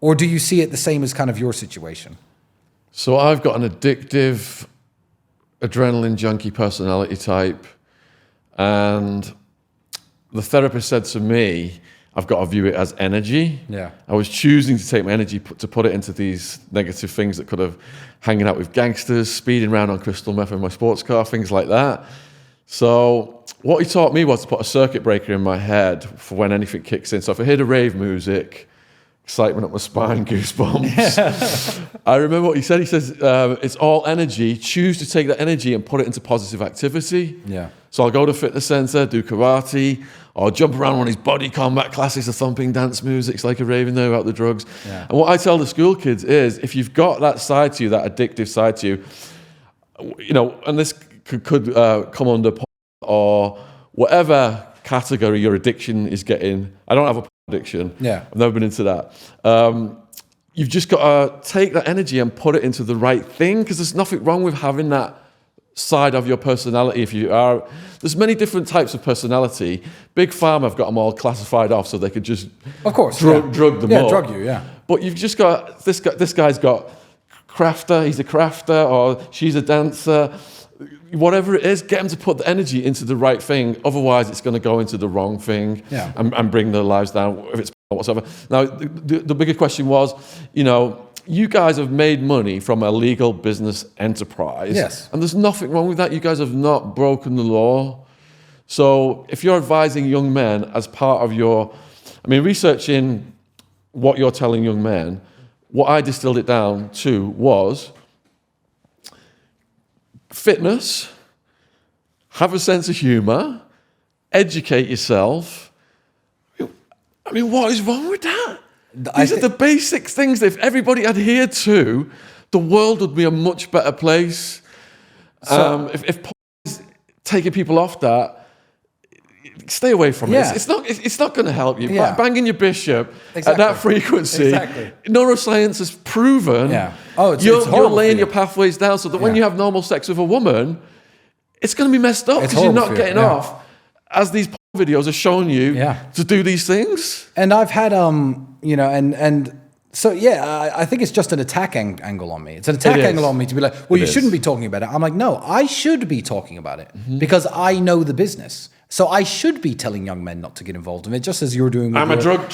Or do you see it the same as kind of your situation? So I've got an addictive, adrenaline junkie personality type. And the therapist said to me, I've got to view it as energy. Yeah. I was choosing to take my energy to put it into these negative things that could have hanging out with gangsters, speeding around on crystal meth in my sports car, things like that. So what he taught me was to put a circuit breaker in my head for when anything kicks in. So if I hear the rave music, excitement up my spine, goosebumps. I remember what he said. He says, it's all energy. Choose to take that energy and put it into positive activity. Yeah. So I'll go to fitness center, do karate, or jump around one of these body combat classes or thumping dance music. It's like a raving there about the drugs. Yeah. And what I tell the school kids is, if you've got that side to you, that addictive side to you, you know, and this could come under or whatever category your addiction is getting. I don't have a addiction. Yeah. I've never been into that. You've just got to take that energy and put it into the right thing, because there's nothing wrong with having that side of your personality. If you are, there's many different types of personality. Big Pharma have got them all classified off so they could just, of course, drug them up. Yeah, drug you, yeah. But you've just got this guy's got crafter. He's a crafter, or she's a dancer. Whatever it is, get them to put the energy into the right thing. Otherwise, it's going to go into the wrong thing and bring their lives down, if it's whatsoever. Now, the bigger question was, you know, you guys have made money from a legal business enterprise. Yes. And there's nothing wrong with that. You guys have not broken the law. So if you're advising young men as part of your, I mean, researching what you're telling young men, what I distilled it down to was fitness, have a sense of humor, educate yourself. I mean, what is wrong with that? These are the basic things that if everybody adhered to, the world would be a much better place. So, if taking people off that, stay away from it. It's not going to help you. Yeah. Banging your bishop at that frequency, neuroscience has proven you're laying your pathways down so that when you have normal sex with a woman, it's going to be messed up because you're not getting off, as these videos are showing you to do these things. And I've had, you know, and so, I think it's just an attack angle on me. It's an attack angle on me to be like, well, you shouldn't be talking about it. I'm like, no, I should be talking about it because I know the business. So I should be telling young men not to get involved in it, just as you're doing with I'm a drug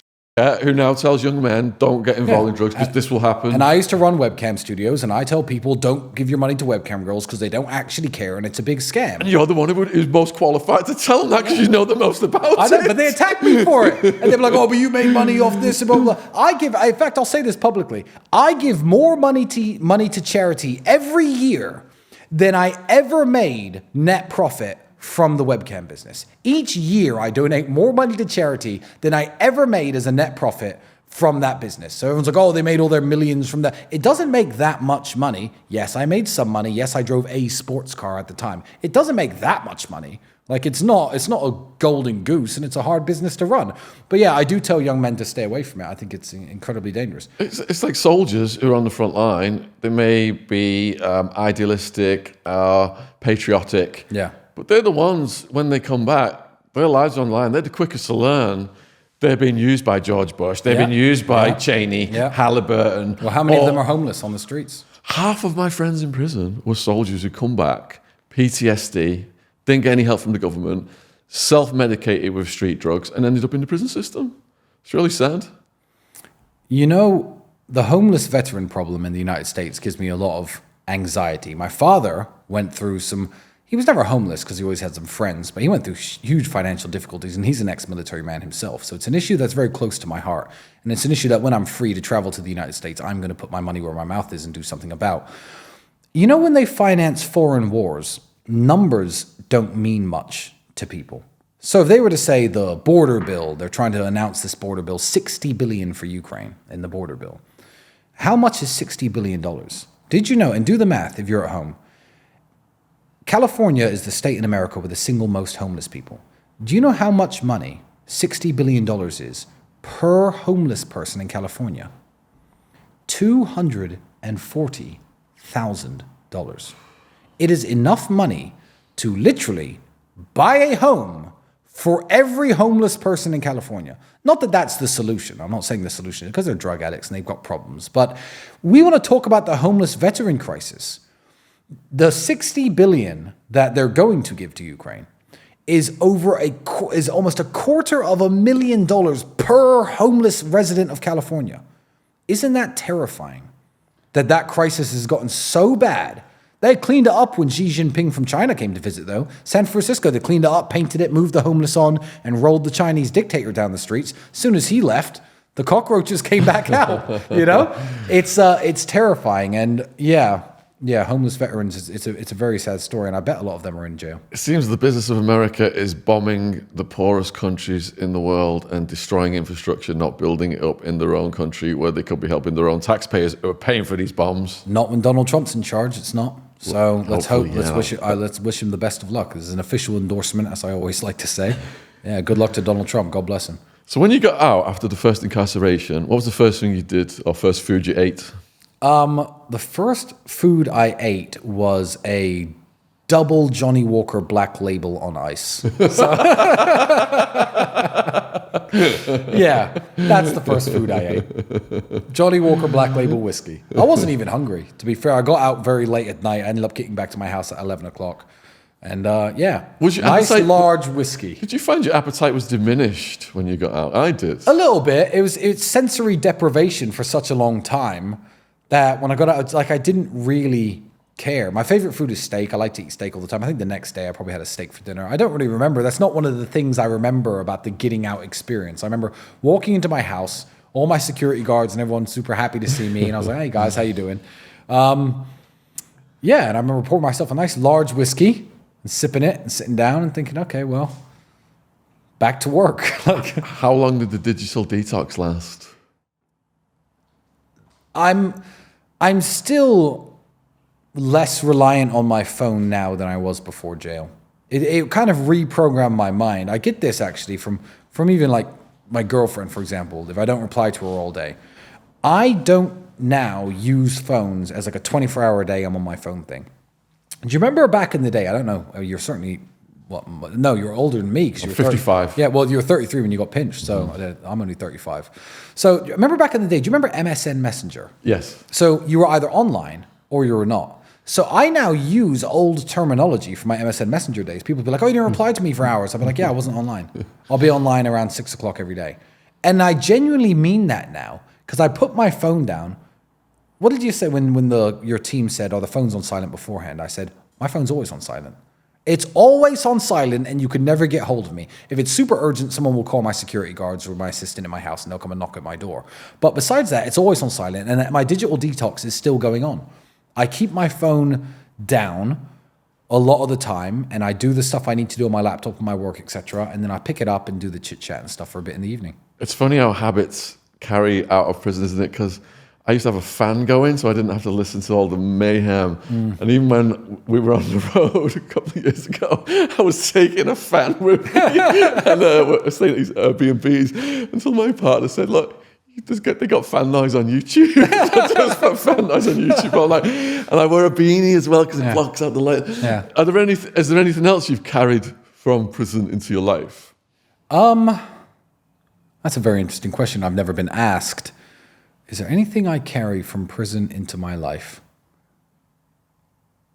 who now tells young men, don't get involved in drugs because this will happen. And I used to run webcam studios, and I tell people, don't give your money to webcam girls because they don't actually care, and it's a big scam. And you're the one who's most qualified to tell them that because you know the most about I know, it. but they attack me for it. And they're like, oh, but you made money off this and blah, blah, blah. In fact, I'll say this publicly. I give more money to charity every year than I ever made net profit from the webcam business. Each year, I donate more money to charity than I ever made as a net profit from that business. So everyone's like, oh, they made all their millions from that. It doesn't make that much money. Yes, I made some money. Yes, I drove a sports car at the time. It doesn't make that much money. Like, it's not a golden goose, and it's a hard business to run. But yeah, I do tell young men to stay away from it. I think it's incredibly dangerous. It's like soldiers who are on the front line. They may be idealistic, patriotic. Yeah. But they're the ones, when they come back, their lives are online. They're the quickest to learn. They're being used by George Bush. They've been used by Cheney, Halliburton. Well, how many of them are homeless on the streets? Half of my friends in prison were soldiers who come back, PTSD, didn't get any help from the government, self-medicated with street drugs, and ended up in the prison system. It's really sad. You know, the homeless veteran problem in the United States gives me a lot of anxiety. My father went through he was never homeless because he always had some friends, but he went through huge financial difficulties, and he's an ex-military man himself. So it's an issue that's very close to my heart. And it's an issue that when I'm free to travel to the United States, I'm going to put my money where my mouth is and do something about. You know, when they finance foreign wars, numbers don't mean much to people. So if they were to say the border bill, they're trying to announce this border bill, $60 billion for Ukraine in the border bill. How much is $60 billion? Did you know, and do the math if you're at home, California is the state in America with the single most homeless people. Do you know how much money $60 billion is per homeless person in California? $240,000. It is enough money to literally buy a home for every homeless person in California. Not that that's the solution. I'm not saying the solution is because they're drug addicts and they've got problems. But we want to talk about the homeless veteran crisis. The $60 billion that they're going to give to Ukraine is almost $250,000 per homeless resident of California. Isn't that terrifying? That crisis has gotten so bad. They cleaned it up when Xi Jinping from China came to visit, though. San Francisco, they cleaned it up, painted it, moved the homeless on, and rolled the Chinese dictator down the streets. As soon as he left, the cockroaches came back out. You know, it's terrifying, and yeah, homeless veterans, it's a very sad story, and I bet a lot of them are in jail. It seems the business of America is bombing the poorest countries in the world and destroying infrastructure, not building it up in their own country where they could be helping their own taxpayers who are paying for these bombs. Not when Donald Trump's in charge, it's not. So let's hope, yeah. let's wish him the best of luck. This is an official endorsement, as I always like to say. Yeah, good luck to Donald Trump. God bless him. So when you got out after the first incarceration, what was the first thing you did or first food you ate? The first food I ate was a double Johnny Walker Black Label on ice. Yeah, that's the first food I ate. Johnny Walker Black Label whiskey. I wasn't even hungry, to be fair. I got out very late at night. I ended up getting back to my house at 11 o'clock. And yeah, Was your nice appetite- large whiskey. Did you find your appetite was diminished when you got out? I did. A little bit. It's sensory deprivation for such a long time that when I got out, it's like I didn't really care. My favorite food is steak. I like to eat steak all the time. I think the next day I probably had a steak for dinner. I don't really remember. That's not one of the things I remember about the getting out experience. I remember walking into my house, all my security guards and everyone super happy to see me. And I was like, hey guys, how you doing? Yeah, and I remember pouring myself a nice large whiskey and sipping it and sitting down and thinking, okay, well, back to work. How long did the digital detox last? I'm still less reliant on my phone now than I was before jail. It kind of reprogrammed my mind. I get this actually from even like my girlfriend, for example. If I don't reply to her all day, I don't now use phones as like a 24-hour a day I'm on my phone thing. Do you remember back in the day? I don't know. You're certainly, no, you're older than me because you're 55. Yeah, well, you were 33 when you got pinched, so I'm only 35. So remember back in the day, do you remember MSN Messenger? Yes. So you were either online or you were not. So I now use old terminology from my MSN Messenger days. People be like, oh, you didn't reply to me for hours. I'll be like, yeah, I wasn't online. I'll be online around 6 o'clock every day. And I genuinely mean that now, because I put my phone down. What did you say when your team said, oh, the phone's on silent beforehand? I said, my phone's always on silent. It's always on silent, and you can never get hold of me. If it's super urgent, someone will call my security guards or my assistant in my house, and they'll come and knock at my door. But besides that, it's always on silent, and my digital detox is still going on. I keep my phone down a lot of the time, and I do the stuff I need to do on my laptop and my work, etc., and then I pick it up and do the chit-chat and stuff for a bit in the evening. It's funny how habits carry out of prison, isn't it? Because I used to have a fan going, so I didn't have to listen to all the mayhem. And even when we were on the road a couple of years ago, I was taking a fan with me and staying at these Airbnbs until my partner said, look, they got fan noise on YouTube. Just put fan noise on YouTube all night. And I wear a beanie as well because it blocks out the light. Yeah. Is there anything else you've carried from prison into your life? That's a very interesting question. I've never been asked. Is there anything I carry from prison into my life?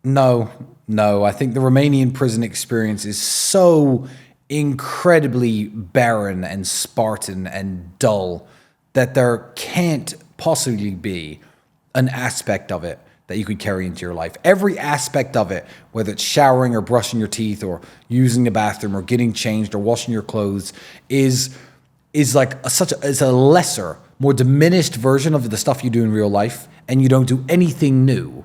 No. I think the Romanian prison experience is so incredibly barren and Spartan and dull that there can't possibly be an aspect of it that you could carry into your life. Every aspect of it, whether it's showering or brushing your teeth or using the bathroom or getting changed or washing your clothes, is like is a lesser, more diminished version of the stuff you do in real life, and you don't do anything new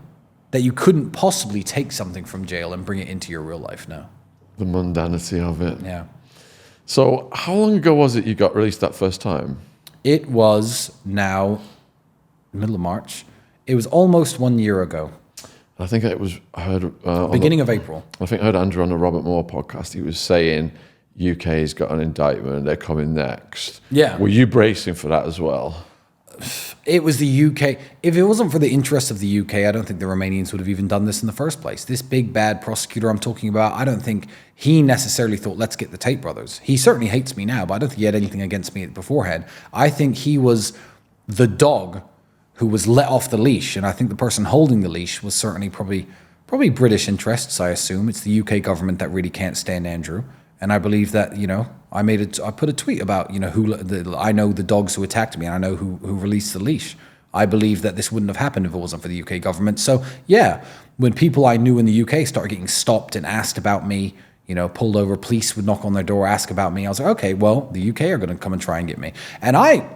that you couldn't possibly take something from jail and bring it into your real life now. The mundanity of it. Yeah. So how long ago was it you got released that first time? It was now middle of March. It was almost 1 year ago. I think I heard... beginning of April. I think I heard Andrew on the Robert Moore podcast. He was saying UK's got an indictment, they're coming next. Yeah. Were you bracing for that as well? It was the UK. If it wasn't for the interests of the UK, I don't think the Romanians would have even done this in the first place. This big bad prosecutor I'm talking about, I don't think he necessarily thought, let's get the Tate brothers. He certainly hates me now, but I don't think he had anything against me beforehand. I think he was the dog who was let off the leash, and I think the person holding the leash was certainly probably British interests, I assume. It's the UK government that really can't stand Andrew. And I believe that, I put a tweet about, I know the dogs who attacked me and I know who released the leash. I believe that this wouldn't have happened if it wasn't for the UK government. So, yeah, when people I knew in the UK started getting stopped and asked about me, pulled over, police would knock on their door, ask about me. I was like, okay, well, the UK are going to come and try and get me. And I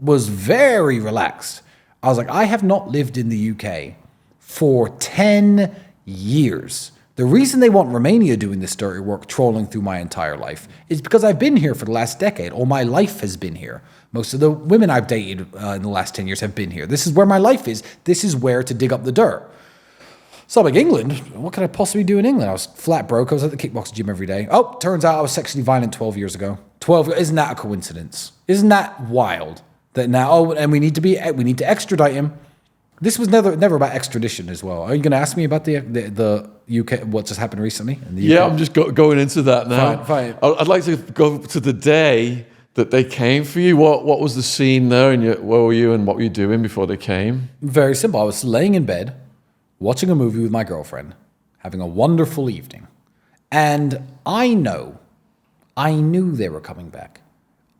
was very relaxed. I was like, I have not lived in the UK for 10 years. The reason they want Romania doing this dirty work, trolling through my entire life, is because I've been here for the last decade. All my life has been here. Most of the women I've dated in the last 10 years have been here. This is where my life is. This is where to dig up the dirt. So I'm like, England? What could I possibly do in England? I was flat broke. I was at the kickboxing gym every day. Oh, turns out I was sexually violent 12 years ago. Isn't that a coincidence? Isn't that wild? That now, and we need to extradite him. This was never about extradition as well. Are you going to ask me about the UK, what just happened recently in the UK? Yeah, I'm just going into that now. Fine. I'd like to go to the day that they came for you. What was the scene there, and where were you and what were you doing before they came? Very simple. I was laying in bed, watching a movie with my girlfriend, having a wonderful evening. And I knew they were coming back.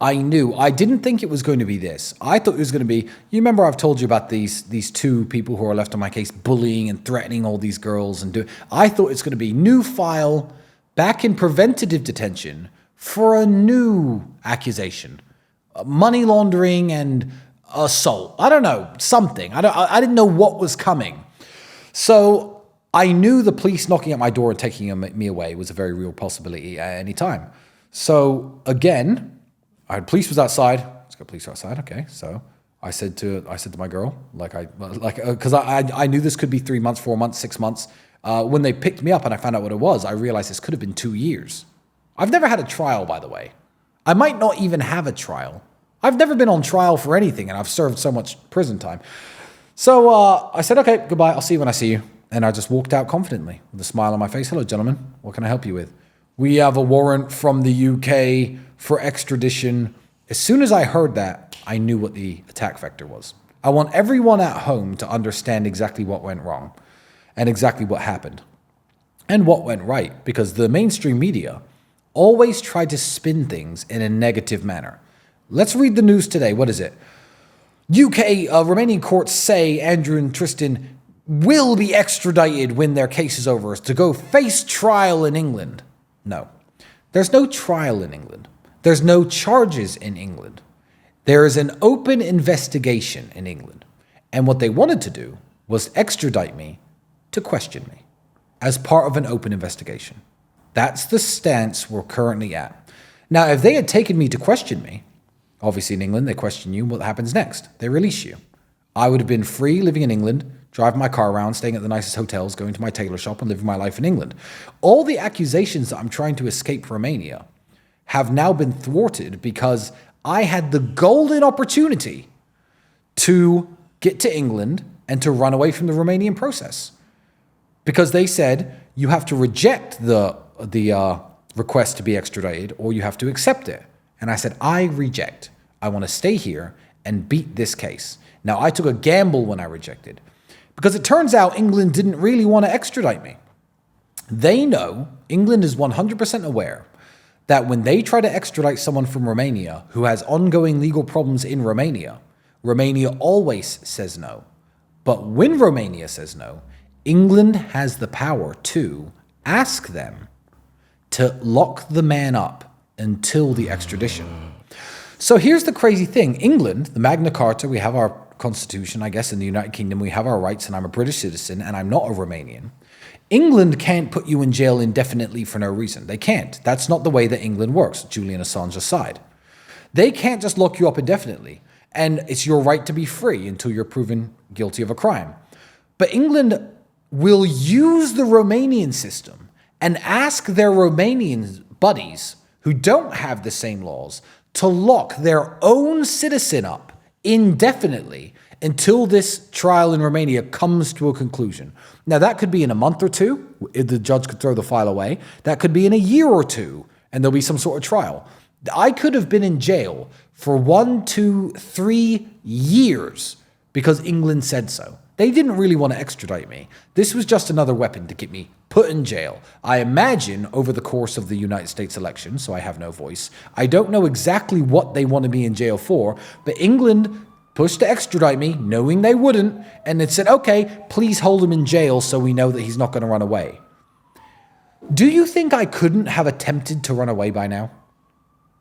I knew. I didn't think it was going to be this. I thought it was going to be, you remember I've told you about these two people who are left on my case bullying and threatening all these girls and I thought it's going to be new file, back in preventative detention for a new accusation. Money laundering and assault. I don't know, something. I didn't know what was coming. So I knew the police knocking at my door and taking me away was a very real possibility at any time. So again, police was outside. Let's go, police are outside. Okay, so I said to my girl, because I knew this could be 3 months, 4 months, 6 months. When they picked me up and I found out what it was, I realized this could have been 2 years. I've never had a trial, by the way. I might not even have a trial. I've never been on trial for anything, and I've served so much prison time. So I said, okay, goodbye. I'll see you when I see you. And I just walked out confidently with a smile on my face. Hello, gentlemen. What can I help you with? We have a warrant from the UK for extradition. As soon as I heard that, I knew what the attack vector was. I want everyone at home to understand exactly what went wrong and exactly what happened and what went right, because the mainstream media always tried to spin things in a negative manner. Let's read the news today. What is it? UK, Romanian courts say Andrew and Tristan will be extradited when their case is over to go face trial in England. No. There's no trial in England. There's no charges in England. There is an open investigation in England. And what they wanted to do was extradite me to question me as part of an open investigation. That's the stance we're currently at. Now, if they had taken me to question me, obviously in England, they question you, what happens next? They release you. I would have been free living in England, driving my car around, staying at the nicest hotels, going to my tailor shop and living my life in England. All the accusations that I'm trying to escape Romania have now been thwarted because I had the golden opportunity to get to England and to run away from the Romanian process. Because they said, you have to reject the request to be extradited or you have to accept it. And I said, I reject. I want to stay here and beat this case. Now, I took a gamble when I rejected because it turns out England didn't really want to extradite me. They know, England is 100% aware that when they try to extradite someone from Romania who has ongoing legal problems in Romania, Romania always says no. But when Romania says no, England has the power to ask them to lock the man up until the extradition. So here's the crazy thing. England, the Magna Carta, we have our constitution, I guess in the United Kingdom, we have our rights, and I'm a British citizen and I'm not a Romanian. England can't put you in jail indefinitely for no reason. They can't. That's not the way that England works, Julian Assange aside. They can't just lock you up indefinitely, and it's your right to be free until you're proven guilty of a crime. But England will use the Romanian system and ask their Romanian buddies who don't have the same laws to lock their own citizen up indefinitely until this trial in Romania comes to a conclusion. Now, that could be in a month or two, if the judge could throw the file away. That could be in a year or two, and there'll be some sort of trial. I could have been in jail for 1, 2, 3 years because England said so. They didn't really want to extradite me. This was just another weapon to get me put in jail. I imagine over the course of the United States election, so I have no voice. I don't know exactly what they wanted me in jail for, but England pushed to extradite me, knowing they wouldn't, and it said, okay, please hold him in jail so we know that he's not going to run away. Do you think I couldn't have attempted to run away by now?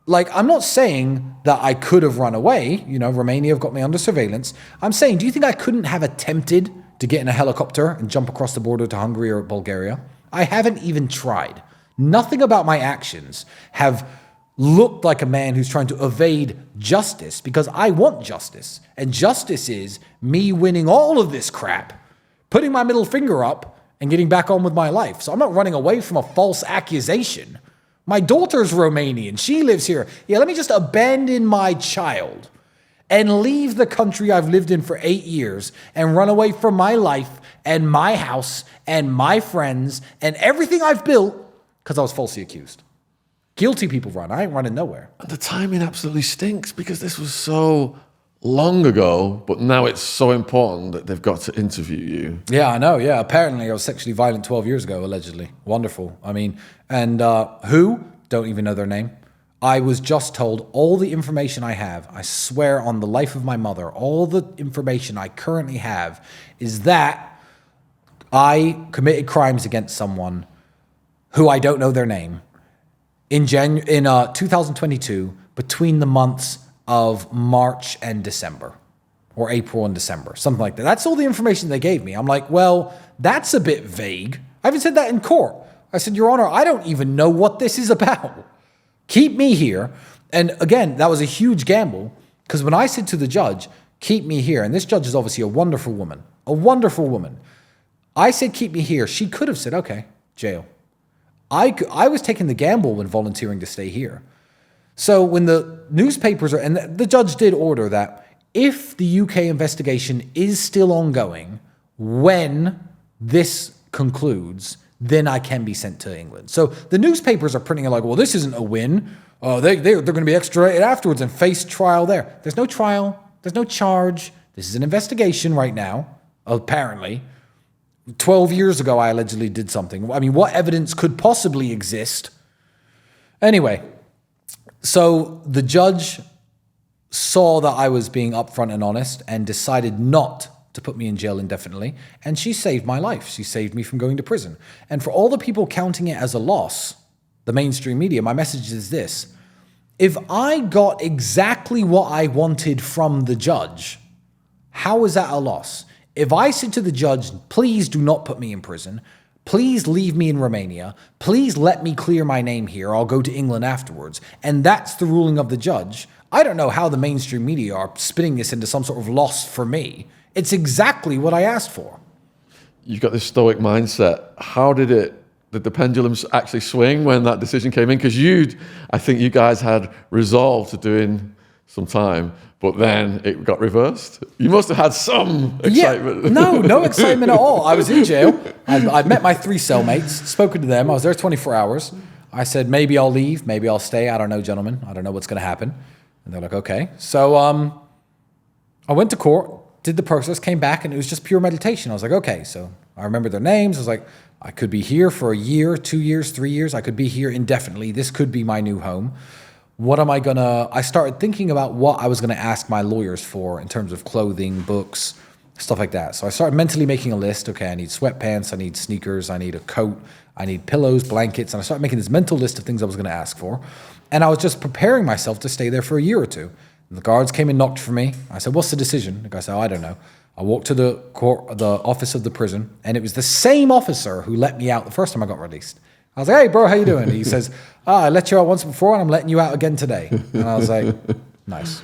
Like, I'm not saying that I could have run away. You know, Romania have got me under surveillance. I'm saying, do you think I couldn't have attempted to get in a helicopter and jump across the border to Hungary or Bulgaria? I haven't even tried. Nothing about my actions have looked like a man who's trying to evade justice, because I want justice. And justice is me winning all of this crap, putting my middle finger up and getting back on with my life. So I'm not running away from a false accusation. My daughter's Romanian. She lives here. Yeah, let me just abandon my child and leave the country I've lived in for 8 years and run away from my life and my house and my friends and everything I've built because I was falsely accused. Guilty people run. I ain't running nowhere. And the timing absolutely stinks because this was so long ago, but now it's so important that they've got to interview you. Yeah, I know. Yeah, apparently I was sexually violent 12 years ago, allegedly. Wonderful. I mean, and who? Don't even know their name. I was just told all the information I have, I swear on the life of my mother, all the information I currently have is that I committed crimes against someone who I don't know their name in 2022 between the months of March and December, or April and December, something like that. That's all the information they gave me. I'm like, well, that's a bit vague. I even said that in court. I said, Your Honor, I don't even know what this is about. Keep me here. And again, that was a huge gamble, because when I said to the judge, keep me here, and this judge is obviously a wonderful woman. I said, keep me here. She could have said, okay, jail. I was taking the gamble when volunteering to stay here. So when the newspapers are, and the judge did order that if the UK investigation is still ongoing, when this concludes, then I can be sent to England. So the newspapers are printing it like, well, this isn't a win. They're going to be extradited afterwards and face trial there. There's no trial. There's no charge. This is an investigation right now, apparently. 12 years ago, I allegedly did something. I mean, what evidence could possibly exist? Anyway, so the judge saw that I was being upfront and honest and decided not to put me in jail indefinitely. And she saved my life. She saved me from going to prison. And for all the people counting it as a loss, the mainstream media, my message is this. If I got exactly what I wanted from the judge, how is that a loss? If I said to the judge, please do not put me in prison, please leave me in Romania, please let me clear my name here, I'll go to England afterwards, and that's the ruling of the judge, I don't know how the mainstream media are spinning this into some sort of loss for me. It's exactly what I asked for. You've got this stoic mindset. How did the pendulum actually swing when that decision came in? Because I think you guys had resolved to doing some time, but then it got reversed. You must have had some excitement. Yeah, no excitement at all. I was in jail. I'd met my 3 cellmates, spoken to them. I was there 24 hours. I said, maybe I'll leave, maybe I'll stay. I don't know, gentlemen. I don't know what's going to happen. And they're like, okay. So I went to court, did the process, came back, and it was just pure meditation. I was like, okay. So I remember their names. I was like, I could be here for a year, 2 years, 3 years. I could be here indefinitely. This could be my new home. What am I gonna... I started thinking about what I was gonna ask my lawyers for in terms of clothing, books, stuff like that. So I started mentally making a list. Okay, I need sweatpants, I need sneakers, I need a coat, I need pillows, blankets. And I started making this mental list of things I was gonna ask for. And I was just preparing myself to stay there for a year or two. And the guards came and knocked for me. I said, what's the decision? The guy said, I don't know. I walked to the office of the prison, and it was the same officer who let me out the first time I got released. I was like, hey, bro, how you doing? He says, I let you out once before, and I'm letting you out again today. And I was like, nice.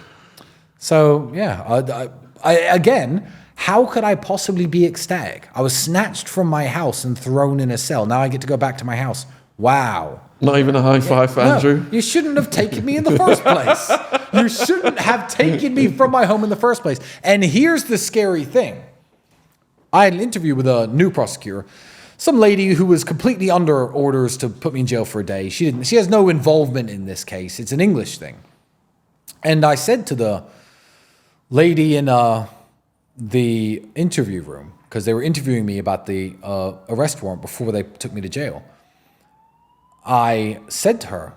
So, yeah, again, how could I possibly be ecstatic? I was snatched from my house and thrown in a cell. Now I get to go back to my house. Wow. Not even a high five for Andrew? You shouldn't have taken me in the first place. You shouldn't have taken me from my home in the first place. And here's the scary thing. I had an interview with a new prosecutor, some lady who was completely under orders to put me in jail for a day. She has no involvement in this case. It's an English thing. And I said to the lady in the interview room, because they were interviewing me about the arrest warrant before they took me to jail, I said to her,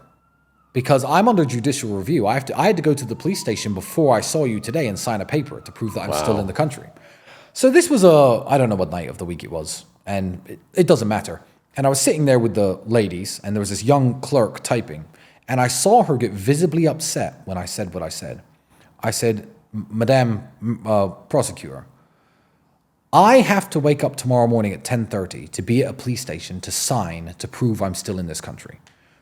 because I'm under judicial review, I had to go to the police station before I saw you today and sign a paper to prove that I'm still in the country. So this was I don't know what night of the week it was, and it doesn't matter. And I was sitting there with the ladies, and there was this young clerk typing, and I saw her get visibly upset when I said what I said. I said, Madame Prosecutor, I have to wake up tomorrow morning at 10:30 to be at a police station to sign to prove I'm still in this country.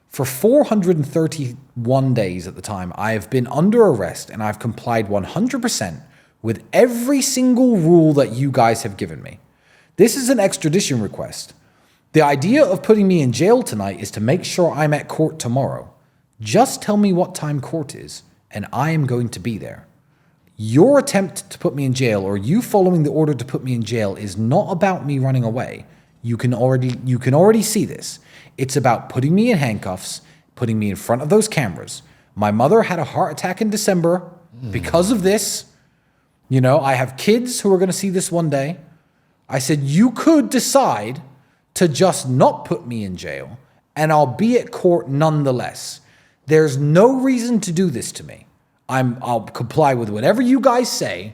For 431 days at the time, I have been under arrest, and I've complied 100% with every single rule that you guys have given me. This is an extradition request. The idea of putting me in jail tonight is to make sure I'm at court tomorrow. Just tell me what time court is, and I am going to be there. Your attempt to put me in jail, or you following the order to put me in jail, is not about me running away. You can already see this. It's about putting me in handcuffs, putting me in front of those cameras. My mother had a heart attack in December because of this. You know, I have kids who are going to see this one day. I said, you could decide to just not put me in jail, and I'll be at court nonetheless. There's no reason to do this to me. I'll comply with whatever you guys say.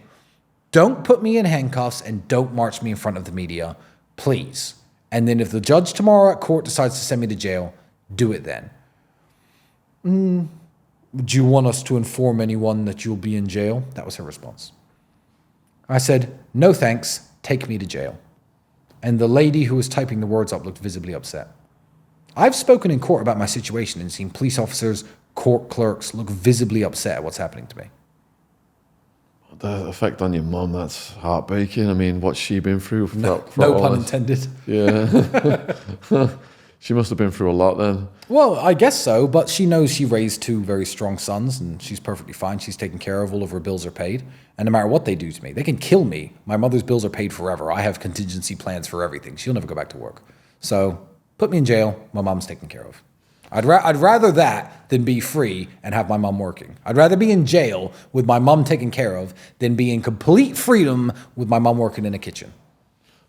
Don't put me in handcuffs and don't march me in front of the media, please. And then if the judge tomorrow at court decides to send me to jail, do it then. Do you want us to inform anyone that you'll be in jail? That was her response. I said, no thanks, take me to jail. And the lady who was typing the words up looked visibly upset. I've spoken in court about my situation and seen police officers, court clerks look visibly upset at what's happening to me. The effect on your mum, that's heartbreaking. I mean, what's she been through? No pun intended. Yeah. She must have been through a lot then. Well, I guess so, but she knows she raised 2 very strong sons, and she's perfectly fine. She's taken care of. All of her bills are paid. And no matter what they do to me, they can kill me. My mother's bills are paid forever. I have contingency plans for everything. She'll never go back to work. So put me in jail. My mom's taken care of. I'd rather that than be free and have my mom working. I'd rather be in jail with my mom taken care of than be in complete freedom with my mom working in a kitchen.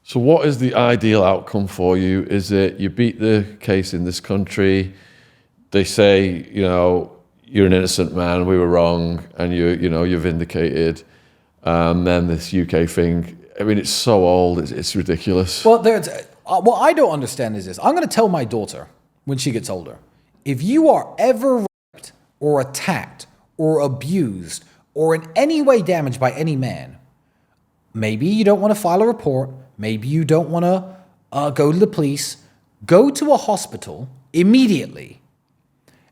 So what is the ideal outcome for you? Is it you beat the case in this country, they say, you know, you're an innocent man, we were wrong, and you're vindicated. And then this UK thing, I mean, it's so old, it's ridiculous. Well, what I don't understand is this. I'm going to tell my daughter when she gets older, if you are ever raped or attacked or abused or in any way damaged by any man, maybe you don't want to file a report, maybe you don't want to go to the police, go to a hospital immediately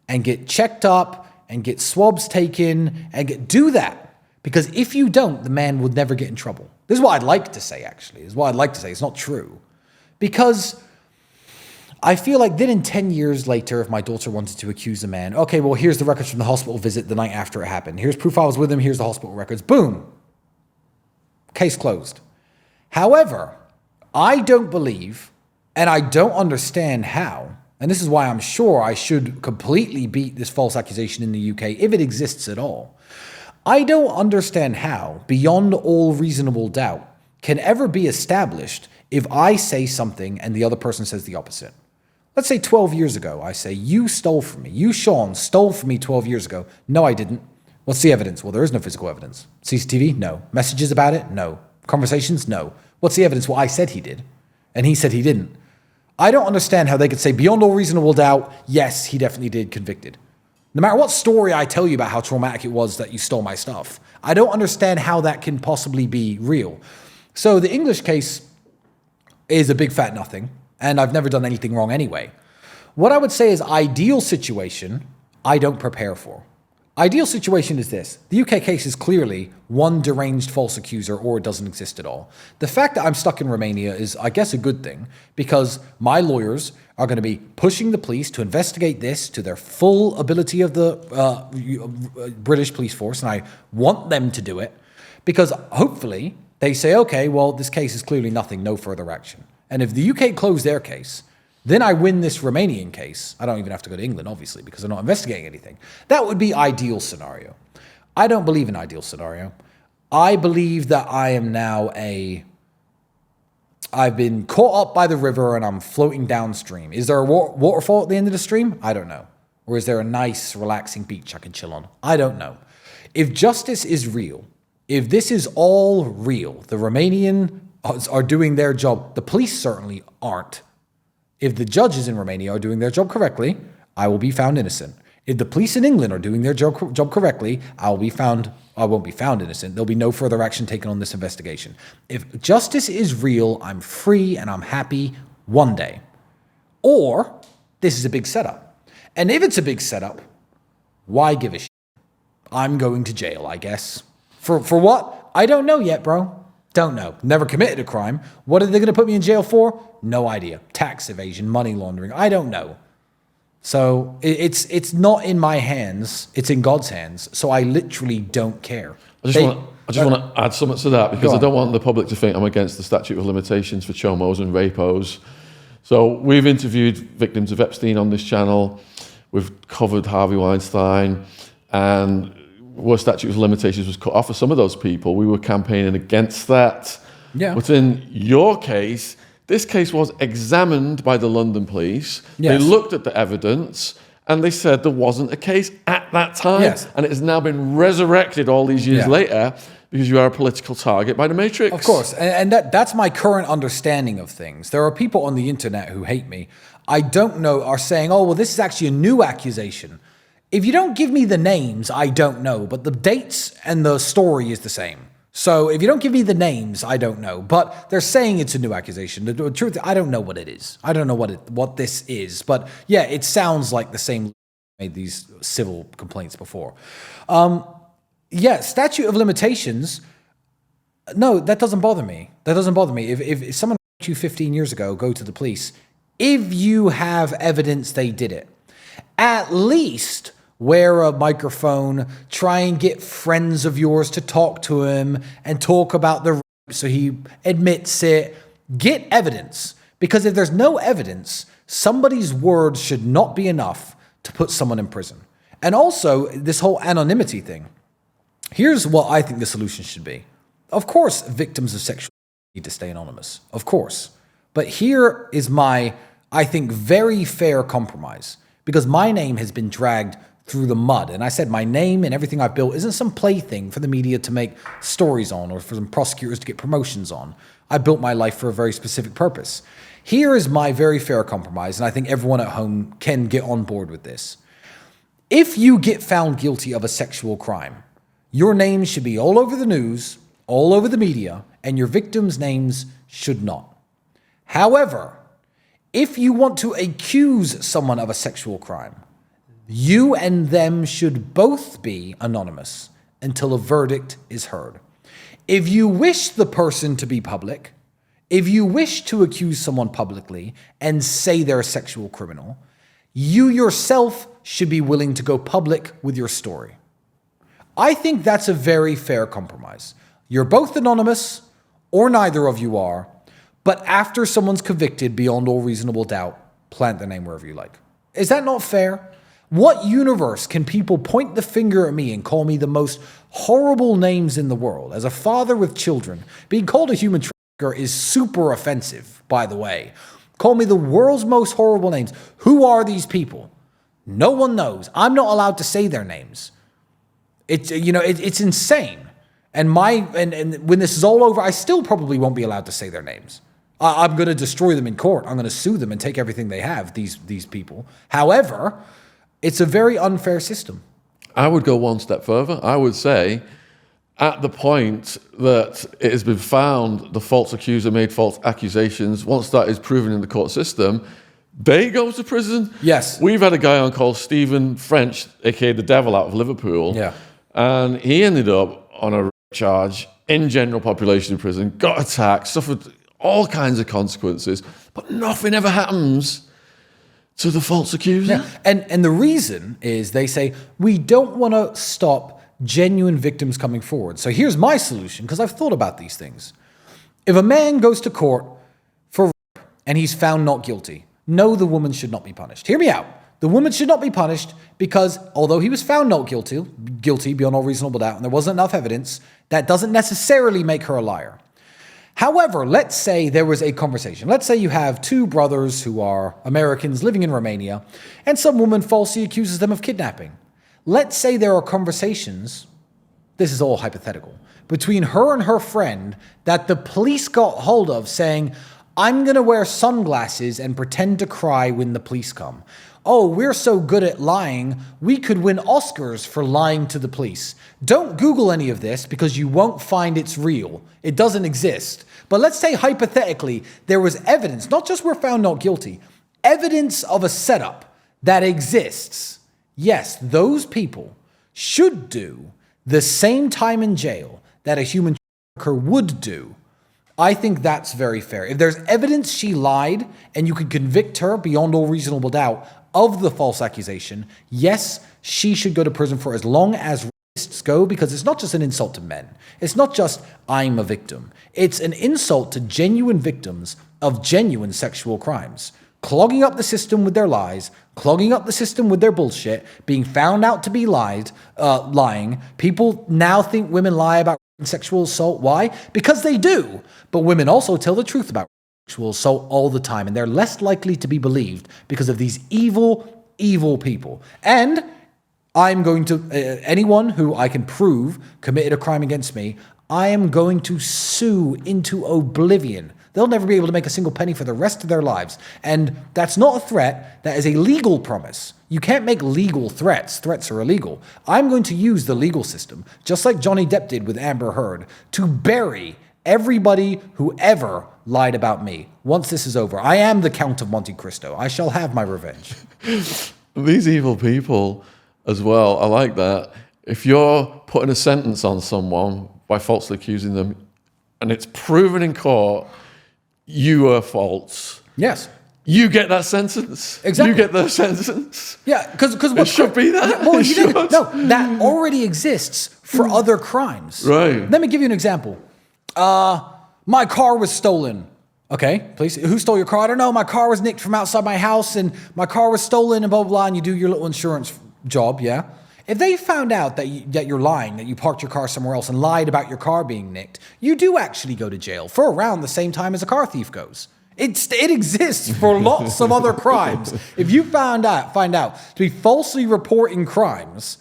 and get checked up and get swabs taken and do that. Because if you don't, the man will never get in trouble. This is what I'd like to say, actually. This is what I'd like to say. It's not true. Because I feel like then in 10 years later, if my daughter wanted to accuse a man, okay, well, here's the records from the hospital visit the night after it happened. Here's proof I was with him. Here's the hospital records. Boom. Case closed. However, I don't believe, and I don't understand how, and this is why I'm sure I should completely beat this false accusation in the UK, if it exists at all. I don't understand how, beyond all reasonable doubt, can ever be established if I say something and the other person says the opposite. Let's say 12 years ago, I say, you stole from me. You, Sean, stole from me 12 years ago. No, I didn't. What's the evidence? Well, there is no physical evidence. CCTV? No. Messages about it? No. Conversations? No. What's the evidence? Well, I said he did, and he said he didn't. I don't understand how they could say, beyond all reasonable doubt, yes, he definitely did, convicted. No matter what story I tell you about how traumatic it was that you stole my stuff, I don't understand how that can possibly be real. So the English case is a big fat nothing, and I've never done anything wrong anyway. What I would say is ideal situation, I don't prepare for. Ideal situation is this. The UK case is clearly one deranged false accuser or it doesn't exist at all. The fact that I'm stuck in Romania is, I guess, a good thing because my lawyers are going to be pushing the police to investigate this to their full ability of the British police force, and I want them to do it because hopefully they say, okay, well, this case is clearly nothing, no further action. And if the UK close their case, then I win this Romanian case. I don't even have to go to England, obviously, because they're not investigating anything. That would be ideal scenario. I don't believe in ideal scenario. I believe that I am now I've been caught up by the river and I'm floating downstream. Is there a waterfall at the end of the stream? I don't know. Or is there a nice, relaxing beach I can chill on? I don't know. If justice is real, if this is all real, the Romanians are doing their job. The police certainly aren't. If the judges in Romania are doing their job correctly, I will be found innocent. If the police in England are doing their job correctly, I won't be found innocent. There'll be no further action taken on this investigation. If justice is real, I'm free and I'm happy one day. Or this is a big setup. And if it's a big setup, why give a shit? I'm going to jail, I guess. For what? I don't know yet, bro. Don't know. Never committed a crime. What are they going to put me in jail for? No idea. Tax evasion, money laundering. I don't know. So it's not in my hands. It's in God's hands. So I literally don't care. I just want to add something to that because I don't want the public to think I'm against the statute of limitations for chomos and rapos. So we've interviewed victims of Epstein on this channel. We've covered Harvey Weinstein, and where statute of limitations was cut off for some of those people. We were campaigning against that. Yeah. But in your case, this case was examined by the London police. Yes. They looked at the evidence and they said there wasn't a case at that time. Yes. And it has now been resurrected all these years later because you are a political target by the Matrix. Of course. And that's my current understanding of things. There are people on the internet who hate me. I don't know, are saying, oh, well, this is actually a new accusation. If you don't give me the names, I don't know. But the dates and the story is the same. So if you don't give me the names, I don't know. But they're saying it's a new accusation. The truth, I don't know what it is. I don't know what this is. But yeah, it sounds like the same made these civil complaints before. Statute of limitations. No, that doesn't bother me. That doesn't bother me. If someone raped you 15 years ago, go to the police. If you have evidence they did it, at least wear a microphone, try and get friends of yours to talk to him and talk about the rape so he admits it. Get evidence. Because if there's no evidence, somebody's word should not be enough to put someone in prison. And also, this whole anonymity thing. Here's what I think the solution should be. Of course, victims of sexual assault need to stay anonymous. Of course. But here is my, I think, very fair compromise. Because my name has been dragged through the mud. And I said my name and everything I've built isn't some plaything for the media to make stories on or for some prosecutors to get promotions on. I built my life for a very specific purpose. Here is my very fair compromise, and I think everyone at home can get on board with this. If you get found guilty of a sexual crime, your name should be all over the news, all over the media, and your victims' names should not. However, if you want to accuse someone of a sexual crime, you and them should both be anonymous until a verdict is heard. If you wish the person to be public, if you wish to accuse someone publicly and say they're a sexual criminal, you yourself should be willing to go public with your story. I think that's a very fair compromise. You're both anonymous, or neither of you are, but after someone's convicted beyond all reasonable doubt, plant their name wherever you like. Is that not fair? What universe can people point the finger at me and call me the most horrible names in the world? As a father with children, being called a human trafficker is super offensive, by the way. Call me the world's most horrible names. Who are these people? No one knows. I'm not allowed to say their names. It's insane. And when this is all over, I still probably won't be allowed to say their names. I'm going to destroy them in court. I'm going to sue them and take everything they have, these people. However, it's a very unfair system. I would go one step further. I would say, at the point that it has been found the false accuser made false accusations, once that is proven in the court system, they go to prison. Yes. We've had a guy on called Stephen French, aka the Devil, out of Liverpool. Yeah. And he ended up on a charge in general population prison, got attacked, suffered all kinds of consequences, but nothing ever happens to the false accuser. Yeah. And the reason is they say, we don't want to stop genuine victims coming forward. So here's my solution, because I've thought about these things. If a man goes to court for rape and he's found not guilty, no, the woman should not be punished. Hear me out. The woman should not be punished because although he was found not guilty beyond all reasonable doubt, and there wasn't enough evidence, that doesn't necessarily make her a liar. However, let's say there was a conversation. Let's say you have two brothers who are Americans living in Romania, and some woman falsely accuses them of kidnapping. Let's say there are conversations, this is all hypothetical, between her and her friend that the police got hold of saying, I'm going to wear sunglasses and pretend to cry when the police come. Oh, we're so good at lying, we could win Oscars for lying to the police. Don't Google any of this because you won't find it's real. It doesn't exist. But let's say hypothetically there was evidence, not just we're found not guilty, evidence of a setup that exists. Yes, those people should do the same time in jail that a human trafficker would do. I think that's very fair. If there's evidence she lied and you could convict her beyond all reasonable doubt of the false accusation, yes, she should go to prison for as long as rapists go, because it's not just an insult to men. It's not just, I'm a victim. It's an insult to genuine victims of genuine sexual crimes. Clogging up the system with their lies, clogging up the system with their bullshit, being found out to be lying. People now think women lie about sexual assault. Why? Because they do. But women also tell the truth about sexual assault all the time, and they're less likely to be believed because of these evil, evil people. And I'm going to, anyone who I can prove committed a crime against me, I am going to sue into oblivion. They'll never be able to make a single penny for the rest of their lives. And that's not a threat. That is a legal promise. You can't make legal threats. Threats are illegal. I'm going to use the legal system, just like Johnny Depp did with Amber Heard, to bury everybody who ever lied about me. Once this is over, I am the Count of Monte Cristo. I shall have my revenge. These evil people as well, I like that. If you're putting a sentence on someone by falsely accusing them, and it's proven in court, you are false. Yes. You get that sentence. Exactly. You get the sentence. Yeah, because it should be that. Well, no, that already exists for other crimes. Right. Let me give you an example. My car was stolen. Okay, please. Who stole your car? I don't know. My car was nicked from outside my house, and my car was stolen, and blah, blah, blah, and you do your little insurance job, yeah? If they found out that you're lying, that you parked your car somewhere else and lied about your car being nicked, you do actually go to jail for around the same time as a car thief goes. It exists for lots of other crimes. If you find out to be falsely reporting crimes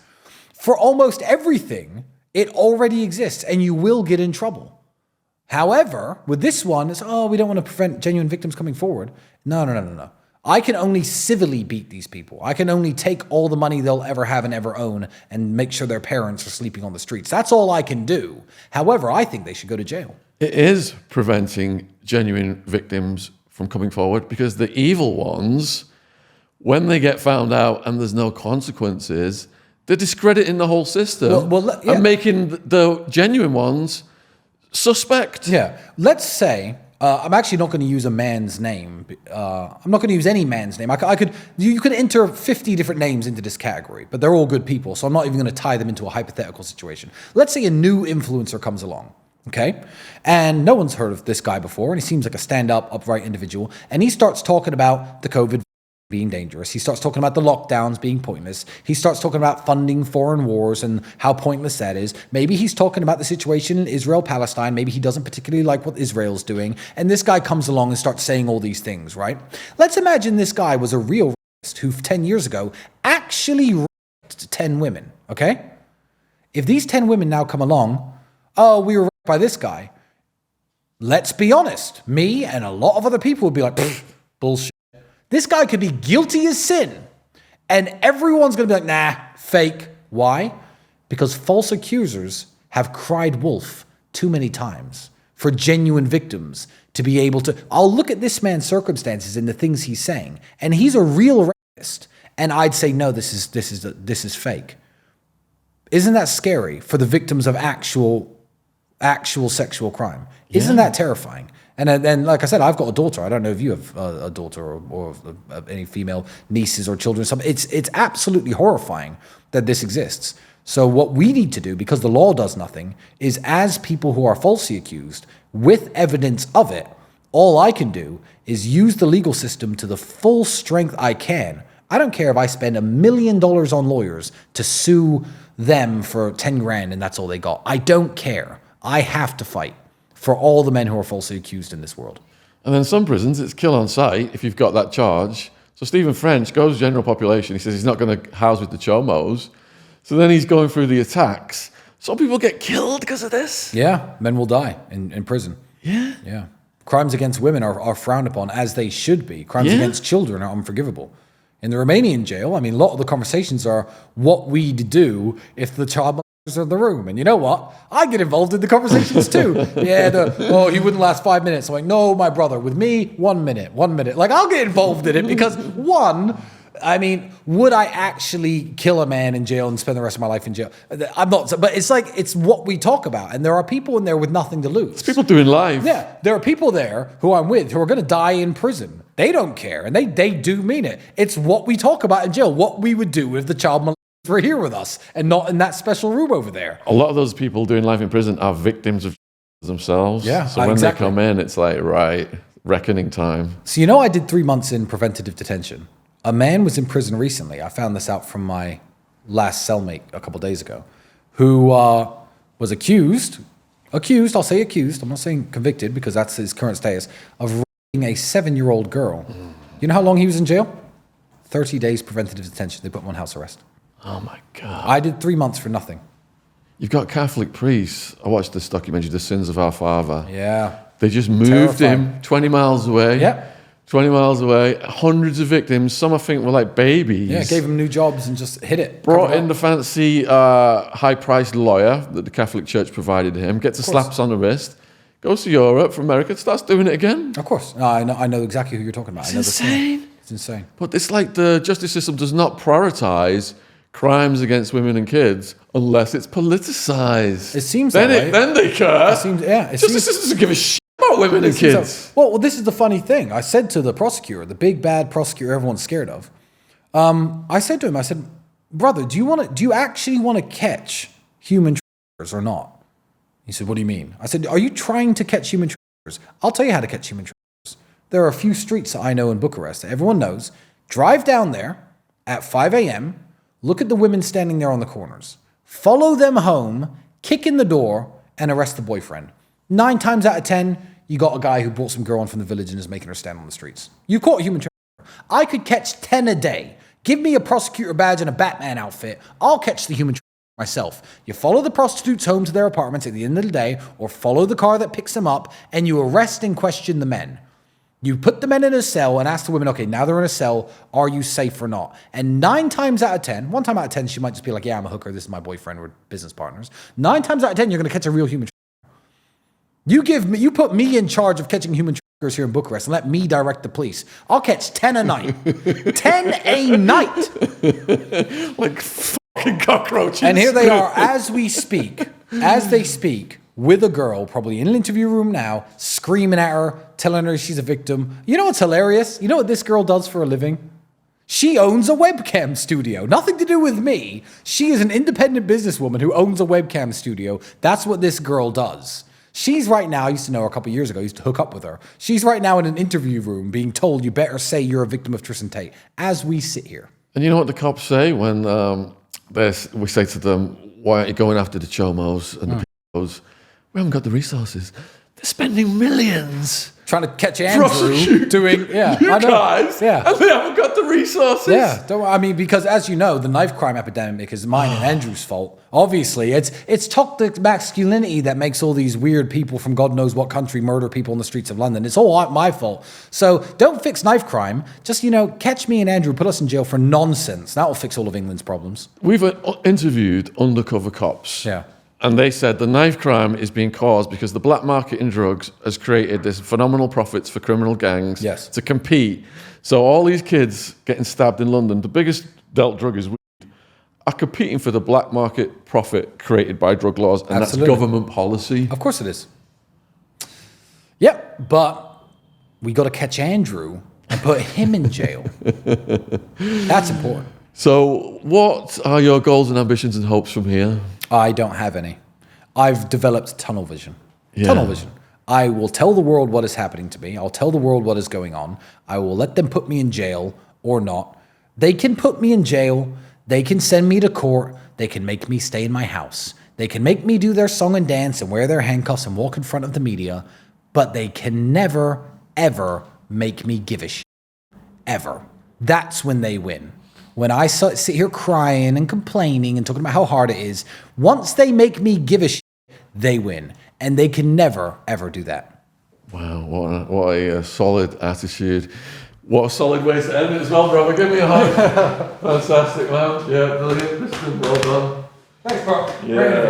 for almost everything, it already exists and you will get in trouble. However, with this one, it's, we don't want to prevent genuine victims coming forward. No. I can only civilly beat these people. I can only take all the money they'll ever have and ever own and make sure their parents are sleeping on the streets. That's all I can do. However, I think they should go to jail. It is preventing genuine victims from coming forward because the evil ones, when they get found out and there's no consequences, they're discrediting the whole system and making the genuine ones suspect. Yeah. Let's say, I'm actually not going to use a man's name. I'm not going to use any man's name. You could enter 50 different names into this category, but they're all good people, so I'm not even going to tie them into a hypothetical situation. Let's say a new influencer comes along. Okay. And no one's heard of this guy before. And he seems like a stand-up, upright individual. And he starts talking about the COVID being dangerous. He starts talking about the lockdowns being pointless. He starts talking about funding foreign wars and how pointless that is. Maybe he's talking about the situation in Israel, Palestine. Maybe he doesn't particularly like what Israel's doing. And this guy comes along and starts saying all these things, right? Let's imagine this guy was a real rapist who 10 years ago actually raped 10 women. Okay. If these 10 women now come along, we were by this guy, let's be honest, me and a lot of other people would be like, bullshit. This guy could be guilty as sin. And everyone's going to be like, nah, fake. Why? Because false accusers have cried wolf too many times for genuine victims to be able to, I'll look at this man's circumstances and the things he's saying, and he's a real rapist. And I'd say, no, this is fake. Isn't that scary for the victims of actual sexual crime? Isn't that terrifying? And then, like I said, I've got a daughter. I don't know if you have a daughter or any female nieces or children. It's absolutely horrifying that this exists. So what we need to do, because the law does nothing, is as people who are falsely accused, with evidence of it, all I can do is use the legal system to the full strength I can. I don't care if I spend $1 million on lawyers to sue them for 10 grand and that's all they got. I don't care. I have to fight for all the men who are falsely accused in this world. And then some prisons, it's kill on sight if you've got that charge. So Stephen French goes to general population. He says he's not going to house with the chomos. So then he's going through the attacks. Some people get killed because of this. Yeah, men will die in prison. Yeah. Crimes against women are frowned upon, as they should be. Crimes against children are unforgivable. In the Romanian jail, a lot of the conversations are what we'd do if the child in the room. And you know what? I get involved in the conversations too. He wouldn't last 5 minutes. I'm like, no, my brother, with me, 1 minute. Like, I'll get involved in it because would I actually kill a man in jail and spend the rest of my life in jail? I'm not, but it's what we talk about. And there are people in there with nothing to lose. It's people doing life. Yeah. There are people there who I'm with who are going to die in prison. They don't care. And they do mean it. It's what we talk about in jail. What we would do if the child were here with us and not in that special room over there. A lot of those people doing life in prison are victims of themselves. Yeah, so when they come in, it's like, right, reckoning time. So I did 3 months in preventative detention. A man was in prison recently. I found this out from my last cellmate a couple days ago, who was accused, I'll say accused, I'm not saying convicted because that's his current status, of raping a 7-year-old girl. You know how long he was in jail? 30 days preventative detention. They put him on house arrest. Oh my God. I did 3 months for nothing. You've got Catholic priests. I watched this documentary, The Sins of Our Father. Yeah. They just moved him 20 miles away. Yeah. 20 miles away, hundreds of victims. Some I think were like babies. Yeah, gave him new jobs and just hit it. Brought in the fancy high-priced lawyer that the Catholic Church provided him, gets the slaps on the wrist, goes to Europe from America, starts doing it again. Of course. No, I know exactly who you're talking about. It's insane. It's insane. But it's like the justice system does not prioritize crimes against women and kids unless it's politicized. It seems then that way. Then they care. Justice system doesn't give a shit about women and kids. So. Well, this is the funny thing. I said to the prosecutor, the big bad prosecutor everyone's scared of, I said to him, brother, do you actually want to catch human traffickers or not? He said, what do you mean? I said, are you trying to catch human traffickers? I'll tell you how to catch human traffickers. There are a few streets that I know in Bucharest that everyone knows. Drive down there at 5 a.m., look at the women standing there on the corners, follow them home, kick in the door, and arrest the boyfriend. 9 times out of 10, You got a guy who brought some girl on from the village and is making her stand on the streets. You caught a human trafficker. I could catch 10 a day. Give me a prosecutor badge and a Batman outfit. I'll catch the human trafficker myself. You follow the prostitutes home to their apartments at the end of the day, or follow the car that picks them up, and you arrest and question the men. You put the men in a cell and ask the women, okay, now they're in a cell, are you safe or not? And 9 times out of 10, one time out of 10, she might just be like, yeah, I'm a hooker, this is my boyfriend, we're business partners. 9 times out of 10, you're going to catch a real human trafficker. You put me in charge of catching human traffickers here in Bucharest and let me direct the police. I'll catch 10 a night. 10 a night! Like fucking cockroaches. And here they are, as they speak, with a girl, probably in an interview room now, screaming at her, telling her she's a victim. You know what's hilarious? You know what this girl does for a living? She owns a webcam studio. Nothing to do with me. She is an independent businesswoman who owns a webcam studio. That's what this girl does. She's right now, I used to know her a couple of years ago, I used to hook up with her. She's right now in an interview room being told, you better say you're a victim of Tristan Tate, as we sit here. And you know what the cops say when we say to them, why aren't you going after the chomos and the picos? We haven't got the resources. They're spending millions. Trying to catch Andrew doing, yeah, you I know. guys, yeah. And they haven't got the resources. Yeah, I mean, because as you know, the knife crime epidemic is mine and Andrew's fault. Obviously, it's toxic masculinity that makes all these weird people from God knows what country murder people in the streets of London. It's all my fault. So don't fix knife crime. Just, catch me and Andrew, put us in jail for nonsense. That will fix all of England's problems. We've interviewed undercover cops. Yeah. And they said the knife crime is being caused because the black market in drugs has created this phenomenal profits for criminal gangs to compete. So all these kids getting stabbed in London, the biggest dealt drug is weed, are competing for the black market profit created by drug laws, and that's government policy. Of course it is. Yep, but we got to catch Andrew and put him in jail. That's important. So what are your goals and ambitions and hopes from here? I don't have any. I've developed tunnel vision. Yeah. Tunnel vision. I will tell the world what is happening to me. I'll tell the world what is going on. I will let them put me in jail or not. They can put me in jail. They can send me to court. They can make me stay in my house. They can make me do their song and dance and wear their handcuffs and walk in front of the media. But they can never, ever make me give a shit. Ever. That's when they win. When I sit here crying and complaining and talking about how hard it is, once they make me give a shit, they win. And they can never, ever do that. Wow, what a solid attitude. What a solid way to end it as well, brother. Give me a hug. Fantastic, man. Yeah, brilliant. Well done. Thanks, bro. Yeah.